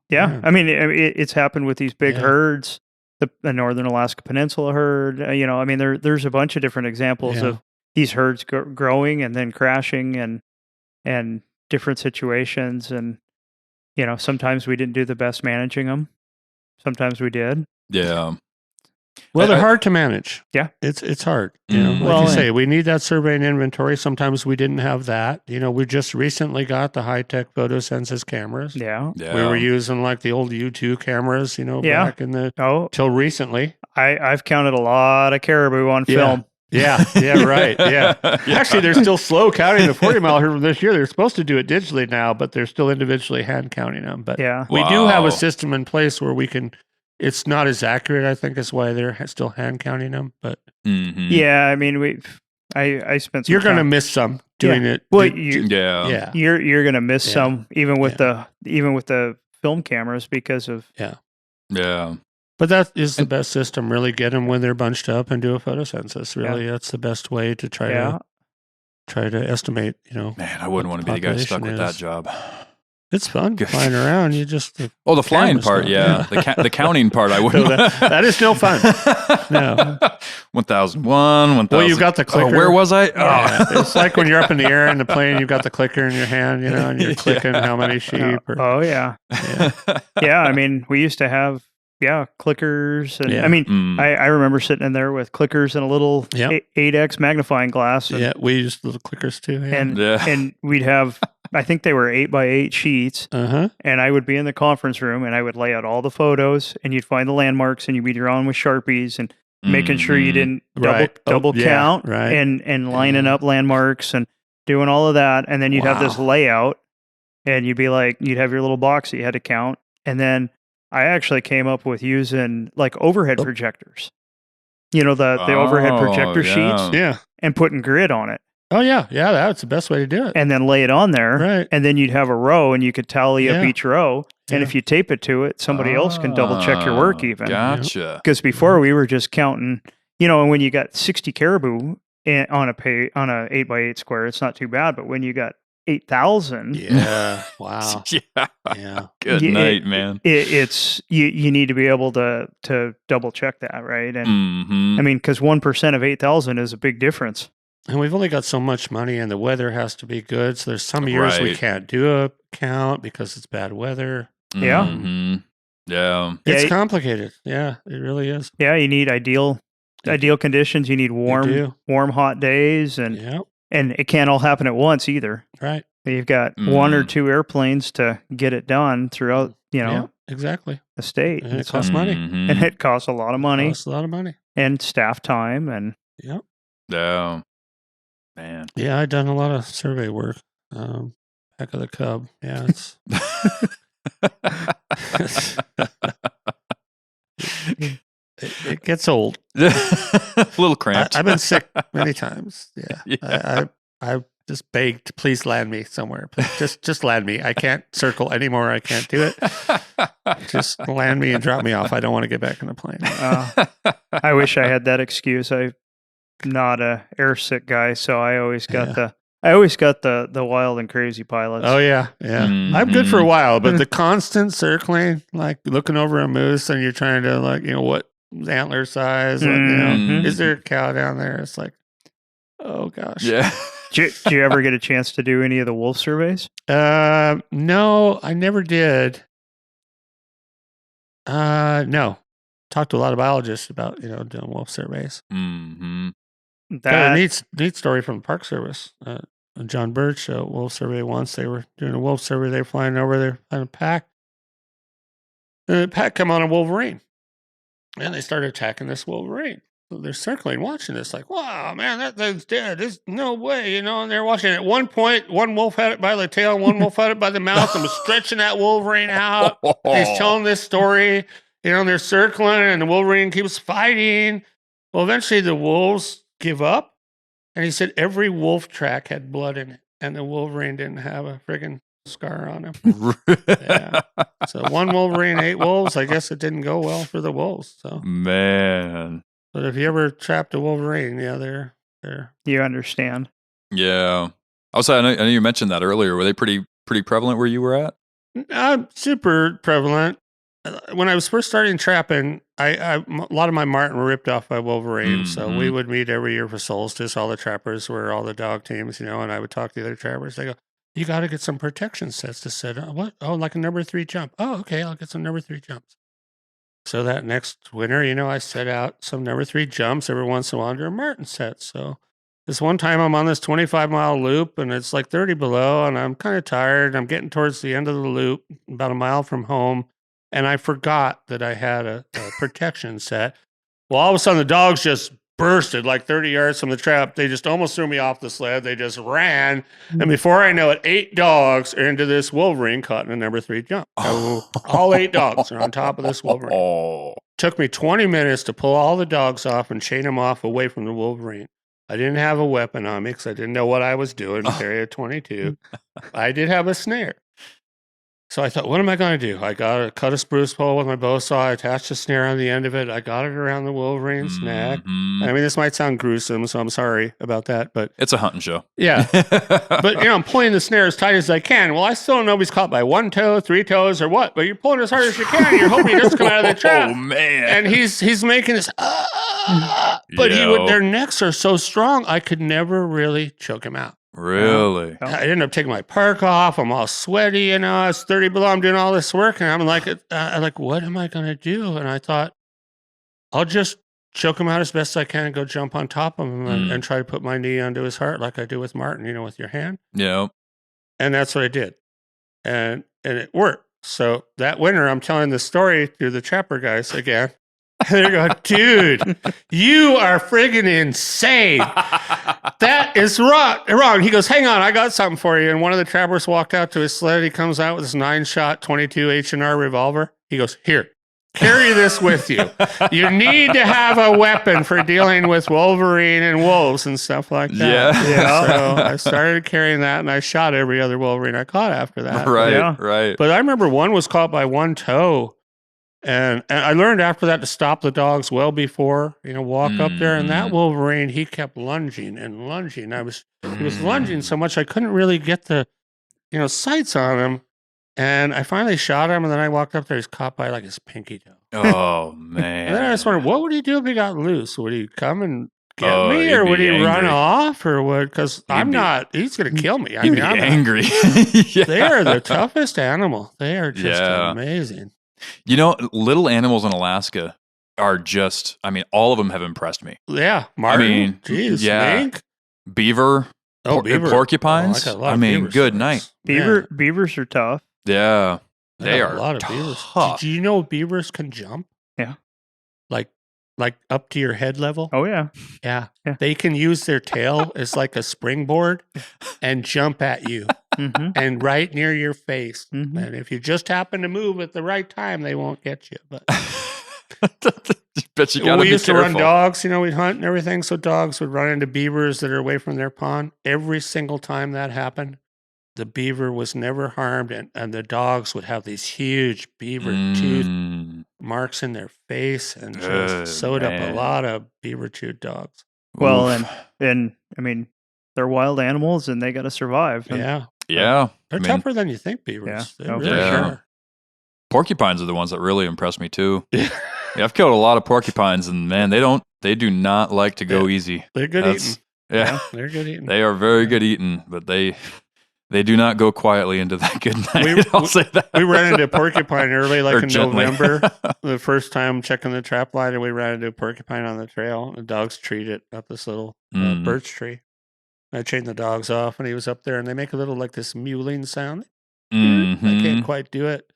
It's happened with these big herds, the Northern Alaska Peninsula herd. There's a bunch of different examples of these herds growing and then crashing and different situations. And, sometimes we didn't do the best managing them. Sometimes we did. Yeah. Well, they're hard to manage. Yeah. It's hard. Like you say, we need that survey and inventory. Sometimes we didn't have that. We just recently got the high-tech photosensus cameras. Yeah. We were using like the old U2 cameras, back in the, till recently. I've counted a lot of caribou on film. Yeah, right. Yeah. Actually, they're still slow counting the 40 mile herd from this year. They're supposed to do it digitally now, but they're still individually hand counting them. But we do have a system in place where we can. It's not as accurate, I think, is why they're still hand counting them. But yeah, I spent some You're going to time. miss some doing it. Well, Yeah. You're going to miss some even with the film cameras because of Yeah. But that is the best system. Really get them when they're bunched up and do a photocensus. Really, that's the best way to try to estimate. Man, I wouldn't want to be the guy stuck with that job. It's fun flying around. You just the flying part, the counting part, I wouldn't. No, that is no fun. No. 1001, 1000. Well, you got the clicker. Oh, where was I? Yeah. It's like when you're up in the air in the plane, you've got the clicker in your hand, and you're clicking how many sheep. Yeah. I mean, we used to have clickers, and I mean, I remember sitting in there with clickers and a little 8x magnifying glass. And, we used little clickers too. And we'd have, I think they were 8x8 sheets, and I would be in the conference room and I would lay out all the photos, and you'd find the landmarks, and you'd be drawing with Sharpies and making sure you didn't double count, and lining up landmarks and doing all of that, and then you'd have this layout, and you'd be like, you'd have your little box that you had to count, and then I actually came up with using like overhead projectors. The overhead projector sheets, and putting grid on it. Oh yeah, that's the best way to do it. And then lay it on there, right? And then you'd have a row, and you could tally up each row. And if you tape it to it, somebody else can double check your work even. Gotcha. Because before we were just counting, and when you got 60 caribou on a 8x8 square, it's not too bad. But when you got 8,000. Yeah. Wow. Yeah. Good night, man. It's you need to be able to double check that, right? And I mean, because 1% of 8,000 is a big difference. And we've only got so much money, and the weather has to be good. So there's some years we can't do a count because it's bad weather. Yeah. Yeah. It's complicated. Yeah, it really is. Yeah, you need ideal conditions. You need warm, hot days, and it can't all happen at once either. Right. You've got one or two airplanes to get it done throughout, exactly. the state. And it costs money. And it costs a lot of money. It costs a lot of money. And staff time. And yeah. Man. Yeah, I've done a lot of survey work. Heck of the Cub. Yeah, it's... it gets old. A little cramped. I've been sick many times. Yeah. I just begged to please land me somewhere. Just land me. I can't circle anymore. I can't do it. Just land me and drop me off. I don't want to get back in the plane. I wish I had that excuse. I'm not a air sick guy, so I always got the wild and crazy pilots. Oh yeah. I'm good for a while, but the constant circling, like looking over a moose and you're trying to what antler size, is there a cow down there? It's like, oh gosh. Yeah. Did you ever get a chance to do any of the wolf surveys? No, I never did. No. Talked to a lot of biologists about doing wolf surveys. Got a neat story from the Park Service. John Birch, wolf survey once. They were doing a wolf survey. They were flying over there on a pack. And the pack come on a wolverine. And they started attacking this wolverine. So they're circling, watching this, like, wow, man, that thing's dead. There's no way, And they're watching it. At one point, one wolf had it by the tail, one wolf had it by the mouth, and was stretching that wolverine out. He's telling this story. They're circling, and the wolverine keeps fighting. Well, eventually the wolves give up, and he said every wolf track had blood in it, and the wolverine didn't have a friggin' scar on him. So one wolverine, 8 wolves. I guess it didn't go well for the wolves. So man, but if you ever trapped a wolverine, they're you understand. Yeah. Also, I know you mentioned that earlier. Were they pretty prevalent where you were at? Super prevalent. When I was first starting trapping, a lot of my marten were ripped off by wolverines. So we would meet every year for solstice. All the trappers were all the dog teams, and I would talk to the other trappers. They go, you got to get some protection sets to set. What? Oh, like a number 3 jump. Oh, okay. I'll get some number 3 jumps. So that next winter, I set out some number 3 jumps every once in a while under a marten set. So this one time I'm on this 25-mile loop, and it's like 30 below, and I'm kind of tired. I'm getting towards the end of the loop, about a mile from home. And I forgot that I had a protection set. Well, all of a sudden, the dogs just bursted like 30 yards from the trap. They just almost threw me off the sled. They just ran. And before I know it, 8 dogs are into this wolverine caught in a number 3 jump. All 8 dogs are on top of this wolverine. Took me 20 minutes to pull all the dogs off and chain them off away from the wolverine. I didn't have a weapon on me because I didn't know what I was doing. Carry a 22. I did have a snare. So I thought, what am I going to do? I cut a spruce pole with my bow saw. I attached a snare on the end of it. I got it around the wolverine's neck. I mean, this might sound gruesome, so I'm sorry about that. But it's a hunting show. Yeah. But, I'm pulling the snare as tight as I can. Well, I still don't know if he's caught by 1 toe, 3 toes, or what. But you're pulling as hard as you can. You're hoping he doesn't come out of the trap. Oh, man. And he's making this, but their necks are so strong, I could never really choke him out. Really? I ended up taking my park off. I'm all sweaty, it's 30 below. I'm doing all this work, and I'm like, what am I going to do? And I thought, I'll just choke him out as best I can and go jump on top of him and try to put my knee onto his heart like I do with Martin, with your hand. Yeah. And that's what I did. And it worked. So that winter, I'm telling this story to the trapper guys again. They go, dude, you are friggin' insane. That is wrong. He goes, hang on, I got something for you. And one of the trappers walked out to his sled. He comes out with this 9-shot 22 H&R revolver. He goes, here, carry this with you. You need to have a weapon for dealing with Wolverine and wolves and stuff like that. Yeah. So I started carrying that, and I shot every other Wolverine I caught after that. Right. But I remember one was caught by 1 toe. And I learned after that to stop the dogs well before, walk up there. And that Wolverine, he kept lunging and lunging. He was lunging so much I couldn't really get the, sights on him. And I finally shot him, and then I walked up there. He's caught by like his pinky toe. Oh, man. And then I just wondered, what would he do if he got loose? Would he come and get me, or would he run off, or what? Because he's going to kill me. I'm angry. They are the toughest animal. They are just amazing. Little animals in Alaska are just, all of them have impressed me. Yeah. Martin. Mink. Beaver. Beaver. Porcupines. Beaver good night. Beavers are tough. Yeah. They are a lot of beavers. Do you know beavers can jump? Yeah. Like up to your head level? Oh, yeah. Yeah. They can use their tail as like a springboard and jump at you. And right near your face. And if you just happen to move at the right time, they won't get you. But bet you gotta we be used careful. to run dogs, we'd hunt and everything. So dogs would run into beavers that are away from their pond. Every single time that happened, the beaver was never harmed. And the dogs would have these huge beaver tooth marks in their face and just sewed up a lot of beaver chewed dogs. Well, and they're wild animals and they got to survive. Yeah. They're tougher than you think, beavers. Yeah. They really are. Porcupines are the ones that really impress me too. I've killed a lot of porcupines, and man, they do not like to go easy. They're good eating. Yeah. They're good eating. They are very good eating, but they do not go quietly into that good night. I'll say that. We ran into a porcupine early, like in November, the first time checking the trap line, and we ran into a porcupine on the trail. The dogs treed it up this little birch tree. I chained the dogs off, and he was up there, and they make a little like this mewling sound. I can't quite do it.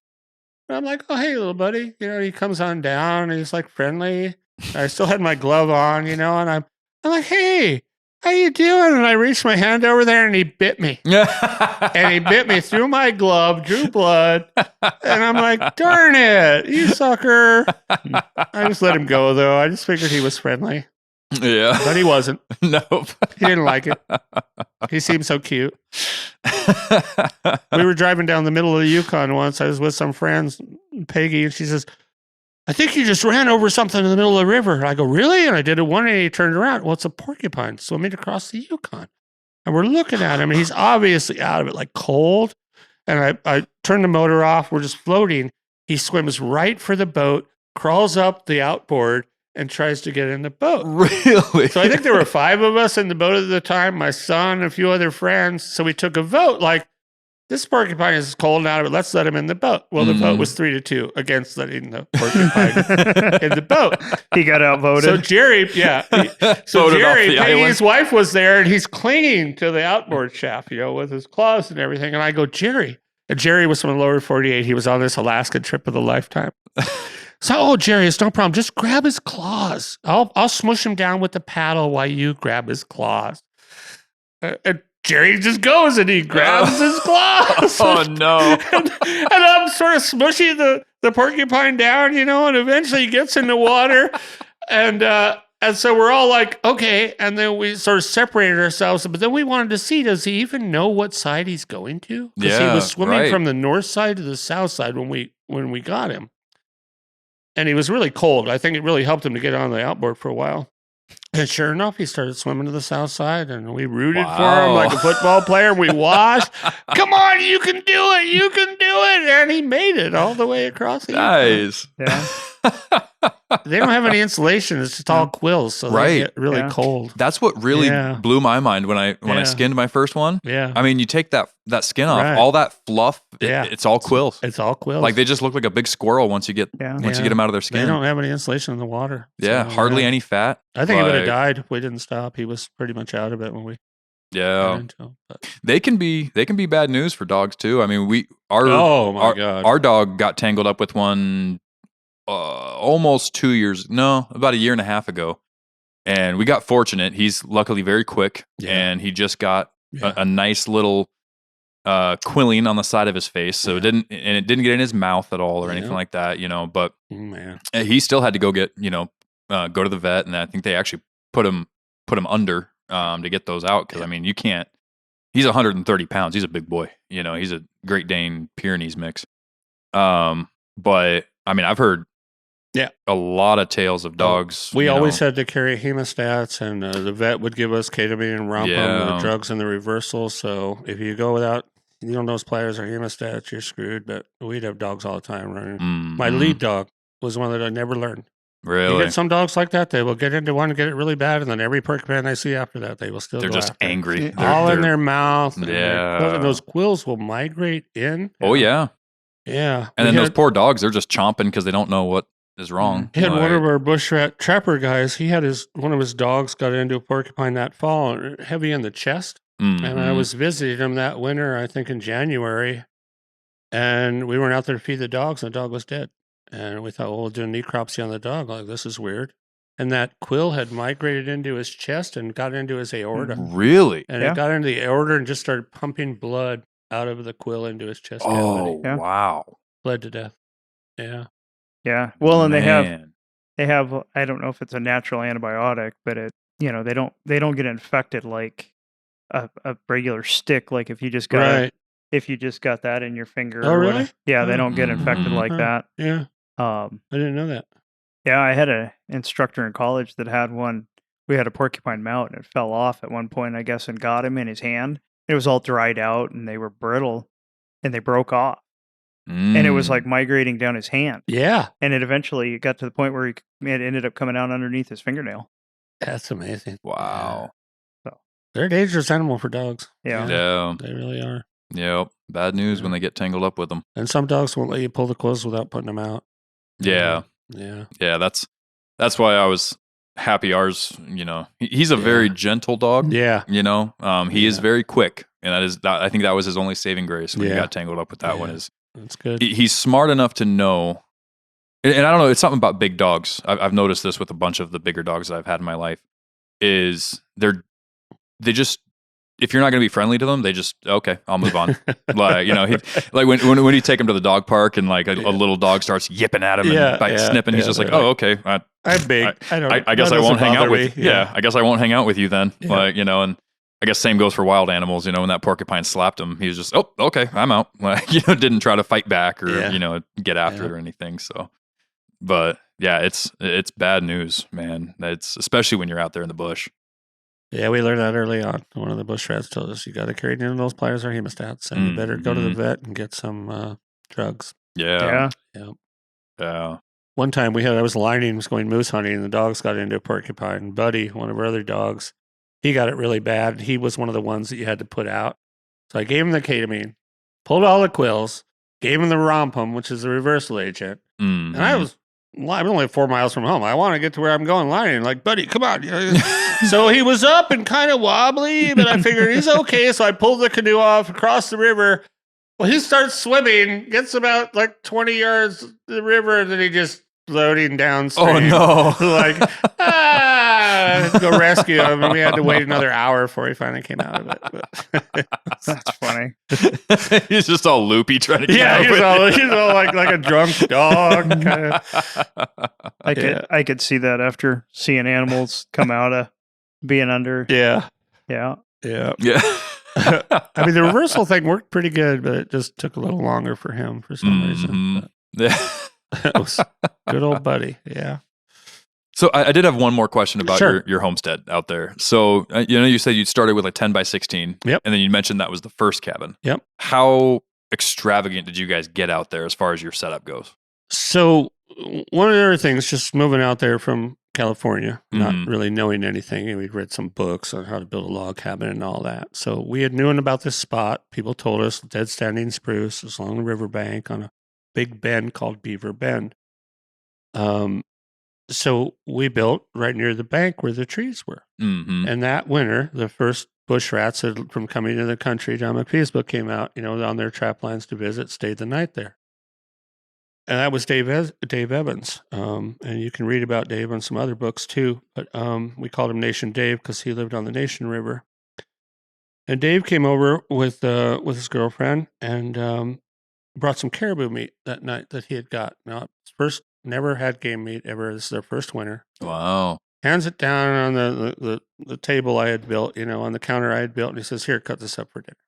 But I'm like, oh, hey, little buddy. He comes on down, and he's like friendly. I still had my glove on, and I'm like, hey, how you doing? And I reached my hand over there, and he bit me. And he bit me through my glove, drew blood. And I'm like, darn it, you sucker. I just let him go, though. I just figured he was friendly. Yeah. But he wasn't. Nope. He didn't like it. He seemed so cute. We were driving down the middle of the Yukon once. I was with some friends, Peggy, and she says, I think you just ran over something in the middle of the river. And I go, really? And I did it 180, turned around. Well, it's a porcupine swimming across the Yukon. And we're looking at him, and he's obviously out of it, like cold. And I turned the motor off. We're just floating. He swims right for the boat, crawls up the outboard, and tries to get in the boat. Really? So I think there were 5 of us in the boat at the time, my son, a few other friends. So we took a vote, like, this porcupine is cold and out of it. Let's let him in the boat. Well, the vote was 3-2 against letting the porcupine in the boat. He got outvoted. So Jerry, Peggy's wife was there, and he's clinging to the outboard shaft, with his claws and everything. And I go, Jerry. And Jerry was from the lower 48. He was on this Alaska trip of a lifetime. So, Jerry, it's no problem. Just grab his claws. I'll smush him down with the paddle while you grab his claws. And Jerry just goes and he grabs his claws. Oh, no. and I'm sort of smushing the porcupine down, and eventually he gets in the water. And And so we're all like, okay. And then we sort of separated ourselves. But then we wanted to see, does he even know what side he's going to? Because he was swimming from the north side to the south side when we got him. And he was really cold. I think it really helped him to get on the outboard for a while. And sure enough, he started swimming to the south side, and we rooted for him like a football player. We watched. Come on, you can do it. You can do it. And he made it all the way across the Nice. Yeah. They don't have any insulation. It's just all quills, so they get really cold. That's what really blew my mind when I skinned my first one. Yeah. I mean, you take that skin off, all that fluff, it's all quills. It's all quills. Like they just look like a big squirrel once you get them out of their skin. They don't have any insulation in the water. Yeah, so, hardly any fat. I think he would have died if we didn't stop. He was pretty much out of it when we got into him. They can be bad news for dogs too. I mean, our dog got tangled up with one almost 2 years, about a year and a half ago. And we got fortunate. He's luckily very quick, and he just got a nice little quilling on the side of his face. So it didn't get in his mouth at all or anything like that, but he still had to go get, go to the vet. And I think they actually put him under to get those out. Cause I mean, you can't, he's 130 pounds. He's a big boy, he's a Great Dane Pyrenees mix. But I mean, I've heard a lot of tales of dogs. We always had to carry hemostats, and the vet would give us ketamine and Rompum, the drugs in the reversal. So if you go without, those pliers or hemostats, you're screwed. But we'd have dogs all the time running. Mm-hmm. My lead dog was one that I never learned. Really? You get some dogs like that. They will get into one and get it really bad, and then every porcupine I see after that, they will still They're just angry. All in their mouth. Yeah. And those quills will migrate in. Oh, yeah. Yeah. And then those poor dogs, they're just chomping because they don't know what is wrong. He had one of our bush rat trapper guys. He had one of his dogs got into a porcupine that fall, heavy in the chest. Mm-hmm. And I was visiting him that winter, I think in January, and we weren't out there to feed the dogs, and the dog was dead. And we thought, well, we'll do a necropsy on the dog. Like, this is weird. And that quill had migrated into his chest and got into his aorta. Really? And it got into the aorta and just started pumping blood out of the quill into his chest cavity. Oh, wow. Bled to death. Yeah. Yeah. Well, and they have, I don't know if it's a natural antibiotic, but they don't get infected like a regular stick. Like if you just got that in your finger. Oh, really? Yeah. They don't get infected like that. Yeah. I didn't know that. Yeah. I had an instructor in college that had one. We had a porcupine mount and it fell off at one point, I guess, and got him in his hand. It was all dried out and they were brittle and they broke off. And it was like migrating down his hand. Yeah. And it eventually got to the point where it ended up coming out underneath his fingernail. That's amazing. Wow. So they're a dangerous animal for dogs. Yeah. They really are. Yep. Bad news when they get tangled up with them. And some dogs won't let you pull the quills without putting them out. Yeah. Yeah. Yeah. That's why I was happy ours, he's a very gentle dog. Yeah. He is very quick. And I think that was his only saving grace when he got tangled up with that one is that's good. He's smart enough to know, and I don't know, it's something about big dogs. I've noticed this with a bunch of the bigger dogs that I've had in my life is they just, if you're not going to be friendly to them, they just, okay, I'll move on. Like, like when you take him to the dog park and like a little dog starts yipping at him and snipping, he's just like, oh, okay. I'm big. I guess I won't hang out with you. Yeah. I guess I won't hang out with you then. Yeah. Like, and I guess same goes for wild animals. When that porcupine slapped him, he was just, oh, okay, I'm out. Like, didn't try to fight back or, get after it or anything. So, but yeah, it's bad news, man. It's especially when you're out there in the bush. Yeah, we learned that early on. One of the bush rats told us you got to carry those pliers or hemostats, and you better go to the vet and get some drugs. Yeah. One time I was going moose hunting, and the dogs got into a porcupine. Buddy, one of our other dogs, he got it really bad. He was one of the ones that you had to put out. So I gave him the ketamine, pulled all the quills, gave him the Rompum, which is the reversal agent. And I'm only 4 miles from home. I want to get to where I'm going lining. Like, buddy, come on. So he was up and kind of wobbly, but I figured he's okay. So I pulled the canoe off across the river. Well, he starts swimming, gets about like 20 yards to the river, and then he just floating downstream. Oh, no. Like, had to go rescue him, and we had to wait another hour before he finally came out of it. But That's funny. He's just all loopy trying to get out of it. He's all like a drunk dog. Kinda. I could see that after seeing animals come out of being under. Yeah. Yeah. I mean, the reversal thing worked pretty good, but it just took a little longer for him for some reason. Yeah. It was good old buddy. Yeah. So I did have one more question about Sure. your homestead out there. So, you said you started with like 10 by 16. Yep. And then you mentioned that was the first cabin. Yep. How extravagant did you guys get out there as far as your setup goes? So one of the other things, just moving out there from California, not really knowing anything, and we'd read some books on how to build a log cabin and all that. So we had known about this spot. People told us dead standing spruce is along the riverbank on a big bend called Beaver Bend. So we built right near the bank where the trees were. Mm-hmm. And that winter, the first bush rats from coming to the country, John McPhee's book came out, on their trap lines to visit, stayed the night there. And that was Dave Evans. And you can read about Dave on some other books too. But we called him Nation Dave because he lived on the Nation River. And Dave came over with his girlfriend and brought some caribou meat that night that he had got. Now, never had game meat ever. This is their first winter. Wow. Hands it down on the table I had built, on the counter I had built. And he says, "Here, cut this up for dinner."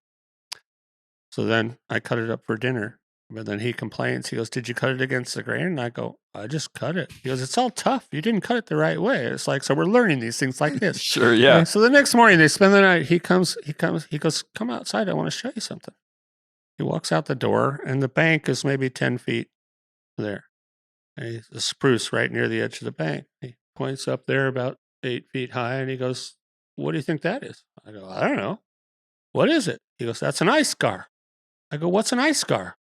So then I cut it up for dinner. But then he complains. He goes, "Did you cut it against the grain?" And I go, "I just cut it." He goes, "It's all tough. You didn't cut it the right way." It's like, so we're learning these things like this. Sure, yeah. And so the next morning they spend the night. He goes, "Come outside. I want to show you something." He walks out the door and the bank is maybe 10 feet there. And he's a spruce right near the edge of the bank. He points up there about 8 feet high and he goes, "What do you think that is?" I go, "I don't know." "What is it?" He goes, "That's an ice scar." I go, "What's an ice scar?"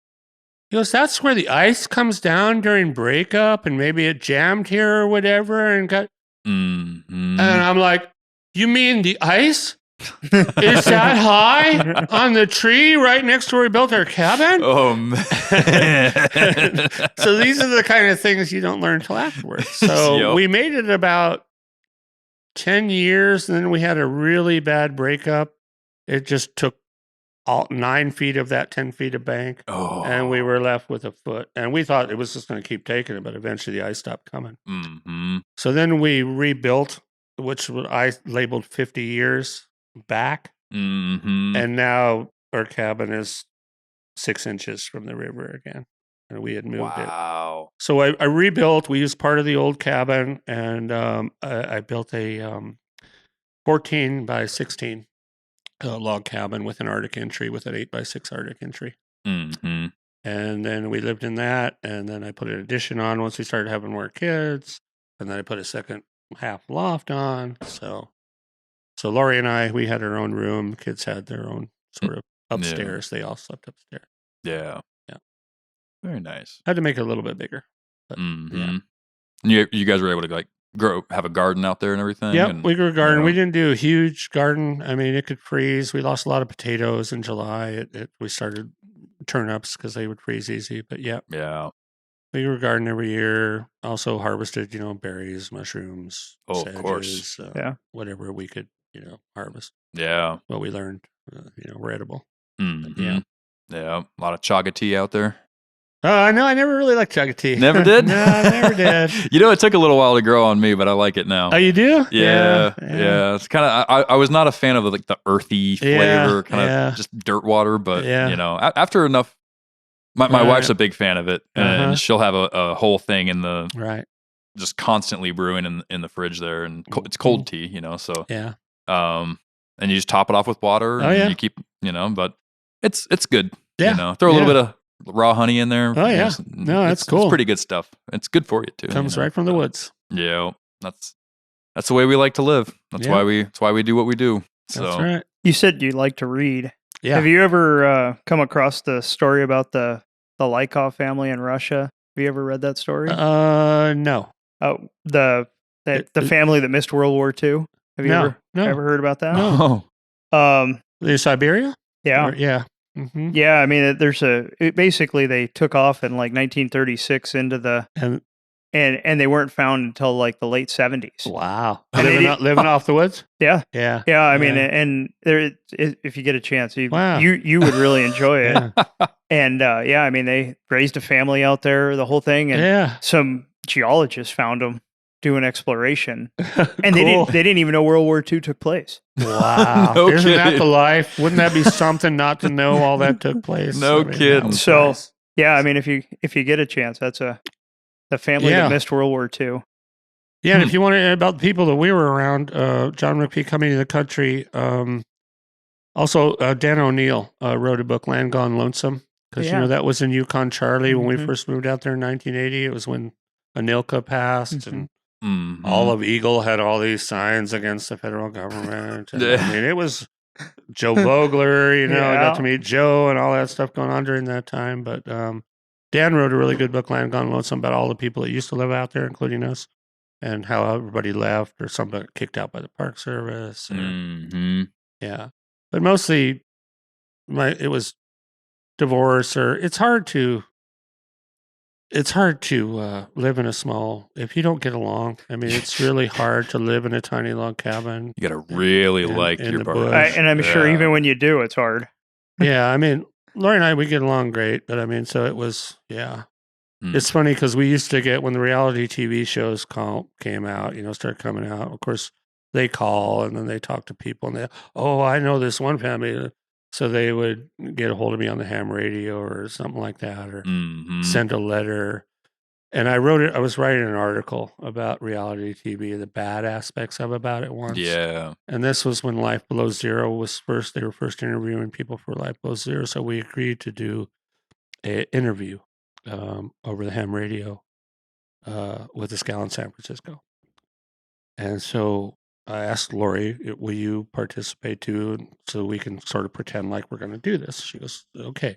He goes, "That's where the ice comes down during breakup and maybe it jammed here or whatever and got..." Mm-hmm. And I'm like, "You mean the ice is that high on the tree right next to where we built our cabin?" Oh, man. So these are the kind of things you don't learn until afterwards. So we made it about 10 years, and then we had a really bad breakup. It just took all 9 feet of that 10 feet of bank, and we were left with a foot. And we thought it was just going to keep taking it, but eventually the ice stopped coming. Mm-hmm. So then we rebuilt, which I labeled 50 years back. Mm-hmm. And now our cabin is 6 inches from the river again. And we had moved it. Wow. So I rebuilt. We used part of the old cabin, and I built a 14 by 16 log cabin with an Arctic entry, with an 8 by 6 Arctic entry. Mm-hmm. And then we lived in that, and then I put an addition on once we started having more kids, and then I put a second half loft on. So Lori and I, we had our own room. Kids had their own sort of upstairs. Yeah. They all slept upstairs. Yeah. Yeah. Very nice. Had to make it a little bit bigger. But, yeah. And you guys were able to have a garden out there and everything? Yeah, we grew a garden. We didn't do a huge garden. I mean, it could freeze. We lost a lot of potatoes in July. We started turnips because they would freeze easy. But yeah. We grew a garden every year. Also harvested, berries, mushrooms, sedges, of course. Whatever we could, harvest. Yeah. What we learned, were edible. Mm-hmm. Yeah. A lot of chaga tea out there. No, I never really liked chaga tea. Never did? No, I never did. It took a little while to grow on me, but I like it now. Oh, you do? Yeah. It's kind of, I was not a fan of the earthy flavor, kind of just dirt water, but after enough, my wife's a big fan of it, and she'll have a whole thing in the, just constantly brewing in the fridge there, and it's cold tea, so. Yeah. And you just top it off with water, and you keep, but it's good. Yeah. Throw a little bit of raw honey in there. Oh yeah, that's cool. It's pretty good stuff. It's good for you too. Comes right from the woods. Yeah, that's the way we like to live. That's why we do what we do. So. That's right. You said you like to read. Yeah. Have you ever come across the story about the Lykov family in Russia? Have you ever read that story? No. Oh, the family that missed World War II. Have you ever heard about that? No. In Siberia? Yeah. Yeah. Mm-hmm. Yeah, I mean, basically they took off in like 1936 into the and they weren't found until like the late 70s. Wow. Living off the woods? Yeah. Yeah. Yeah. I mean, and there, if you get a chance, you would really enjoy it. And I mean, they raised a family out there, the whole thing, and some geologists found them doing exploration, and Cool. they didn't even know World War II took place. Wow. No Isn't that kidding. the life? Wouldn't that be something not to know all that took place? No kidding. So nice. I mean, if you get a chance, that's the family that missed World War II. Yeah, and if you want to about the people that we were around, John McPhee coming to the country. Also, Dan O'Neill wrote a book, Land Gone Lonesome, because that was in Yukon Charlie when we first moved out there in 1980. It was when Anilka passed, and all of Eagle had all these signs against the federal government. And, I mean, it was Joe Vogler. I got to meet Joe and all that stuff going on during that time. But Dan wrote a really good book, Land Gone Lonesome, about all the people that used to live out there, including us, and how everybody left or some got kicked out by the Park Service. Yeah. But mostly, it was divorce, or it's hard to live in a small, if you don't get along. I mean, it's really hard to live in a tiny log cabin. You got to really like your partner. And I'm sure even when you do, it's hard. Yeah. I mean, Lori and I, we get along great, but I mean, so it was, It's funny because we used to get, when the reality TV shows came out, start coming out, of course, they call and then they talk to people and I know this one family. So they would get a hold of me on the ham radio or something like that, or send a letter. And I was writing an article about reality TV, the bad aspects about it once. Yeah. And this was when Life Below Zero was first. They were first interviewing people for Life Below Zero. So we agreed to do an interview over the ham radio with this gal in San Francisco. And so I asked Lori, will you participate too, so we can sort of pretend like we're going to do this? She goes, okay.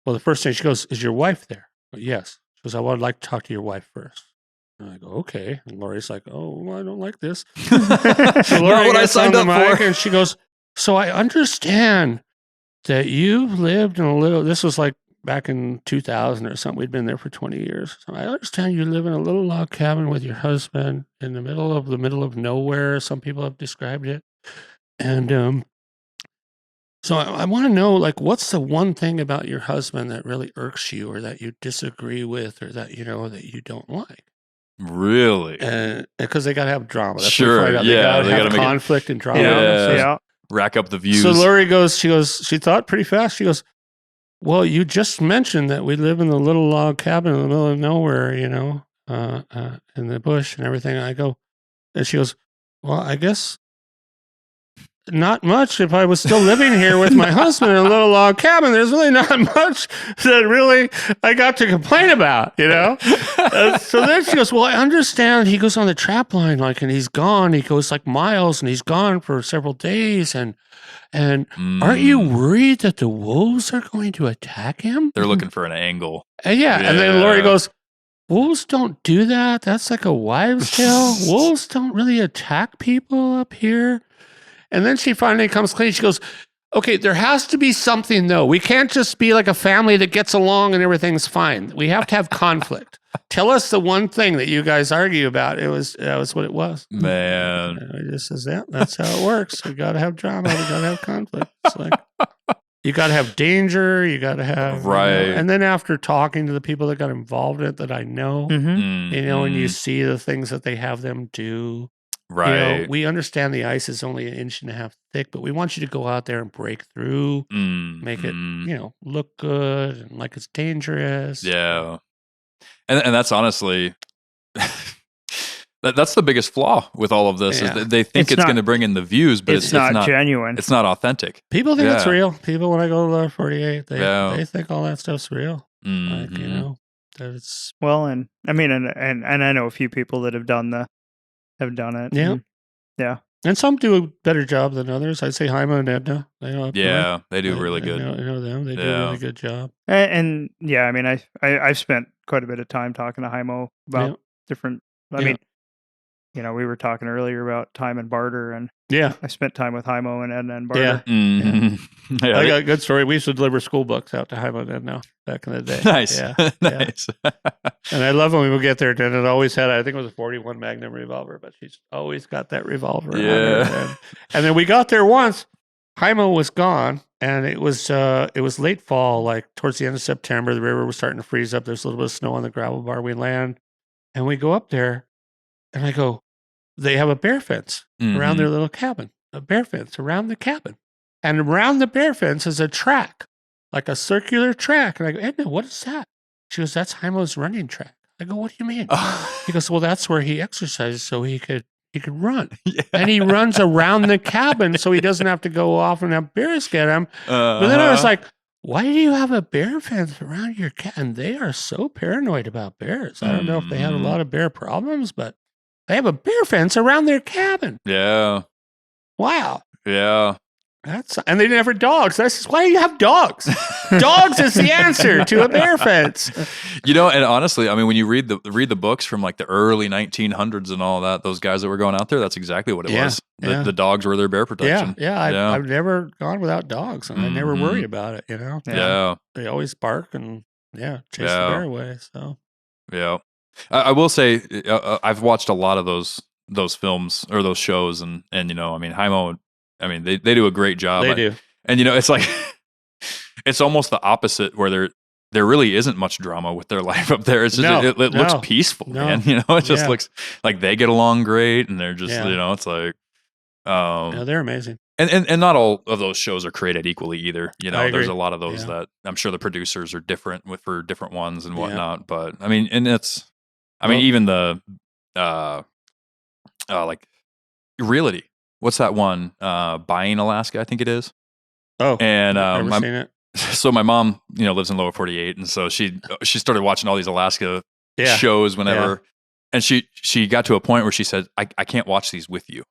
Well, the first thing she goes, is your wife there? Yes. She goes, I would like to talk to your wife first. And I go, okay. And Lori's like, oh, well, I don't like this. So Lori what I signed up for. And she goes, so I understand that you lived in this was like back in 2000 or something. We'd been there for 20 years. So I understand you live in a little log cabin with your husband in the middle of nowhere. Some people have described it. And so I want to know, like, what's the one thing about your husband that really irks you, or that you disagree with, or that, that you don't like? Really? Because they got to have drama. That's sure. They got to have conflict and drama. Yeah. Rack up the views. So Lori she thought pretty fast. She goes, well, you just mentioned that we live in a little log cabin in the middle of nowhere, in the bush and everything. I go, and she goes, well, I guess not much. If I was still living here with my husband in a little log cabin, there's really not much that really I got to complain about, So then she goes, well, I understand. He goes on the trap line, and he's gone. He goes like miles, and he's gone for several days, and aren't you worried that the wolves are going to attack him? They're looking for an angle. And then Lori goes, wolves don't do that. That's like a wives' tale. Wolves don't really attack people up here. And then she finally comes clean. She goes, okay, there has to be something, though. We can't just be like a family that gets along and everything's fine. We have to have conflict. Tell us the one thing that you guys argue about. That was what it was. Man. And it just says, that's how it works. We got to have drama. We got to have conflict. It's like, you got to have danger. You got to have, right. And then after talking to the people that got involved in it that I know, and you see the things that they have them do. Right. We understand the ice is only 1.5 inches thick, but we want you to go out there and break through, make it, look good and like it's dangerous. Yeah. And that's honestly, that's the biggest flaw with all of this, is that they think it's going to bring in the views, but it's not genuine. It's not authentic. People think it's real. People, when I go to Lower 48, they think all that stuff's real. Like, that it's... Well, and I mean, and I know a few people that have done it. Yeah. Yeah. And some do a better job than others. I'd say Jaime and Edna. They do really good. I know them. They do a really good job. And I mean, I've spent quite a bit of time talking to Jaime about different. I mean, we were talking earlier about time and barter, and I spent time with Heimo and Edna and barter. Yeah. I got a good story. We used to deliver school books out to Heimo and Edna back in the day. Nice. Nice. And I love when we would get there, and it always had, I think it was a 41 Magnum revolver, but she's always got that revolver. Yeah. And then we got there once. Heimo was gone, and it was late fall, like towards the end of September. The river was starting to freeze up. There's a little bit of snow on the gravel bar. We land, and we go up there, and I go, they have a bear fence around their little cabin, a bear fence around the cabin. And around the bear fence is a track, like a circular track. And I go, Edna, what is that? She goes, that's Heimo's running track. I go, what do you mean? He goes, well, that's where he exercises so he could run. Yeah. And he runs around the cabin so he doesn't have to go off and have bears get him. But then I was like, why do you have a bear fence around your cabin? They are so paranoid about bears. I don't know if they had a lot of bear problems, but they have a bear fence around their cabin. Yeah. Wow. Yeah. And they didn't have dogs. That's why do you have dogs? Dogs is the answer to a bear fence. And honestly, I mean, when you read the books from like the early 1900s and all that, those guys that were going out there, that's exactly what it was. The dogs were their bear protection. I've never gone without dogs, and I never worry about it. Yeah. They always bark and chase the bear away. So yeah, I will say I've watched a lot of those films or those shows, and I mean, Heimo. I mean, they do a great job. They do. And, it's like, it's almost the opposite where there really isn't much drama with their life up there. It's just, it looks peaceful, man. It just looks like they get along great, and they're just, it's like. They're amazing. And not all of those shows are created equally either. There's a lot of those that I'm sure the producers are different for different ones and whatnot. But, I mean, and even the, like, reality. What's that one? Buying Alaska, I think it is. Oh, and I've never seen it. So my mom, lives in Lower 48, and so she started watching all these Alaska shows whenever, and she got to a point where she said, "I can't watch these with you."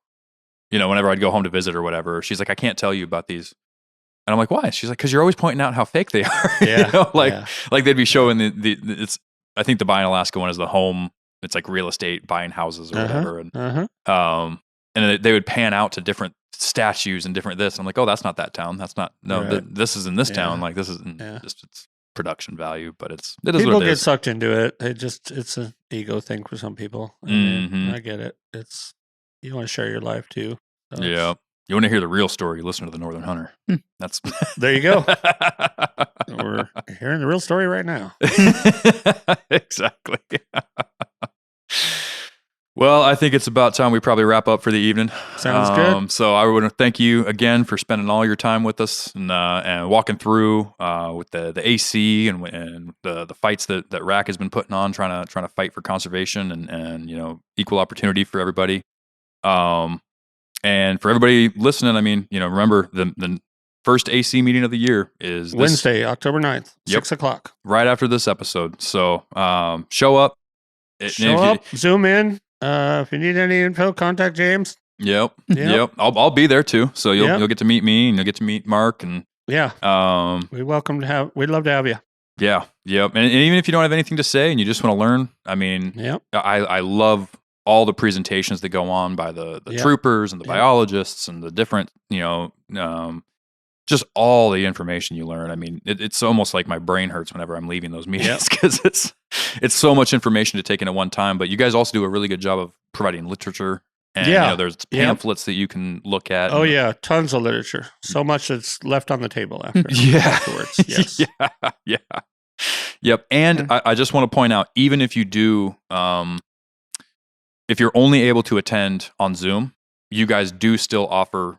Whenever I'd go home to visit or whatever, she's like, "I can't tell you about these," and I'm like, "Why?" She's like, "Because you're always pointing out how fake they are." Like they'd be showing it's. I think the Buying Alaska one is the home. It's like real estate, buying houses or whatever, and and they would pan out to different statues and different this. I'm like, oh, that's not that town. That's not, this is in this town. Like, this isn't just it's production value, but it is people what it get is. sucked into it. It's an ego thing for some people. I get it. You want to share your life too. So yeah. You want to hear the real story, listen to The Northern Hunter. That's there you go. We're hearing the real story right now. Exactly. Well, I think it's about time we probably wrap up for the evening. Sounds good. So I want to thank you again for spending all your time with us and walking through with the AC and the fights that RHAK has been putting on, trying to fight for conservation and equal opportunity for everybody. And for everybody listening, I mean, remember the first AC meeting of the year is Wednesday, October 9th, 6 o'clock. Right after this episode. So show up. Zoom in. If you need any info, contact James. Yep. I'll be there too. So you'll get to meet me, and you'll get to meet Mark, and we'd love to have you. Yeah. Yep. And even if you don't have anything to say and you just want to learn, I mean, I love all the presentations that go on by the troopers and the biologists and the different, just all the information you learn. I mean, it's almost like my brain hurts whenever I'm leaving those meetings because it's so much information to take in at one time. But you guys also do a really good job of providing literature. And there's pamphlets that you can look at. Oh, tons of literature. So much that's left on the table afterwards. Yes. Yep. And I just want to point out, even if you do, if you're only able to attend on Zoom, you guys do still offer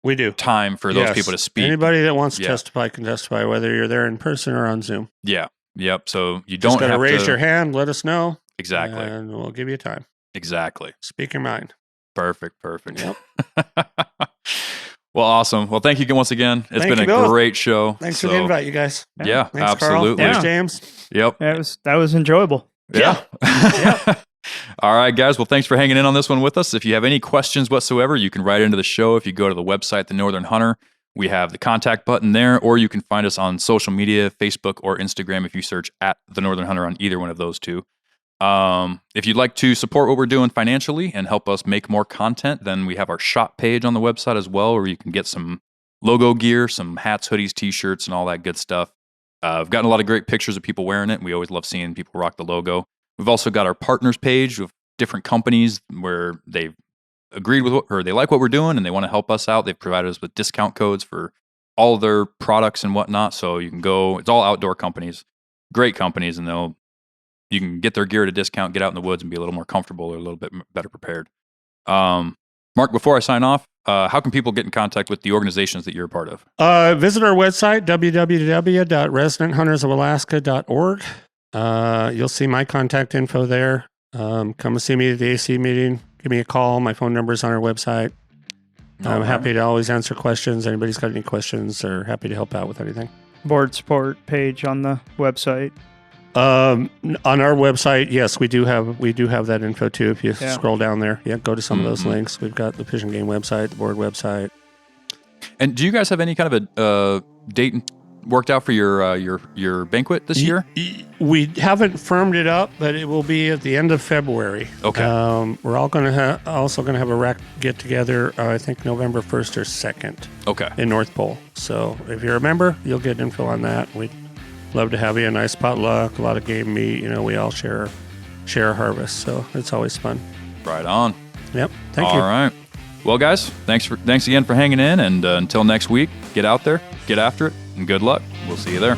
we do time for those people to speak. Anybody that wants to testify can testify, whether you're there in person or on Zoom. Yeah. Yep. So you don't have to raise your hand. Let us know. Exactly. And we'll give you time. Exactly. Speak your mind. Perfect. Yep. Well, awesome. Well, thank you once again. It's been a great show. Thanks for the invite, you guys. Yeah, thanks, absolutely. Carl. Thanks, James. Yep. That was enjoyable. Yeah. All right, guys. Well, thanks for hanging in on this one with us. If you have any questions whatsoever, you can write into the show. If you go to the website, The Northern Hunter, we have the contact button there, or you can find us on social media, Facebook or Instagram, if you search at The Northern Hunter on either one of those two. If you'd like to support what we're doing financially and help us make more content, then we have our shop page on the website as well, where you can get some logo gear, some hats, hoodies, t-shirts, and all that good stuff. I've gotten a lot of great pictures of people wearing it, and we always love seeing people rock the logo. We've also got our partners page with different companies where they've agreed with or they like what we're doing and they want to help us out. They've provided us with discount codes for all of their products and whatnot. So you can go, it's all outdoor companies, great companies, and you can get their gear at a discount, get out in the woods and be a little more comfortable or a little bit better prepared. Mark, before I sign off, how can people get in contact with the organizations that you're a part of? Visit our website, www.residenthuntersofalaska.org. You'll see my contact info there. Come and see me at the AC meeting. Give me a call. My phone number is on our website. I'm happy to always answer questions. Anybody's got any questions, or happy to help out with anything. Board support page on the website. On our website, yes, we do have that info too. If you scroll down there, go to some of those links. We've got the Fish and Game website, the board website. And do you guys have any kind of a date worked out for your banquet this year? We haven't firmed it up, but it will be at the end of February. Okay. We're all also going to have a RHAK get together. I think November 1st or 2nd. Okay. In North Pole. So if you're a member, you'll get info on that. We'd love to have you. A nice potluck, a lot of game meat. We all share a harvest, so it's always fun. Right on. Yep. Thank you. All right. Well, guys, thanks again for hanging in, and until next week, get out there, get after it, and good luck. We'll see you there.